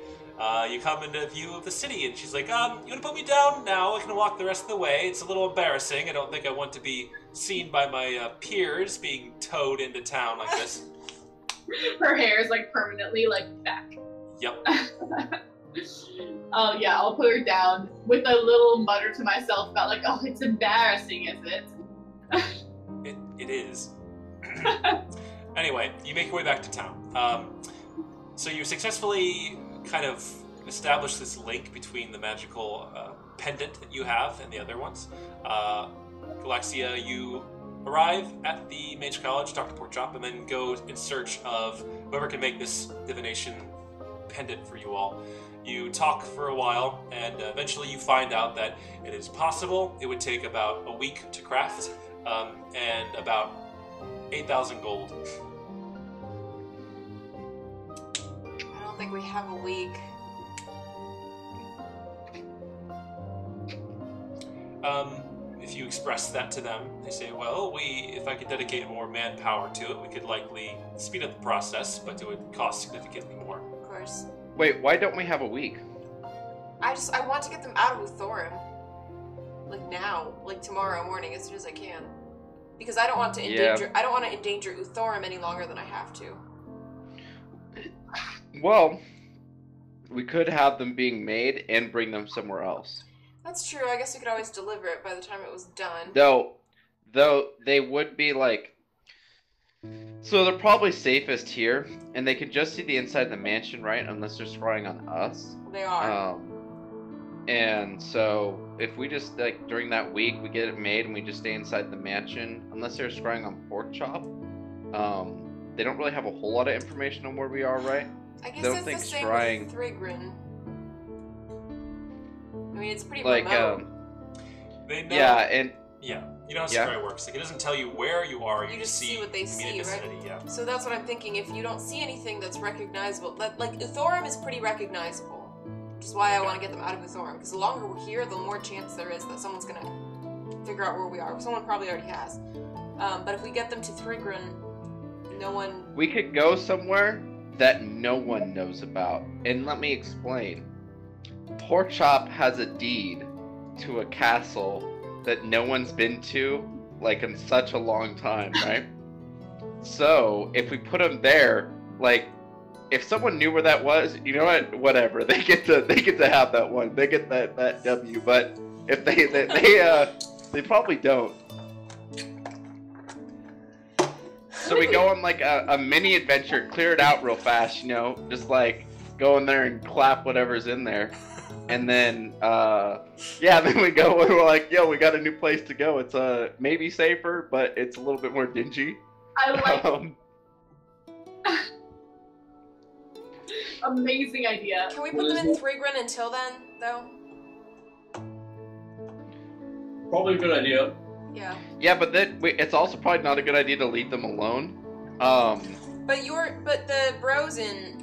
you come into view of the city, and she's like, you want to put me down now? I can walk the rest of the way. It's a little embarrassing. I don't think I want to be seen by my peers being towed into town like this. Her hair is like permanently like back. Yep. Oh yeah, I'll put her down with a little mutter to myself about like, oh, it's embarrassing, is it? It is. Anyway, you make your way back to town. So you successfully kind of establish this link between the magical pendant that you have and the other ones. Galaxia, you arrive at the Mage College, talk to Porkchop, and then go in search of whoever can make this divination pendant for you all. You talk for a while, and eventually you find out that it is possible. It would take about a week to craft, and about 8,000 gold. I don't think we have a week. If you express that to them, they say, well, if I could dedicate more manpower to it, we could likely speed up the process, but it would cost significantly more. Of course. Wait, why don't we have a week? I want to get them out of Uthorum. Like now. Like tomorrow morning as soon as I can. Because I don't want to endanger Uthorum any longer than I have to. Well, we could have them being made and bring them somewhere else. That's true. I guess we could always deliver it by the time it was done. Though they would be like, so they're probably safest here, and they can just see the inside of the mansion, right? Unless they're scrying on us. They are. And so if we just like during that week we get it made and we just stay inside the mansion, unless they're scrying on Porkchop, they don't really have a whole lot of information on where we are, right? I guess don't it's think the same scrying- with Thrigrin. I mean, it's pretty Like remote. They know, yeah, and yeah, you know how Yeah. Scry works. Like, it doesn't tell you where you are. You just see what they see, immediate right? vicinity, yeah. So that's what I'm thinking. If you don't see anything that's recognizable, like Uthorum is pretty recognizable, which is why I want to get them out of Uthorum. Because the longer we're here, the more chance there is that someone's gonna figure out where we are. Someone probably already has. But if we get them to Thrigren, no one... We could go somewhere that no one knows about. And let me explain. Porkchop has a deed to a castle that no one's been to, like, in such a long time, right? So, if we put them there, like, if someone knew where that was, you know what? Whatever. They get to have that one. They get that W. But if they probably don't. So we go on like a mini adventure, clear it out real fast, you know, just like go in there and clap whatever's in there. And then then we go and we're like, yo, we got a new place to go. It's maybe safer, but it's a little bit more dingy. I like amazing idea. Can we put them in Thrigren until then, though? Probably a good idea. Yeah. Yeah, but then it's also probably not a good idea to leave them alone. But the bros in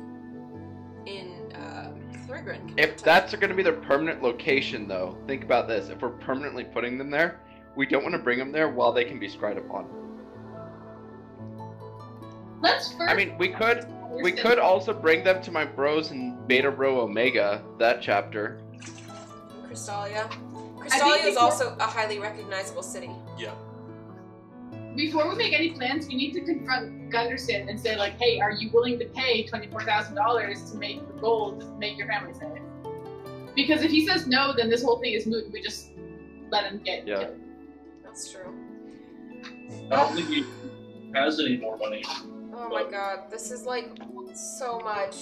Thrigren. If that's going to be their permanent location, though, think about this: if we're permanently putting them there, we don't want to bring them there while they can be scryed upon. Let's first. I mean, we could also bring them to my bros in Beta Bro Omega, that chapter. Crystalia. Crystalia is also a highly recognizable city. Yeah. Before we make any plans, we need to confront Gunderson and say, like, hey, are you willing to pay $24,000 to make the gold to make your family safe? Because if he says no, then this whole thing is moot. We just let him get killed. That's true. I don't think he has any more money. Oh my god, this is like so much.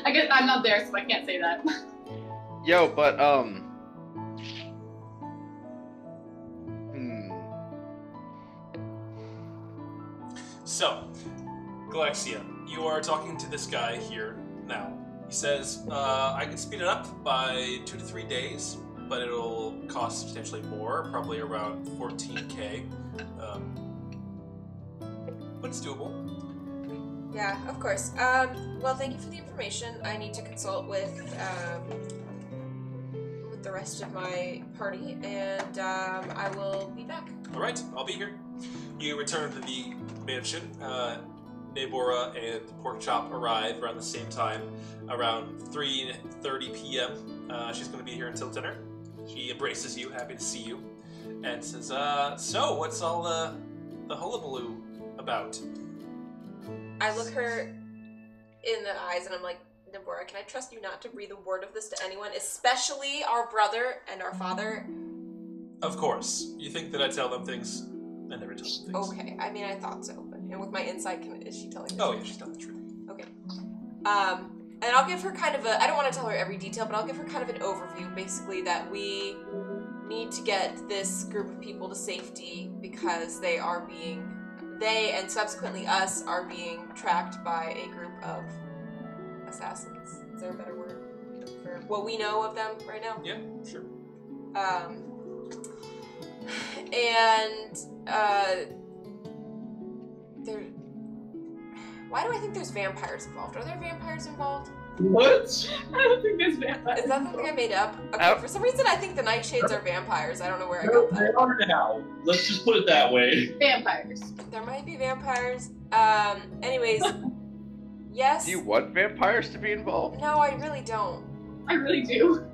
I guess I'm not there, so I can't say that. Yo, but So, Galaxia, you are talking to this guy here now. He says, I can speed it up by 2 to 3 days, but it'll cost substantially more, probably around 14k. But it's doable. Yeah, of course. Well, thank you for the information. I need to consult with the rest of my party, and I will be back. Alright, I'll be here. You return to the mansion. Nabora and Porkchop arrive around the same time, around 3:30 p.m. She's going to be here until dinner. She embraces you, happy to see you, and says, so, what's all the hullabaloo about? I look her in the eyes and I'm like, Nabora, can I trust you not to breathe a word of this to anyone, especially our brother and our father? Of course. You think that I tell them things? I never tell them things. Okay, I mean, I thought so. And with my insight, is she telling the Oh, truth? yeah, she's telling the truth. Okay. And I'll give her kind of I don't want to tell her every detail, but I'll give her kind of an overview, basically, that we need to get this group of people to safety because they and subsequently us are being tracked by a group of assassins. Is there a better word for what we know of them right now? Yeah, sure. Why do I think there's vampires involved? Are there vampires involved? What? I don't think there's vampires. Is that something I made up? Okay, for some reason I think the Nightshades are vampires. I don't know where I got that. They are now. Let's just put it that way. Vampires. There might be vampires. Anyways, yes. do you want vampires to be involved? No, I really don't. I really do.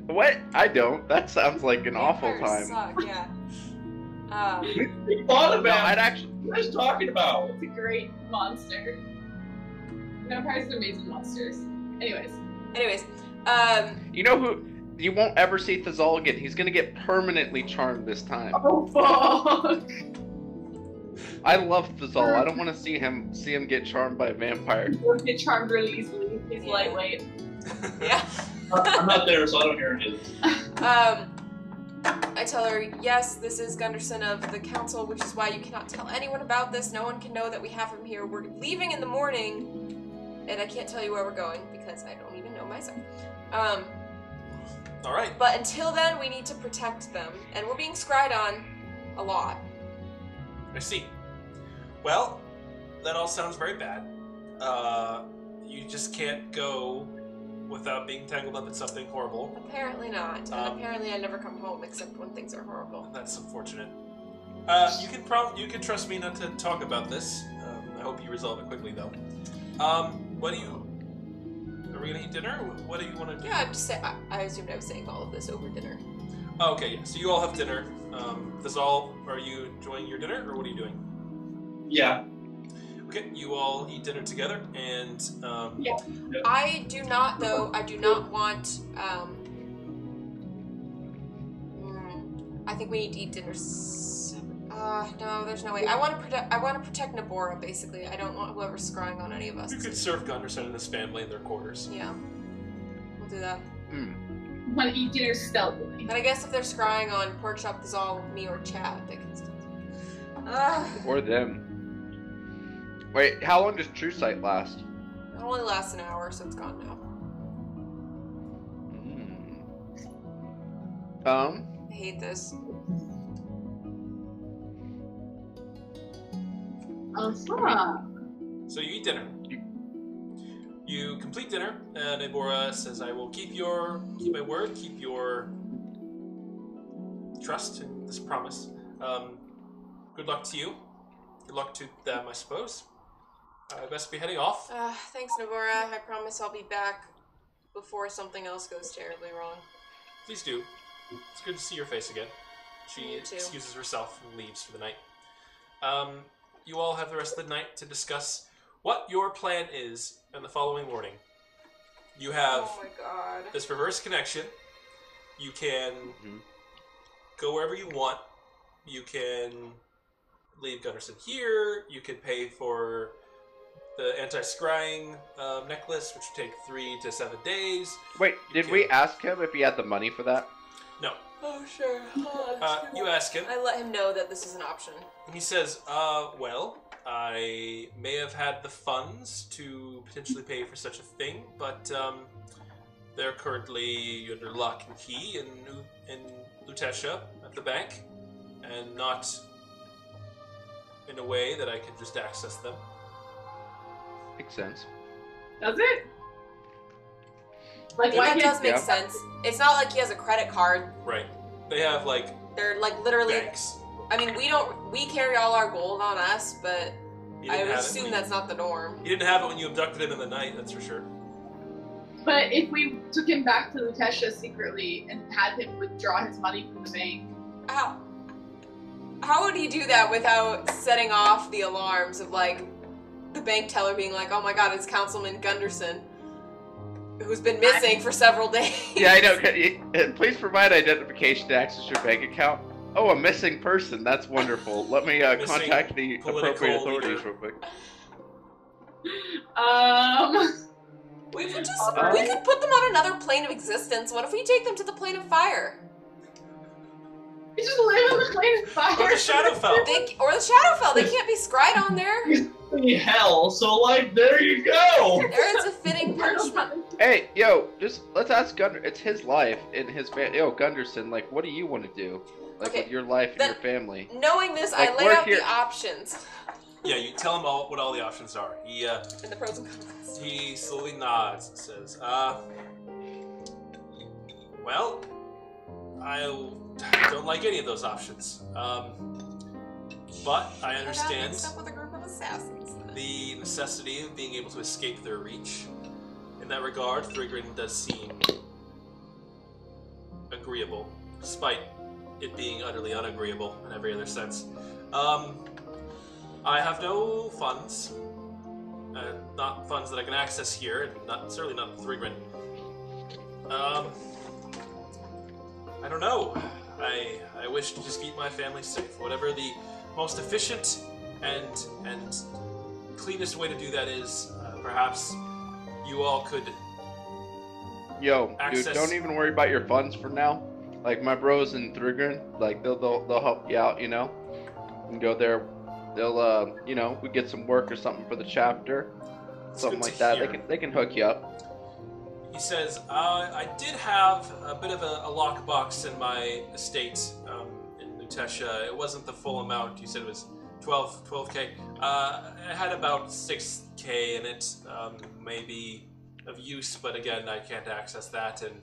What? I don't. That sounds like an awful Vampires time. suck, yeah. We thought No, about I'd actually. what are you guys talking about? It's a great monster. Vampires are amazing monsters. Anyways. You know who? You won't ever see Thazal again. He's gonna get permanently charmed this time. Oh fuck! I love Thazal. I don't want to see him get charmed by a vampire. He'll get charmed really easily. He's lightweight. Yeah. I'm not there, so I don't hear it. I tell her, yes, this is Gunderson of the council, which is why you cannot tell anyone about this. No one can know that we have him here. We're leaving in the morning, and I can't tell you where we're going because I don't even know myself. All right. But until then, we need to protect them, and we're being scryed on a lot. I see. Well, that all sounds very bad. You just can't go without being tangled up in something horrible. Apparently not. And apparently I never come home except when things are horrible. That's unfortunate. You can trust me not to talk about this. I hope you resolve it quickly, though. What do you... Are we gonna eat dinner? What do you want to do? Yeah, I'm just saying. I assumed I was saying all of this over dinner. Oh, okay, yeah. So you all have dinner. Are you enjoying your dinner, or what are you doing? Yeah. Okay, you all eat dinner together, and Yeah. I do not, though. I do not want. I think we need to eat dinner. No, there's no way. I want to protect. I want to protect Nabora. Basically, I don't want whoever's scrying on any of us. you could serve Gunderson and his family in their quarters. Yeah, we'll do that. I want to eat dinner stealthily. And I guess if they're scrying on pork chop dissolve me or Chad, they can still. Or them. Wait, how long does True Sight last? It only lasts an hour, so it's gone now. I hate this. So you eat dinner. You complete dinner, and Ebora says, "I will keep my word, keep your trust in this promise. Good luck to you. Good luck to them, I suppose. I best be heading off." Thanks, Nabora. I promise I'll be back before something else goes terribly wrong. Please do. It's good to see your face again. She You too. excuses herself and leaves for the night. You all have the rest of the night to discuss what your plan is in the following morning. You have Oh my god. this reverse connection. You can go wherever you want. You can leave Gunderson here. You can pay for the anti-scrying necklace, which would take 3 to 7 days. Wait, did we ask him if he had the money for that? No. Oh, sure. You ask him. I let him know that this is an option. He says, well, I may have had the funds to potentially pay for such a thing, but they're currently under lock and key in Lutetia at the bank, and not in a way that I could just access them. Makes sense. Does it? Like, Yeah, why that does make Yeah. sense. It's not like he has a credit card. Right. They have, like, They're like literally. banks. I mean, we carry all our gold on us, but You I didn't would have it assume when that's not the norm. you didn't have it when you abducted him in the night, that's for sure. But if we took him back to Lutetia secretly and had him withdraw his money from the bank, How would he do that without setting off the alarms of like the bank teller being like, "Oh my God, it's Councilman Gunderson, who's been missing for several days." Yeah, I know. Please provide identification to access your bank account. Oh, a missing person. That's wonderful. Let me Missing contact the appropriate political authorities leader. real quick. We could put them on another plane of existence. What if we take them to the plane of fire? we just live in the plane of fire. Or the Shadowfell. Or the Shadowfell. They can't be scryed on there. Holy hell, so like, there you go! There is a fitting punishment. Hey, yo, just let's ask Gunderson. It's his life and his family. Yo, Gunderson, like, what do you want to do? Like, Okay, with your life and then- your family? Knowing this, Like, I lay we're out here- the options Yeah, you tell him what all the options are. and the pros and cons. He slowly nods and says, well, I don't like any of those options. But I understand Stuff with a group of assassins. the necessity of being able to escape their reach. In that regard, Thriggrin does seem agreeable, despite it being utterly unagreeable in every other sense. I have no funds. Not funds that I can access here, and certainly not Thriggrin. I don't know. I wish to just keep my family safe. Whatever the most efficient and cleanest way to do that is, perhaps you all could. Yo, Access. dude, don't even worry about your funds for now. Like, my bros in Thriggrin, like, they'll help you out, you know? And go there. They'll, you know, we get some work or something for the chapter. Something good like to that. hear. They can hook you up. He says, I did have a bit of a lockbox in my estate in Lutetia. It wasn't the full amount. You said it was 12K. It had about 6K in it, maybe of use, but again, I can't access that, and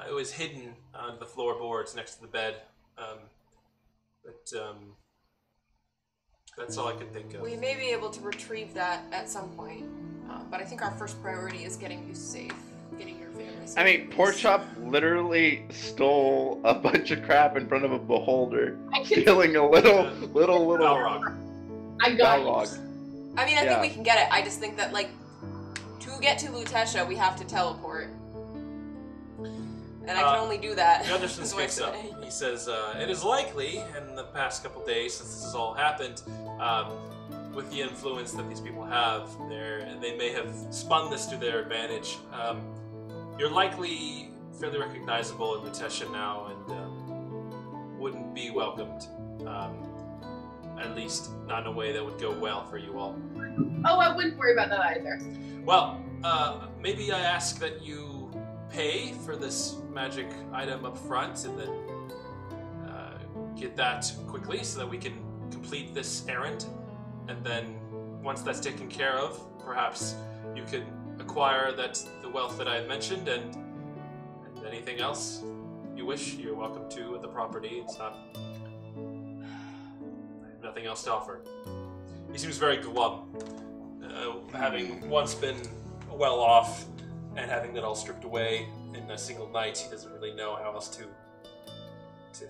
it was hidden on the floorboards next to the bed. That's all I can think of. We may be able to retrieve that at some point, but I think our first priority is getting you safe, getting your family safe. I mean, Porkchop literally stole a bunch of crap in front of a beholder, stealing a little. Balrog. I got Balrog. it. I mean, I think we can get it. I just think that, like, to get to Lutetia, we have to teleport. And I can only do that. Gunderson speaks up. He says, it is likely, in the past couple days, since this has all happened, with the influence that these people have, they may have spun this to their advantage. You're likely fairly recognizable in Lutetia now, and wouldn't be welcomed. At least not in a way that would go well for you all. Oh, I wouldn't worry about that either. Well, maybe I ask that you pay for this magic item up front and then get that quickly so that we can complete this errand. And then once that's taken care of, perhaps you could acquire the wealth that I had mentioned and anything else you wish. You're welcome to at the property. It's not... I have nothing else to offer. He seems very glum. Having once been well off and having that all stripped away in a single night, he doesn't really know how else to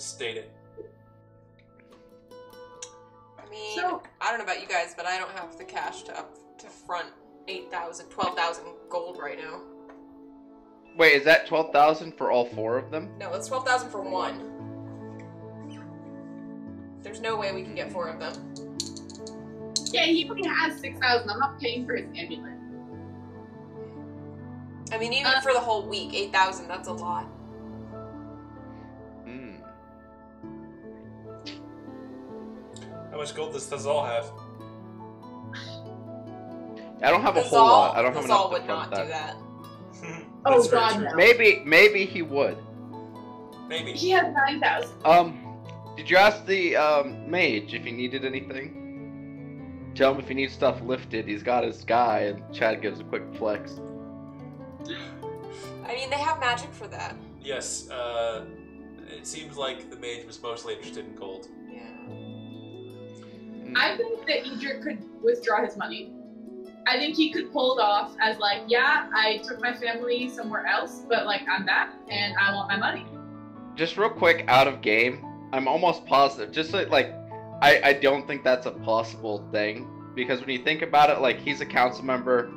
state it. I mean, I don't know about you guys, but I don't have the cash to front 8,000, 12,000 gold right now. Wait, is that 12,000 for all 4 of them? No, it's 12,000 for one. There's no way we can get 4 of them. Yeah, he only has 6,000. I'm not paying for his amulet. I mean, even for the whole week, 8,000, that's a lot. How much gold does Thazal have? I don't have a whole lot. I don't have enough Thazal to would front not do that. that. Oh god, no. Maybe he would. Maybe. He has 9,000. Did you ask the mage if he needed anything? Tell him if he needs stuff lifted. He's got his guy, and Chad gives a quick flex. I mean, they have magic for that. Yes, it seems like the mage was mostly interested in gold. Yeah. I think that Idrik could withdraw his money. I think he could pull it off as like, yeah, I took my family somewhere else, but like I'm back and I want my money. Just real quick, out of game, I'm almost positive. Just like I don't think that's a possible thing, because when you think about it, like he's a council member.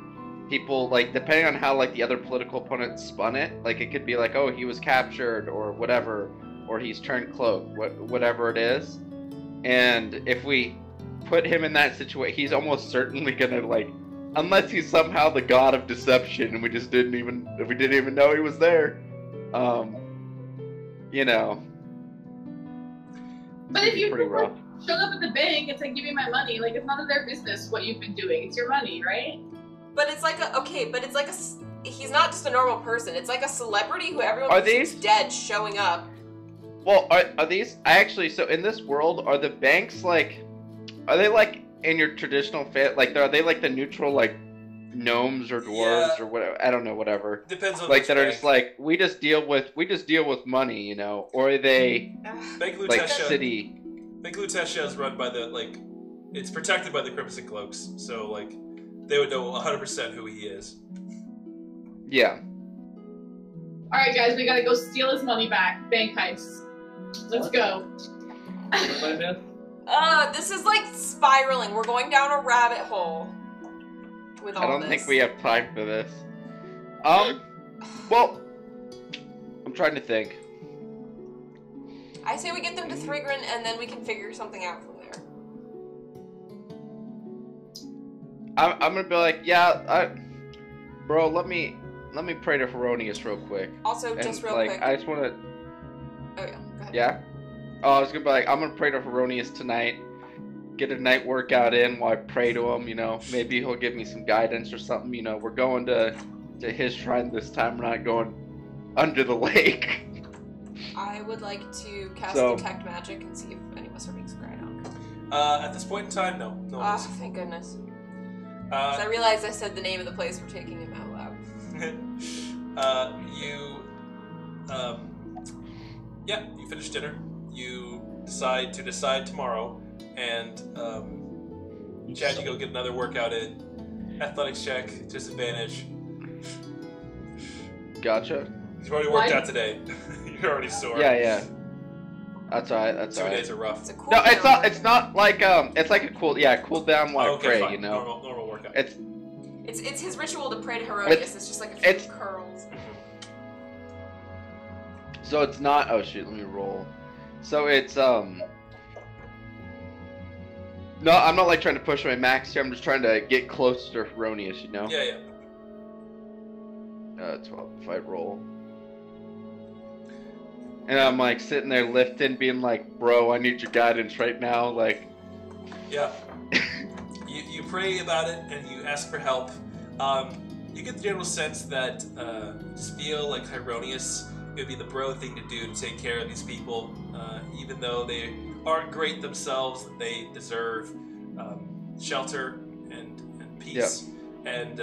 People, like, depending on how like the other political opponents spun it, like it could be like, oh, he was captured or whatever, or he's turned cloak, whatever it is. And if we put him in that situation, he's almost certainly gonna, like, unless he's somehow the god of deception and we didn't even know he was there, you know. But if you rough. showed up at the bank and said, give me my money, like it's none of their business what you've been doing. It's your money, right? But it's like he's not just a normal person. It's like a celebrity who everyone thinks is dead showing up. Well, are these so in this world, are the banks like, are they like in your traditional like, are they like the neutral like gnomes or dwarves or whatever? I don't know, whatever. Depends on like that are just like we just deal with money, you know, or are they Bank like Lutetia, city? Bank Lutetia is run by it's protected by the Crimson Cloaks, so like they would know 100% who he is. Yeah. Alright guys, we gotta go steal his money back. Bank heist. Let's go. This is like spiraling. We're going down a rabbit hole with all this. I don't think we have time for this. Well, I'm trying to think. I say we get them to Thrigrin and then we can figure something out from there. I'm gonna be like, bro, let me pray to Heronius real quick. Also, and, just real like, quick. I just wanna. Oh yeah, go ahead. Yeah. Oh, I was gonna be like, I'm gonna pray to Heronius tonight. Get a night workout in while I pray to him. You know, maybe he'll give me some guidance or something. You know, we're going to his shrine this time. We're not going under the lake. I would like to cast Detect Magic and see if any of us are being scryed on. At this point in time, no. Ah, thank goodness. I realized I said the name of the place we're taking him out loud. You finish dinner. You decide tomorrow, and Chad, you go get another workout in. Athletics check, disadvantage. Gotcha. You've already worked out today. You're already sore. Yeah. That's alright. That's 2 alright. days are rough. It's a cool No, it's down. not. It's not like It's like a cool down while I pray. Fine. You know. Normal workout. It's his ritual to pray to Herodias. It's just like a few curls. So it's not. Oh shoot! Let me roll. So it's No, I'm not like trying to push my max here. I'm just trying to get close to Herodias. You know. Yeah. 12 if I roll. And I'm like sitting there lifting, being like, bro, I need your guidance right now. Like, yeah. You pray about it and you ask for help. You get the general sense that just feel like Hieronius would be the bro thing to do to take care of these people, even though they aren't great themselves. They deserve shelter and peace. Yeah. And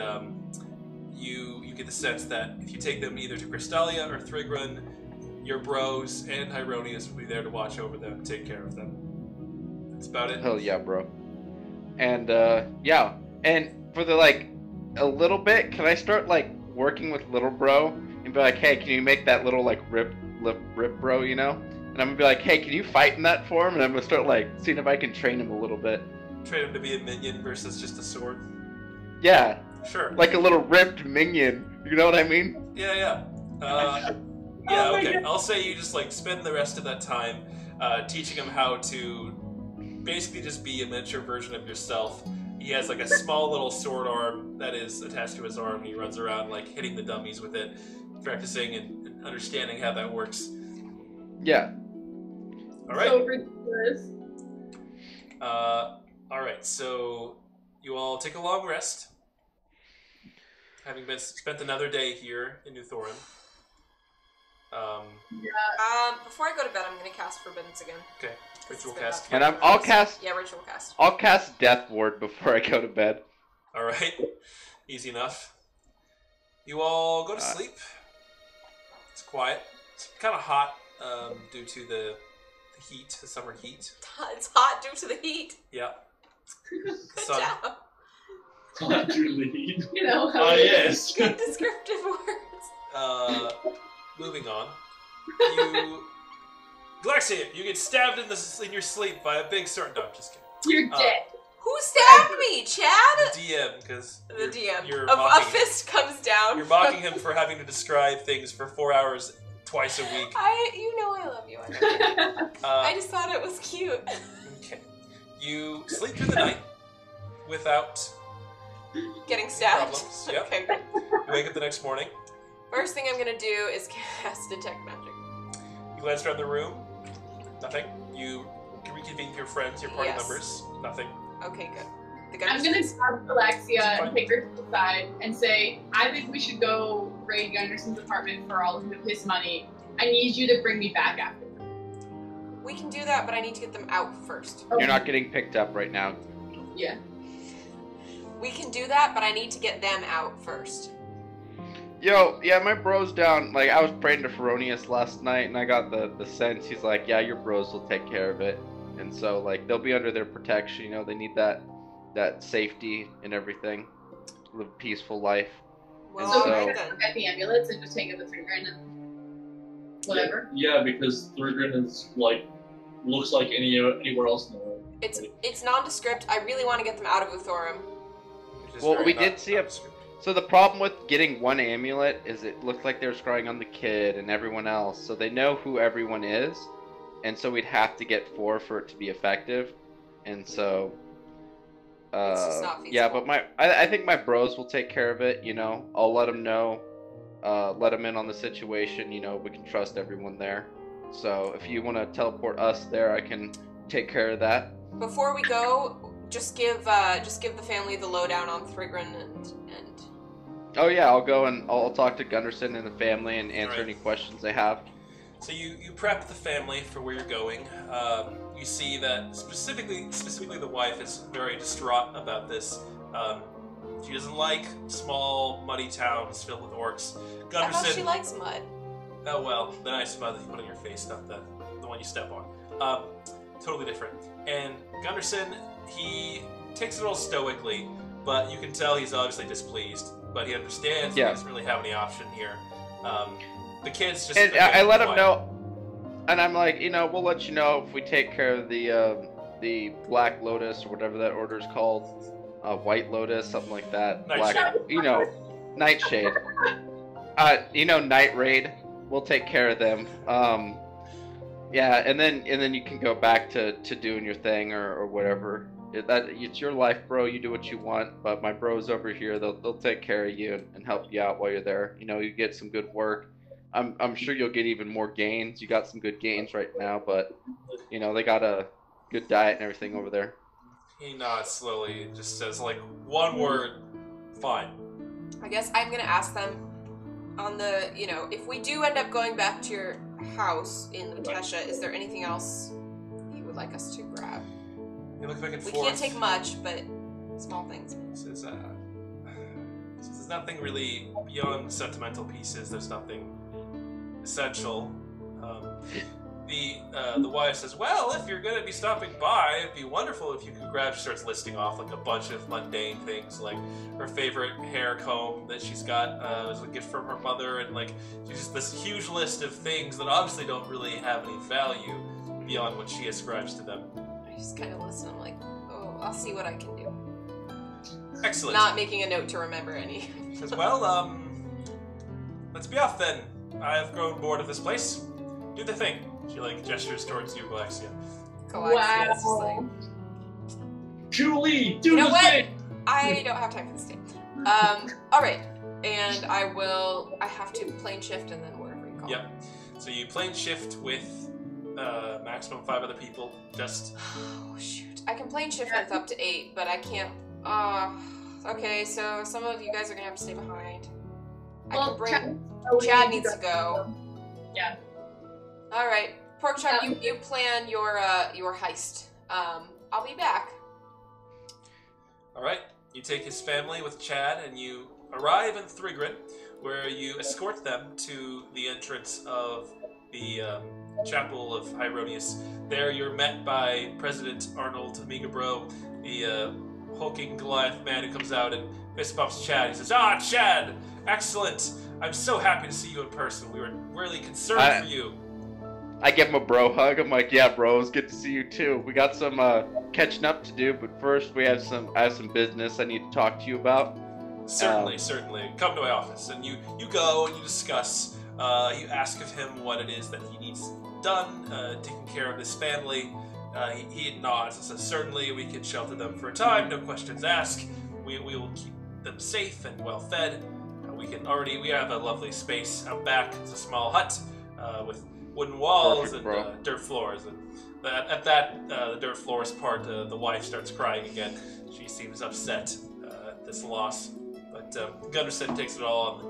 you get the sense that if you take them either to Crystalia or Thrigrun, your bros and Hieronius will be there to watch over them, take care of them. That's about it. Hell yeah, bro. And yeah, and for the a little bit, can I start working with little bro and be like, hey, can you make that little rip bro, you know? And I'm gonna be like, hey, can you fight in that form? And I'm gonna start seeing if I can train him a little bit. Train him to be a minion versus just a sword. Yeah. Sure. Like a little ripped minion. You know what I mean? Yeah. Yeah, okay. I'll say you just spend the rest of that time teaching him how to basically just be a miniature version of yourself. He has a small little sword arm that is attached to his arm, and he runs around hitting the dummies with it, practicing and understanding how that works. Yeah. Alright. So ridiculous. Alright, so you all take a long rest. Having spent another day here in New Thorin. Before I go to bed, I'm gonna cast Forbiddance again. Okay, ritual cast. And I'll cast. Yeah, ritual cast. I'll cast Death Ward before I go to bed. All right, easy enough. You all go to sleep. It's quiet. It's kind of hot due to the heat, the summer heat. It's hot due to the heat. Yeah. Good Sun. job. Hot due to the heat. You know. Ah, yes. Good descriptive words. Moving on. Galaxia, you get stabbed in your sleep by a big sword. No, I'm just kidding. You're dead. Who stabbed me, Chad? The DM, because the DM. You're a fist comes down. You're mocking him for having to describe things for 4 hours twice a week. You know I love you. I just thought it was cute. Okay. You sleep through the night without getting stabbed. Problems. Yep. Okay, good. You wake up the next morning. First thing I'm gonna do is cast Detect Magic. You glance around the room. Nothing. You reconvene with your friends, your party Yes. members. Nothing. Okay, good. I'm gonna grab Alexia and take her to the side and say, I think we should go raid Gunderson's apartment for all of his money. I need you to bring me back after. We can do that, but I need to get them out first. Okay. You're not getting picked up right now. Yeah. We can do that, but I need to get them out first. Yo, yeah, my bro's down. I was praying to Feronius last night, and I got the sense. He's like, yeah, your bros will take care of it. And so, they'll be under their protection. You know, they need that safety and everything. Live a peaceful life. Well, So alright we then. get the ambulance and just take it to Thrigrun and whatever. Yeah, because Thrigrun is looks like anywhere else in the world. It's nondescript. I really want to get them out of Uthorum. Which is Well, very we did see a- nondescript. So the problem with getting one amulet is it looked like they were scrying on the kid and everyone else. So they know who everyone is. And so we'd have to get 4 for it to be effective. And so... It's just not yeah, feasible. but I think my bros will take care of it, you know. I'll let them know. Let them in on the situation, you know. We can trust everyone there. So if you want to teleport us there, I can take care of that. Before we go, just give the family the lowdown on Thrigrun and Oh yeah, I'll go and I'll talk to Gunderson and the family and answer Alright. any questions they have. So you prep the family for where you're going. You see that specifically the wife is very distraught about this. She doesn't like small, muddy towns filled with orcs. I thought she Gunderson. likes mud. Oh well, the nice mud that you put on your face, not the one you step on. Totally different. And Gunderson, he takes it all stoically, but you can tell he's obviously displeased. But he understands he doesn't really have any option here. The kids just. And I let him know, and I'm like, we'll let you know if we take care of the Black Lotus or whatever that order is called, White Lotus, something like that. Nightshade. Nightshade. Night Raid. We'll take care of them. Yeah, and then you can go back to doing your thing or whatever. It's your life, bro. You do what you want. But my bros over here, they'll take care of you and help you out while you're there. You get some good work. I'm sure you'll get even more gains. You got some good gains right now, but they got a good diet and everything over there. He nods slowly, just says like one word, fine. I guess I'm gonna ask them on the, if we do end up going back to your house in Lutesha, is there anything else you would like us to grab? You look back and We forth. can't take much, but small things. Says, there's nothing really beyond sentimental pieces. There's nothing essential. The wife says, well, if you're going to be stopping by, it'd be wonderful if you could grab. She starts listing off like a bunch of mundane things, like her favorite hair comb that she's got as a gift from her mother, and like she's just this huge list of things that obviously don't really have any value beyond what she ascribes to them. I just kind of listen. I'm like, oh, I'll see what I can do. Excellent. Not making a note to remember any. Says, well, let's be off then. I've grown bored of this place. Do the thing. She gestures towards you, Galaxia. Galaxia is just like, Julie, do you know the what? thing. I don't have time for this day. All right, and I have to plane shift and then wherever you call. Yep. So you plane shift with maximum 5 other people. Just. Oh shoot! I can plane shift with up to 8, but I can't. Okay, so some of you guys are gonna have to stay behind. I can bring. Chad needs to go. Yeah. All right, Porkchop, you plan your heist. I'll be back. All right. You take his family with Chad, and you arrive in Thrigrin, where you escort them to the entrance of the Chapel of Hieronius. There, you're met by President Arnold Megabro, the hulking Goliath man who comes out and fist bumps Chad. He says, "Ah, Chad, excellent! I'm so happy to see you in person. We were really concerned for you." I give him a bro hug. I'm like, yeah, bro, it's good to see you too. We got some catching up to do, but first I have some business I need to talk to you about. Certainly. Come to my office, and you go and you discuss. You ask of him what it is that he needs done, taking care of his family. He nods and says, "Certainly, we can shelter them for a time. No questions asked. We will keep them safe and well fed. We have a lovely space out back. It's a small hut with wooden walls and dirt floors. And at the dirt floors part, the wife starts crying again. She seems upset at this loss. But Gunderson takes it all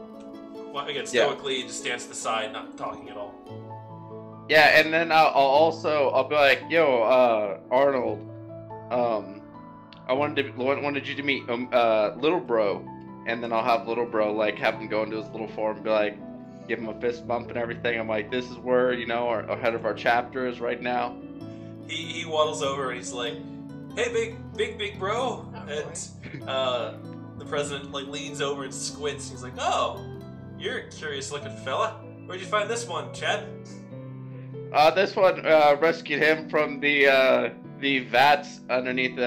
on, again, stoically, just stands to the side, not talking at all. Yeah, and then I'll be like, yo, Arnold, I wanted you to meet Little Bro, and then I'll have Little Bro have him go into his little form and be like, give him a fist bump and everything. I'm like, this is where our head of our chapter is right now. He waddles over and he's like, "Hey, big bro," and the president leans over and squints. He's like, "Oh, you're a curious looking fella. Where'd you find this one, Chad?" This one rescued him from the vats underneath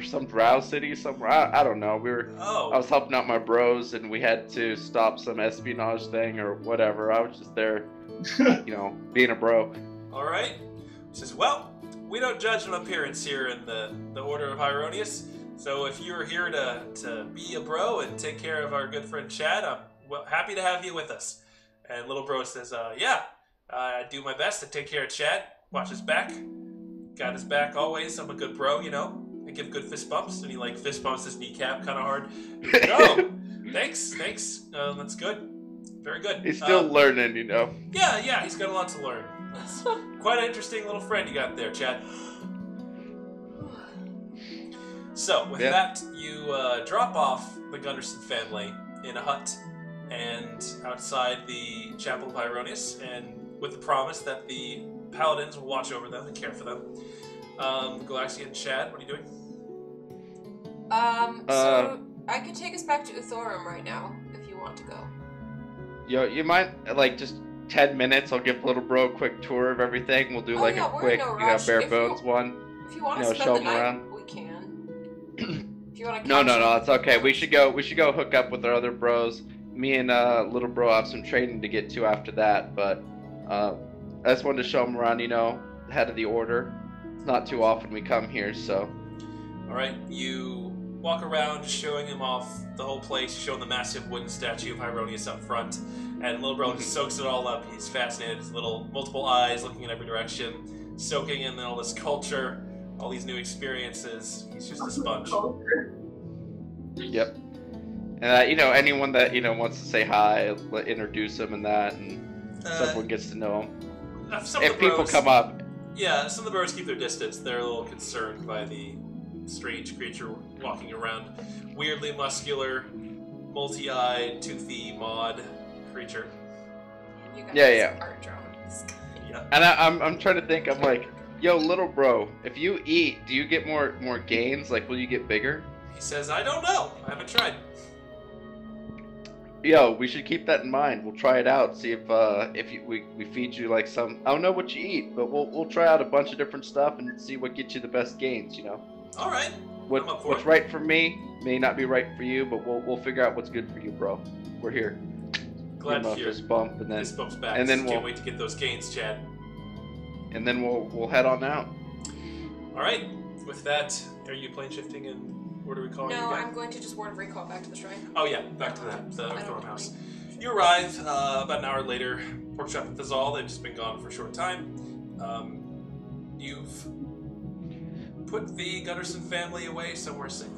some drow city somewhere. I don't know. I was helping out my bros, and we had to stop some espionage thing or whatever. I was just there, being a bro. All right. He says, "Well, we don't judge an appearance here in the Order of Hieronius. So if you're here to be a bro and take care of our good friend Chad, I'm happy to have you with us." And Little Bro says, "Yeah, I do my best to take care of Chad. Watch his back. Got his back always. I'm a good bro, I give good fist bumps." And he fist bumps his kneecap kind of hard. "Oh, thanks. That's good. Very good." He's still learning, Yeah, he's got a lot to learn. That's quite an interesting little friend you got there, Chad. So with that, you drop off the Gunderson family in a hut and outside the Chapel of Hieronius, and with the promise that the paladins will watch over them and care for them. Galaxia and Chad, what are you doing? So I could take us back to Uthorum right now if you want to go. Yo, you might like just 10 minutes. I'll give little bro a quick tour of everything. We'll do Oh, like yeah, a we're quick, in no rush. bare If bones one. If you want You to know, spend show the them night, around. we can. If you want to. No, it's okay. We should go hook up with our other bros. Me and little bro have some training to get to after that, but I just wanted to show them around. You know, head of the order. It's not too often we come here, so. All right, you walk around, just showing him off the whole place, showing the massive wooden statue of Hieronius up front, and little bro just soaks it all up. He's fascinated. His little multiple eyes looking in every direction, soaking in all this culture, all these new experiences. He's just a sponge. Yep. And you know, anyone that wants to say hi, introduce them and that, and so everyone gets to know them. If people come up. Yeah, some of the bros keep their distance. They're a little concerned by the strange creature walking around. Weirdly muscular, multi-eyed, toothy, mod creature. You guys Yeah. are drawn to this guy. Yeah. And I'm trying to think. I'm like, yo, little bro, if you eat, do you get more gains? Like, will you get bigger? He says, I don't know. I haven't tried. Yo, we should keep that in mind. We'll try it out. See if we feed you like some. I don't know what you eat, but we'll try out a bunch of different stuff and see what gets you the best gains. You know. All right. What's right for me may not be right for you, but we'll figure out what's good for you, bro. We're here. Glad to hear. Fist bump and then Fist bumps back. and then Can't wait to get those gains, Chad. And then we'll head on out. All right. With that, are you plane shifting and what are we calling No, it again? I'm going to just word of recall back to the shrine. Oh yeah, back to the I don't farmhouse. really- You arrive about an hour later. Pork chop and Thazal, they've just been gone for a short time. You've put the Gunderson family away somewhere safe.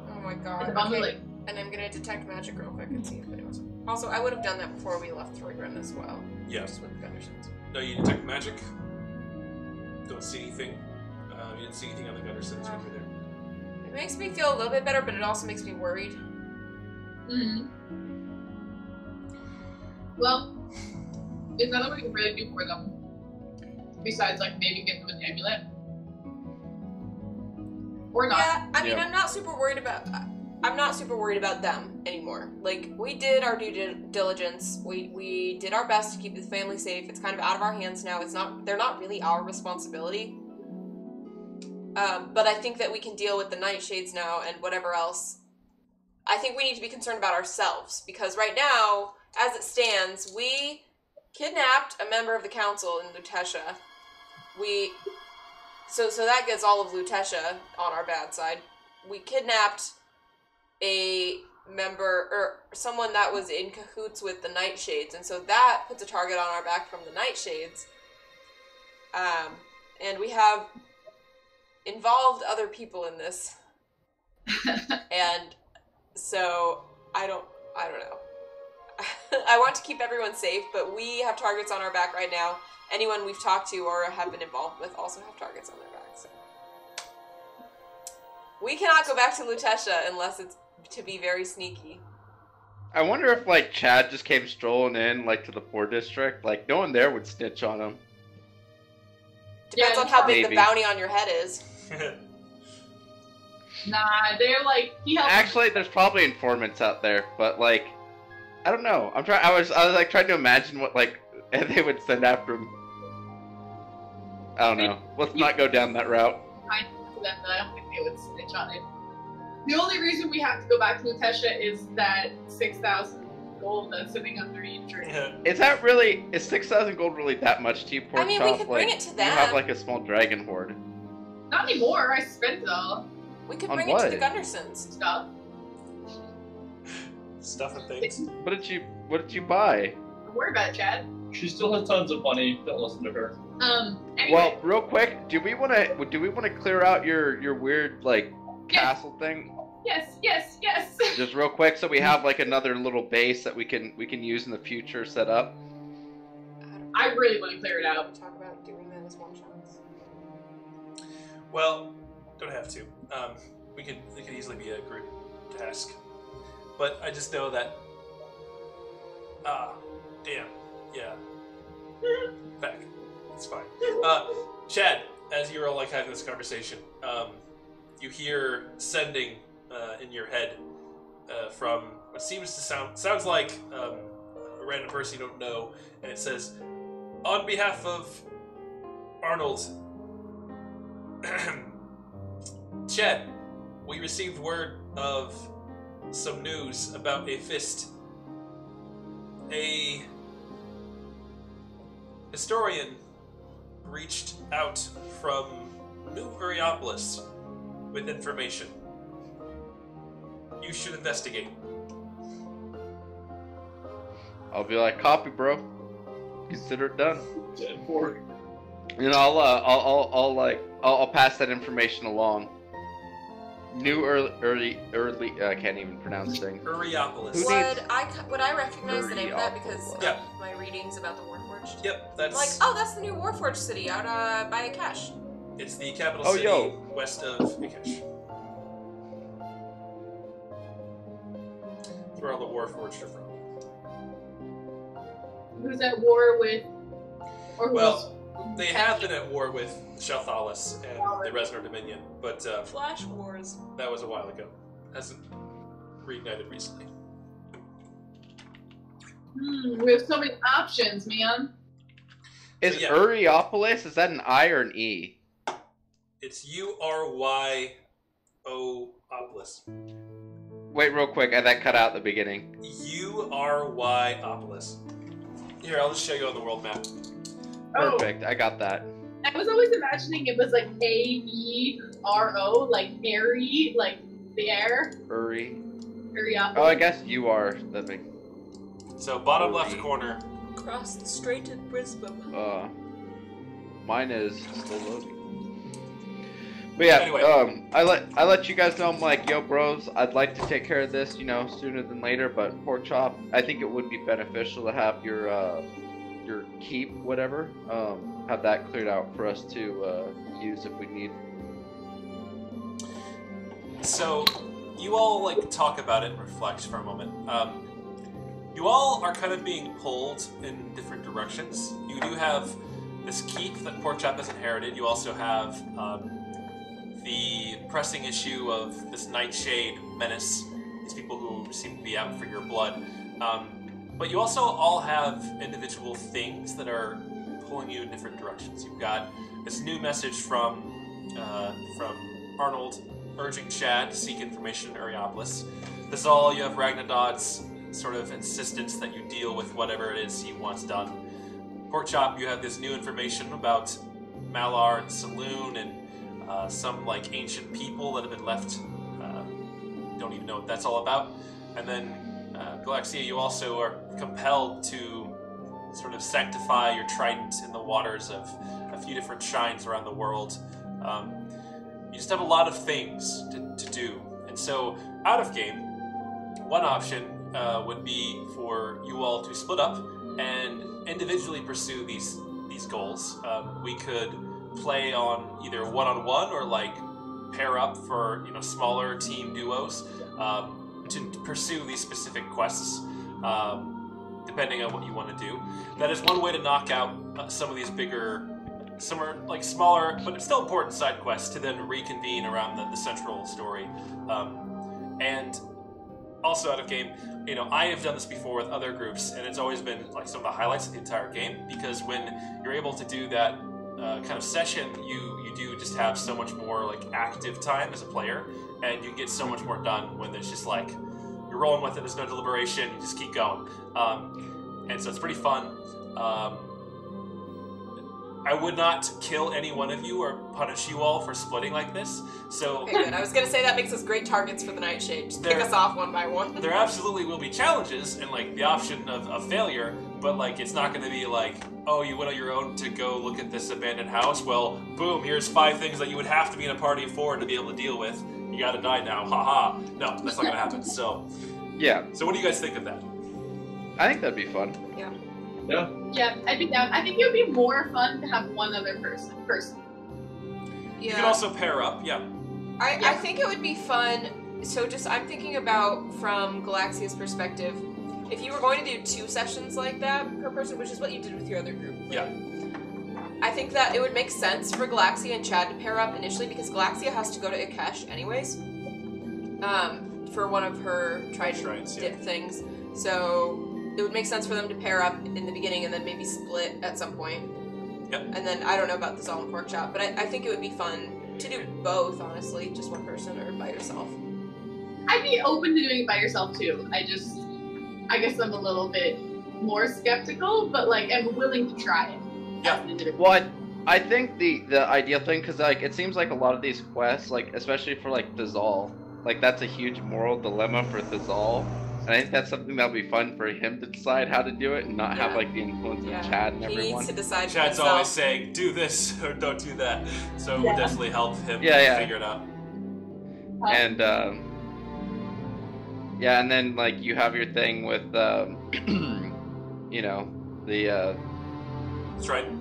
Oh my god. Okay. And I'm gonna detect magic real quick and see if anyone was. Also, I would have done that before we left Thorgrim as well. Yeah. Just with the Gundersons. No, you detect magic. Don't see anything. You didn't see anything on the Gundersons when you were there. It makes me feel a little bit better, but it also makes me worried. Mm-hmm. Well, there's nothing we can really do for them. Besides, like, maybe get them an amulet. Or not. Yeah, I mean, Yeah. I'm not super worried about them anymore. Like, we did our due diligence. We did our best to keep the family safe. It's kind of out of our hands now. They're not really our responsibility. But I think that we can deal with the nightshades now and whatever else. I think we need to be concerned about ourselves, because right now, as it stands, we kidnapped a member of the council in Lutetia. So that gets all of Lutetia on our bad side. We kidnapped a member, or someone that was in cahoots with the Nightshades, and so that puts a target on our back from the Nightshades. And we have involved other people in this. And so I don't know. I want to keep everyone safe, but we have targets on our back right now. Anyone we've talked to or have been involved with also have targets on their back. So we cannot go back to Lutetia unless it's to be very sneaky. I wonder if like Chad just came strolling in like to the poor district. Like no one there would snitch on him. Depends Yeah, on how big maybe. the bounty on your head is. Nah, they're like, he helped. Actually, there's probably informants out there, but like, I don't know. I was like trying to imagine what like they would send after him. I don't know. Let's not go down that route. I to them, but I don't think they would snitch on it. The only reason we have to go back to Lutetia is that 6,000 gold that's sitting under each tree. Is 6,000 gold really that much to you, Pork I mean, we Chop? could Like, bring it to you them. have like a small dragon horde. Not anymore. I spent it all. We could On bring it to the what? Gundersons. Stuff. Stuff and things. What did you buy? Don't worry about it, Chad. She still has tons of money. Don't listen to her. Anyway. Well, real quick, do we want to clear out your weird like Yes. castle thing? Yes. Just real quick, so we have like another little base that we can use in the future set up. I really want to clear it out. Talk about doing that as one shots. Well, don't have to. It could easily be a group task. But I just know that. Damn. Yeah. Back. It's fine. Chad, as you're all like having this conversation, you hear sending in your head from what seems to sounds like a random person you don't know, and it says, "On behalf of Arnold, Chad, we received word of some news about a fist. A historian reached out from New Ariopolis with information. You should investigate." I'll be like, copy, bro. Consider it done. 10-4. You know, I'll pass that information along. New early. I can't even pronounce things. Ariopolis. Who Would I recognize the name of that because Yeah. of my readings about the Warforged? Yep, that's Like, oh, that's the new Warforged city out by Akash. it's the capital Oh, city yo. west of Ikesh. That's where all the Warforged are from. Who's at war with, or who's Well, they have been at war with Shalthalis and the Resonor Dominion, but Flash Wars. that was a while ago. Hasn't reignited recently. we have so many options, man. Is So, yeah. Uriopolis, is that an I or an E? It's Uryopolis. Wait, real quick, that cut out at the beginning. Uryopolis. Here, I'll just show you on the world map. Oh. Perfect, I got that. I was always imagining it was like A-E-R-O, like airy, like the air. Ariopolis. Oh, I guess you are the big. So, bottom left corner. Across the strait in Brisbane. Mine is still loading. But yeah, Anyway. I let you guys know. I'm like, yo, bros, I'd like to take care of this, sooner than later. But Pork Chop, I think it would be beneficial to have your keep, whatever, have that cleared out for us to use if we need. So, you all talk about it and reflect for a moment. You all are kind of being pulled in different directions. You do have this keep that Porkchop has inherited. You also have the pressing issue of this Nightshade menace. These people who seem to be out for your blood. But you also all have individual things that are pulling you in different directions. You've got this new message from Arnold urging Chad to seek information in Ariopolis. This is all you have Ragnadod's sort of insistence that you deal with whatever it is he wants done. Porkchop, you have this new information about Malar and Saloon and some ancient people that have been left. Don't even know what that's all about. And then Galaxia, you also are compelled to sort of sanctify your trident in the waters of a few different shrines around the world. You just have a lot of things to do. And so, out of game, one option would be for you all to split up and individually pursue these goals. We could play on either one-on-one or pair up for smaller team duos to pursue these specific quests, depending on what you want to do. That is one way to knock out some of these bigger, some are smaller but still important side quests to then reconvene around the central story. And also out of game, I have done this before with other groups, and it's always been some of the highlights of the entire game, because when you're able to do that kind of session, you do just have so much more active time as a player, and you can get so much more done when there's just you're rolling with it, there's no deliberation, you just keep going. And so it's pretty fun. I would not kill any one of you or punish you all for splitting like this. So Okay, good. I was gonna say that makes us great targets for the Nightshade. Just pick There- us off one by one. there absolutely will be challenges and the option of failure, but it's not going to be oh, you went on your own to go look at this abandoned house. Well, boom, here's 5 things that you would have to be in a party of 4 to be able to deal with. You got to die now, haha. No, that's not going to happen. So Yeah, what do you guys think of that? I think that'd be fun. Yeah. Yeah, I'd be down. I think it would be more fun to have one other person. You can also pair up, yeah. I think it would be fun So just, I'm thinking about from Galaxia's perspective, if you were going to do 2 sessions like that per person, which is what you did with your other group. Yeah. I think that it would make sense for Galaxia and Chad to pair up initially because Galaxia has to go to Ikesh anyways. For one of her Shrines, dip things. So it would make sense for them to pair up in the beginning and then maybe split at some point. Yep. And then I don't know about the Solemn Pork Chop, but I think it would be fun to do both, honestly, just one person or by yourself. I'd be open to doing it by yourself too. I guess I'm a little bit more skeptical, but like I'm willing to try it. Yeah. Well, I think the ideal thing, because like it seems like a lot of these quests, like especially for like Thazal, like that's a huge moral dilemma for Thazal, and I think that's something that'll be fun for him to decide how to do it and not have like the influence of Chad and He everyone. needs to decide for Chad's himself. always saying, do this or don't do that. So it would definitely help him figure it out. And yeah, and then like you have your thing with you know, the Shrine.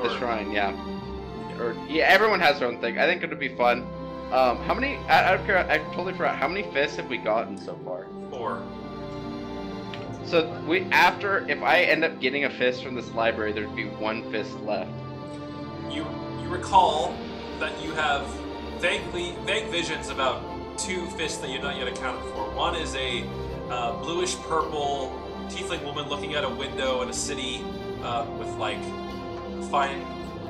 the shrine, yeah. Or yeah, everyone has their own thing. I think it would be fun. How many? I don't care. I totally forgot. How many fists have we gotten so far? 4. So if I end up getting a fist from this library, there'd be 1 fist left. You recall that you have vague visions about 2 fists that you're not yet accounted for. One is a bluish purple tiefling woman looking out a window in a city with like fine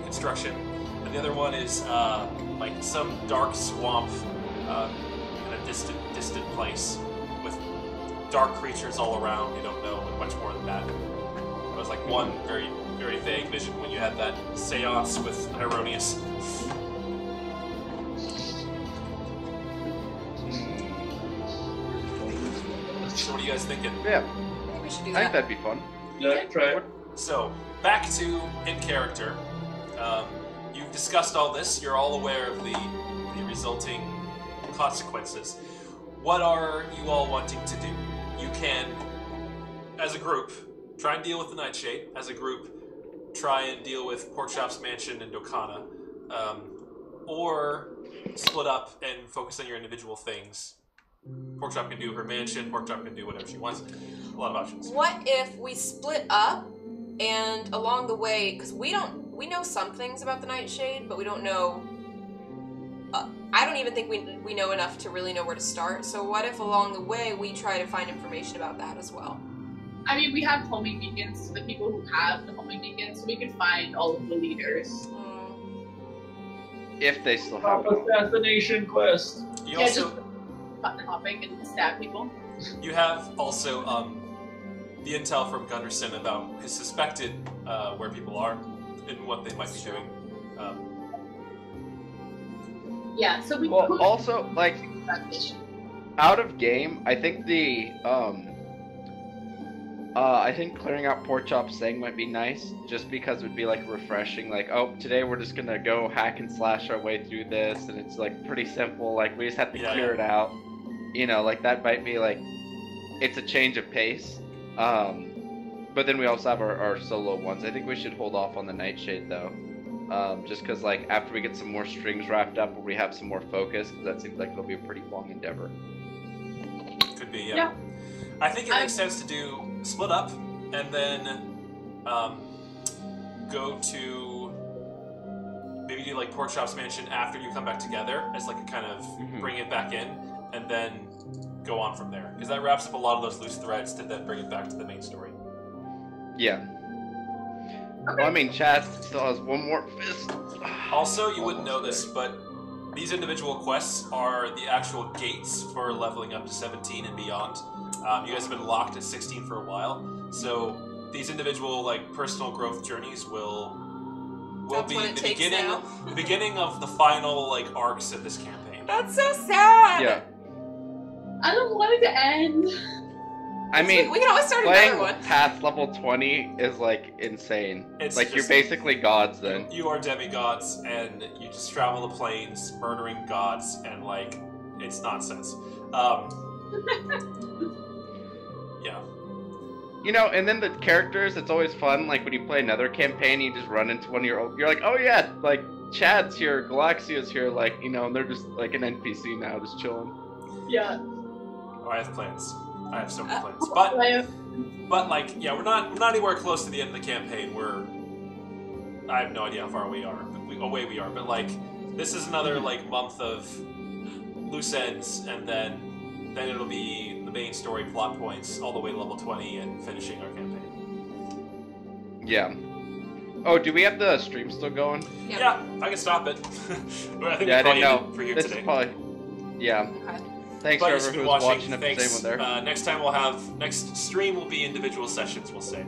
construction, and the other one is like some dark swamp in a distant place with dark creatures all around. You don't know much more than that. It was like one very, very vague vision when you had that seance with Hieronius. So what are you guys thinking? Yeah, I think we should do I that. think that'd be fun. Yeah, try it. So, back to in character. You've discussed all this. You're all aware of the resulting consequences. What are you all wanting to do? You can, as a group, try and deal with the Nightshade. As a group, try and deal with Porkchop's Mansion and Dokana. Or split up and focus on your individual things. Porkchop can do her mansion. Porkchop can do whatever she wants. A lot of options. What if we split up and along the way, because we know some things about the Nightshade, but we don't know. I don't even think we know enough to really know where to start. So what if along the way we try to find information about that as well? I mean, we have homing beacons, the people who have the homing beacons, so we can find all of the leaders. If they still have Top assassination quest. You Yeah, also just button hopping and stab people. you have also the intel from Gunderson about his suspected where people are and what they might be doing. Yeah, so we Well, could also like investigation. out of game, I think I think clearing out Porkchop's thing might be nice, just because it would be like refreshing. Like, oh, today we're just gonna go hack and slash our way through this, and it's like pretty simple. Like we just have to clear it out. You know, like that might be like it's a change of pace. But then we also have our solo ones. I think we should hold off on the Nightshade though, just because like after we get some more strings wrapped up, where we have some more focus, 'cause that seems like it'll be a pretty long endeavor. Could be, yeah. Yeah. I think it makes sense to do split up and then go to maybe do like Porkchop's Mansion after you come back together as like a kind of bring it back in, and then go on from there, because that wraps up a lot of those loose threads to then bring it back to the main story. Yeah. Well, I mean, Chad still has 1 more fist. Also, you wouldn't know this, but these individual quests are the actual gates for leveling up to 17 and beyond. You guys have been locked at 16 for a while, so these individual like personal growth journeys will That's be what it the takes beginning, now. the beginning of the final like arcs of this campaign. That's so sad. Yeah. I don't want it to end. I mean, we can always start playing another one. past level 20 is like insane. It's like you're just- basically gods then. You are demigods, and you just travel the plains, murdering gods, and like it's nonsense. Yeah. You know, and then the characters, it's always fun. Like when you play another campaign, you just run into one of your old. You're like, oh yeah, like Chad's here, Galaxia's here, like, you know, and they're just like an NPC now, just chilling. Yeah. Oh, I have plans. I have so many plans. I- But like, yeah, we're not anywhere close to the end of the campaign. I have no idea how far we are, away we are. But like, this is another like month of loose ends, and then it'll be the main story plot points all the way to level 20 and finishing our campaign. Yeah. Oh, do we have the stream still going? Yep. Yeah, I can stop it. I think Yeah, I we didn't know. for here This today. is probably. Yeah. Okay. Thanks But for it's everyone been who was watching. If Thanks. there's anyone there. Next stream will be individual sessions, we'll say.